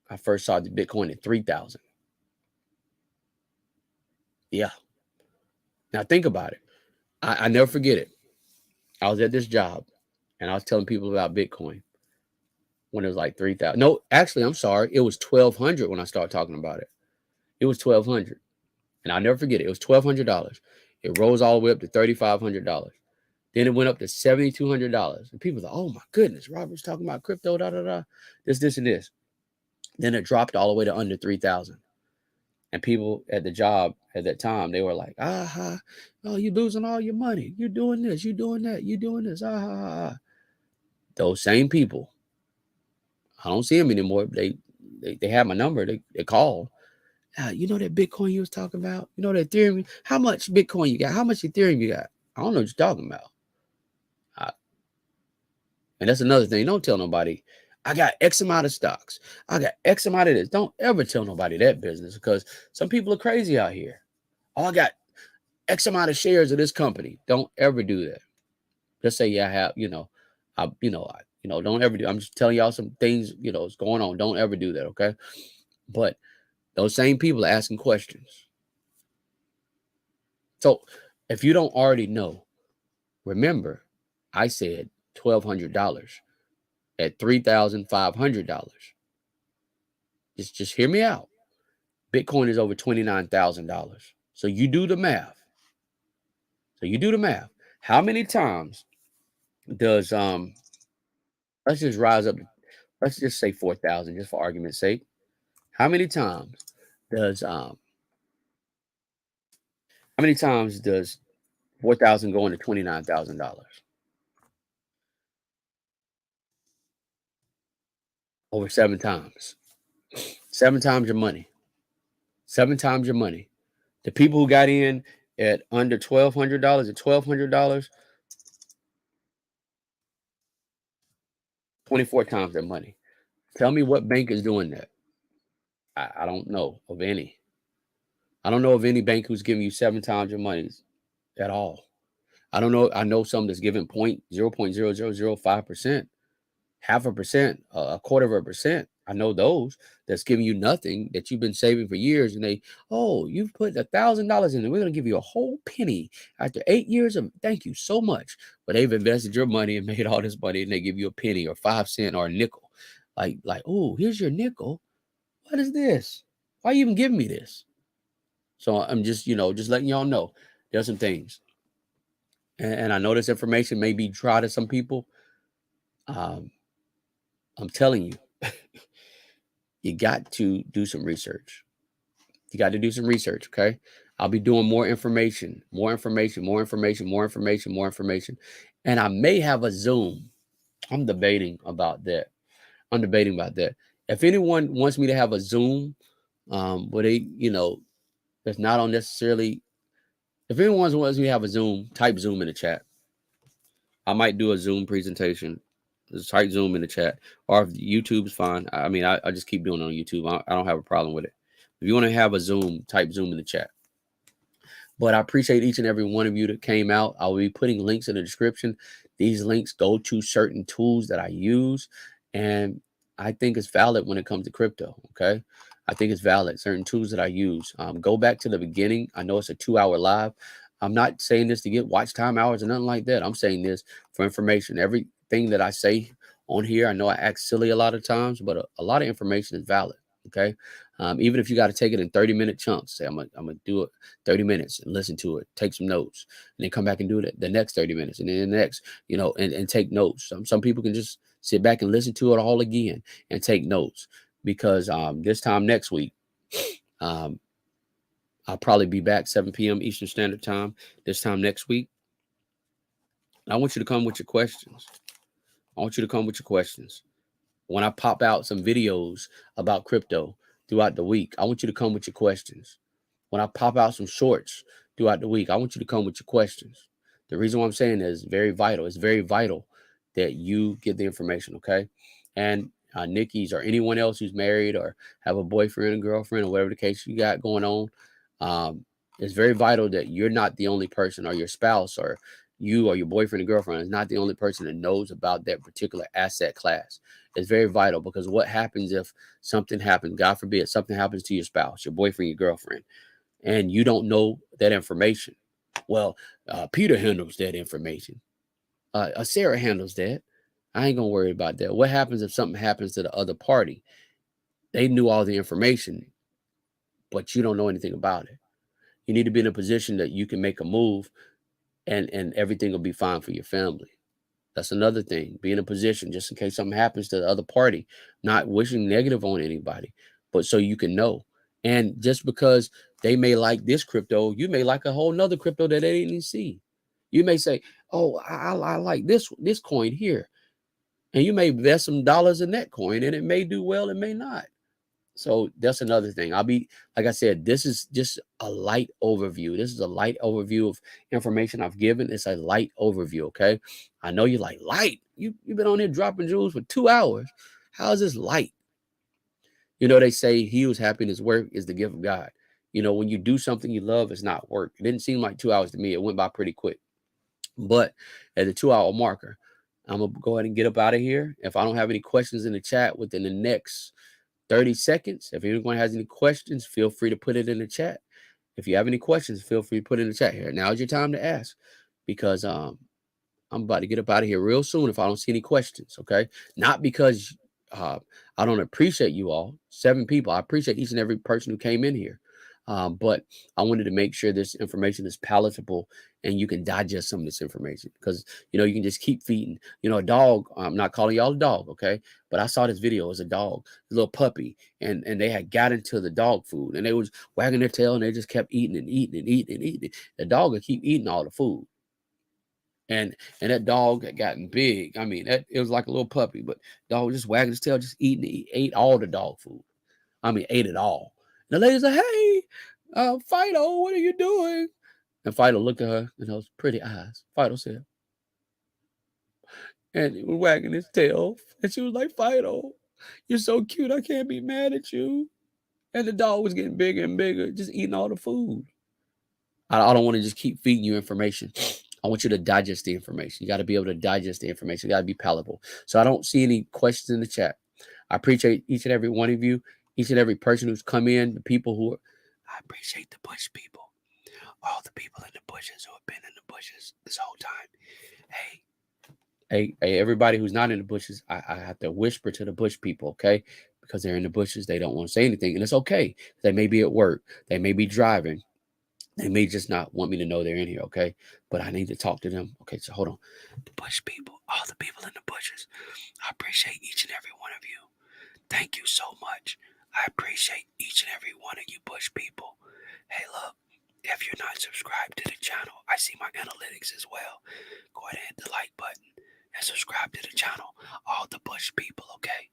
I first saw the Bitcoin at 3,000. Yeah. Now think about it. I never forget it. I was at this job and I was telling people about Bitcoin when it was like 3,000. No, actually, I'm sorry. It was 1,200 when I started talking about it. It was 1,200. And I'll never forget it. It was $1,200. It rose all the way up to $3,500. Then it went up to $7,200. And people thought, oh my goodness, Robert's talking about crypto, da da da. This, and this. Then it dropped all the way to under 3,000. And people at the job at that time, they were like, aha, oh, you losing all your money. You're doing this, you're doing that, you're doing this. Those same people, I don't see them anymore. They have my number. They call. You know that Bitcoin you was talking about? You know that Ethereum? How much Bitcoin you got? How much Ethereum you got? I don't know what you're talking about. And that's another thing. Don't tell nobody, I got X amount of stocks. I got X amount of this. Don't ever tell nobody that business because some people are crazy out here. Oh, I got X amount of shares of this company. Don't ever do that. Just say, yeah, I have, don't ever do. I'm just telling y'all some things, is going on. Don't ever do that, okay? But those same people are asking questions. So if you don't already know, remember, I said $1,200 at $3,500. Just hear me out. Bitcoin is over $29,000. So you do the math. How many times does let's just rise up, let's just say 4,000 just for argument's sake. How many times does 4,000 go into $29,000? Over 7 times. 7 times your money. 7 times your money. The people who got in at under $1,200 $24 times their money. Tell me what bank is doing that. I don't know of any. I don't know of any bank who's giving you 7 times your money at all. I don't know. I know some that's giving 0.0005%, 0.5%, a quarter of a percent. I know those that's giving you nothing that you've been saving for years. And you've put $1,000 in and we're going to give you a whole penny after 8 years of thank you so much. But they've invested your money and made all this money and they give you a penny or 5 cents or a nickel. Oh, here's your nickel. What is this? Why are you even giving me this? So I'm just letting y'all know there's some things. And I know this information may be dry to some people. I'm telling you, you got to do some research. Okay? I'll be doing more information. And I may have a Zoom. I'm debating about that. If anyone wants me to have a Zoom, where they, that's not on necessarily, if anyone wants me to have a Zoom, type Zoom in the chat. I might do a Zoom presentation. Just type Zoom in the chat. Or if YouTube's fine. I mean, I just keep doing it on YouTube. I don't have a problem with it. If you want to have a Zoom, type Zoom in the chat. But I appreciate each and every one of you that came out. I'll be putting links in the description. These links go to certain tools that I use. And I think it's valid when it comes to crypto. Okay. I think it's valid. Certain tools that I use. Go back to the beginning. I know it's a 2-hour live. I'm not saying this to get watch time hours or nothing like that. I'm saying this for information. Everything that I say on here, I know I act silly a lot of times, but a lot of information is valid. Okay. Even if you got to take it in 30-minute chunks, say I'm gonna do it 30 minutes and listen to it, take some notes, and then come back and do it the next 30 minutes, and then the next, and take notes. Some people can just sit back and listen to it all again and take notes because this time next week, I'll probably be back 7 p.m. Eastern Standard Time this time next week. I want you to come with your questions. When I pop out some videos about crypto throughout the week, I want you to come with your questions. When I pop out some shorts throughout the week, I want you to come with your questions. The reason why I'm saying that is very vital. It's very vital that you get the information, okay? And Nikki's or anyone else who's married or have a boyfriend and girlfriend or whatever the case you got going on, um, it's very vital that you're not the only person, or your spouse or you or your boyfriend and girlfriend is not the only person that knows about that particular asset class. It's very vital, because what happens if something happens, God forbid, something happens to your spouse, your boyfriend, your girlfriend, and you don't know that information? Well, Peter handles that information. Sarah handles that. I ain't gonna worry about that. What happens if something happens to the other party? They knew all the information, but you don't know anything about it. You need to be in a position that you can make a move, and everything will be fine for your family. That's another thing. Be in a position just in case something happens to the other party, not wishing negative on anybody, but so you can know. And just because they may like this crypto, you may like a whole nother crypto that they didn't even see. You may say, "Oh, I like this coin here," and you may invest some dollars in that coin, and it may do well, it may not. So that's another thing. Like I said, this is just a light overview. This is a light overview of information I've given. It's a light overview, okay? I know you're like, light? You've been on here dropping jewels for 2 hours. How is this light? They say he who's happy in his work is the gift of God. When you do something you love, it's not work. It didn't seem like 2 hours to me. It went by pretty quick. But at the 2 hour marker, I'm going to go ahead and get up out of here. If I don't have any questions in the chat within the next 30 seconds. If anyone has any questions, feel free to put it in the chat. If you have any questions, feel free to put it in the chat here. Now is your time to ask, because I'm about to get up out of here real soon if I don't see any questions, okay? Not because I don't appreciate you all. 7 people. I appreciate each and every person who came in here. But I wanted to make sure this information is palatable and you can digest some of this information, because you can just keep feeding. A dog. I'm not calling y'all a dog, okay? But I saw this video. It was a dog, a little puppy, and they had got into the dog food, and they was wagging their tail, and they just kept eating and eating and eating and eating. The dog would keep eating all the food, and that dog had gotten big. I mean, it was like a little puppy, but dog was just wagging his tail, just eating. He ate all the dog food. I mean, ate it all. And the lady said, "Hey, Fido, what are you doing?" And Fido looked at her in those pretty eyes. Fido said, and he was wagging his tail. And she was like, "Fido, you're so cute. I can't be mad at you." And the dog was getting bigger and bigger, just eating all the food. I don't want to just keep feeding you information. I want you to digest the information. You got to be able to digest the information. You got to be palatable. So I don't see any questions in the chat. I appreciate each and every one of you, each and every person who's come in, the people who are, I appreciate the bush people, all the people in the bushes who have been in the bushes this whole time. Hey, everybody who's not in the bushes, I have to whisper to the bush people, okay? Because they're in the bushes. They don't want to say anything. And it's okay. They may be at work. They may be driving. They may just not want me to know they're in here, okay? But I need to talk to them. Okay, so hold on. The bush people, all the people in the bushes, I appreciate each and every one of you. Thank you so much. I appreciate each and every one of you bush people. Hey, look, if you're not subscribed to the channel, I see my analytics as well. Go ahead and hit the like button and subscribe to the channel. All the bush people, okay?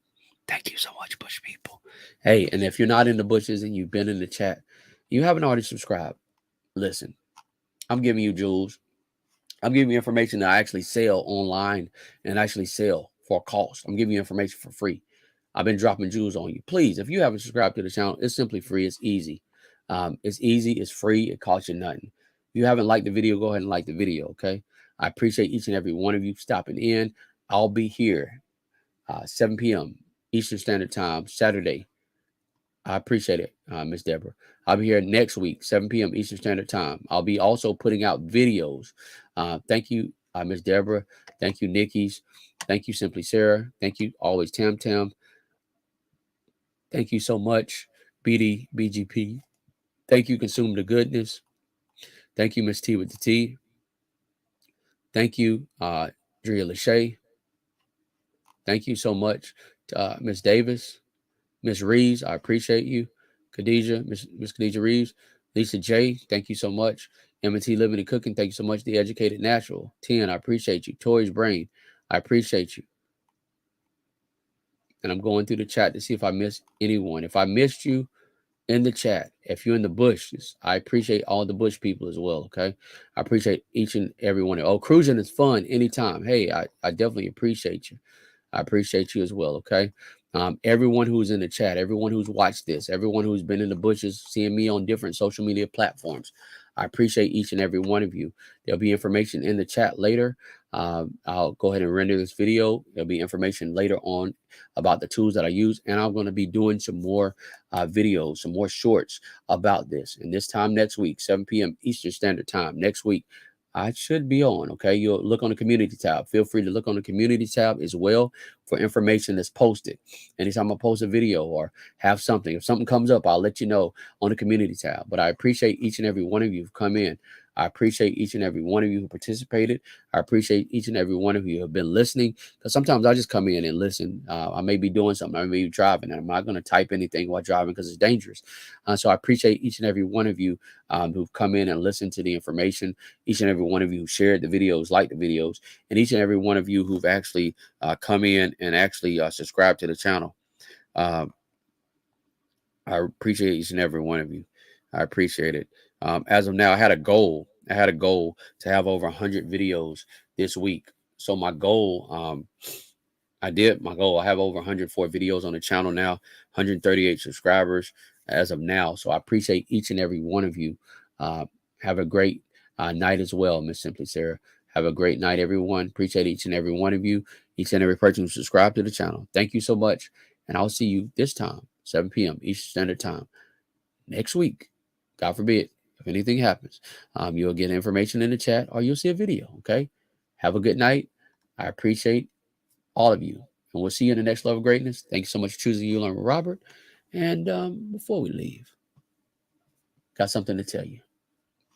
Thank you so much, bush people. Hey, and if you're not in the bushes and you've been in the chat, you haven't already subscribed. Listen, I'm giving you jewels. I'm giving you information that I actually sell online and actually sell for a cost. I'm giving you information for free. I've been dropping jewels on you. Please, if you haven't subscribed to the channel, it's simply free. It's easy. It's easy. It's free. It costs you nothing. If you haven't liked the video, go ahead and like the video, okay? I appreciate each and every one of you stopping in. I'll be here 7 p.m. Eastern Standard Time, Saturday. I appreciate it, Miss Deborah. I'll be here next week, 7 p.m. Eastern Standard Time. I'll be also putting out videos. Thank you, Miss Deborah. Thank you, Nikki's. Thank you, Simply Sarah. Thank you, always Tam Tam. Thank you so much, BGP. Thank you, Consume the Goodness. Thank you, Miss T with the T. Thank you, Drea Lachey. Thank you so much, Miss Davis. Miss Reeves, I appreciate you. Khadijah, Miss Khadijah Reeves. Lisa J, thank you so much. M&T Living and Cooking, thank you so much. The Educated Natural. 10, I appreciate you. Tori's Brain, I appreciate you. And I'm going through the chat to see if I missed anyone. If I missed you, in the chat. If you're in the bushes, I appreciate all the bush people as well. Okay. I appreciate each and every one of you. Oh, cruising is fun anytime. Hey, I definitely appreciate you. I appreciate you as well. Okay. Everyone who's in the chat, everyone who's watched this, everyone who's been in the bushes, seeing me on different social media platforms. I appreciate each and every one of you. There'll be information in the chat later. I'll go ahead and render this video. There'll be information later on about the tools that I use. And I'm going to be doing some more videos, some more shorts about this. And this time next week, 7 p.m. Eastern Standard Time, next week, I should be on. Okay. You'll look on the community tab. Feel free to look on the community tab as well for information that's posted. Anytime I post a video or have something, if something comes up, I'll let you know on the community tab. But I appreciate each and every one of you who've come in. I appreciate each and every one of you who participated. I appreciate each and every one of you who have been listening, because sometimes I just come in and listen. I may be doing something. I may be driving, and I'm not going to type anything while driving because it's dangerous. So I appreciate each and every one of you who've come in and listened to the information, each and every one of you who shared the videos, liked the videos, and each and every one of you who've actually come in and actually subscribe to the channel. I appreciate each and every one of you. I appreciate it. As of now, I had a goal. I had a goal to have over 100 videos this week. So my goal, I did my goal. I have over 104 videos on the channel now, 138 subscribers as of now. So I appreciate each and every one of you. Have a great night as well, Miss Simply Sarah. Have a great night, everyone. Appreciate each and every one of you, each and every person who subscribed to the channel. Thank you so much. And I'll see you this time, 7 p.m. Eastern Standard Time next week. God forbid, if anything happens, you'll get information in the chat or you'll see a video. Okay. Have a good night. I appreciate all of you. And we'll see you in the next level of greatness. Thank you so much for choosing You Learn with Robert. And before we leave, got something to tell you.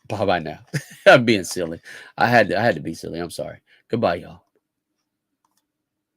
Bye bye now. I'm being silly. I had to be silly. I'm sorry. Goodbye, y'all.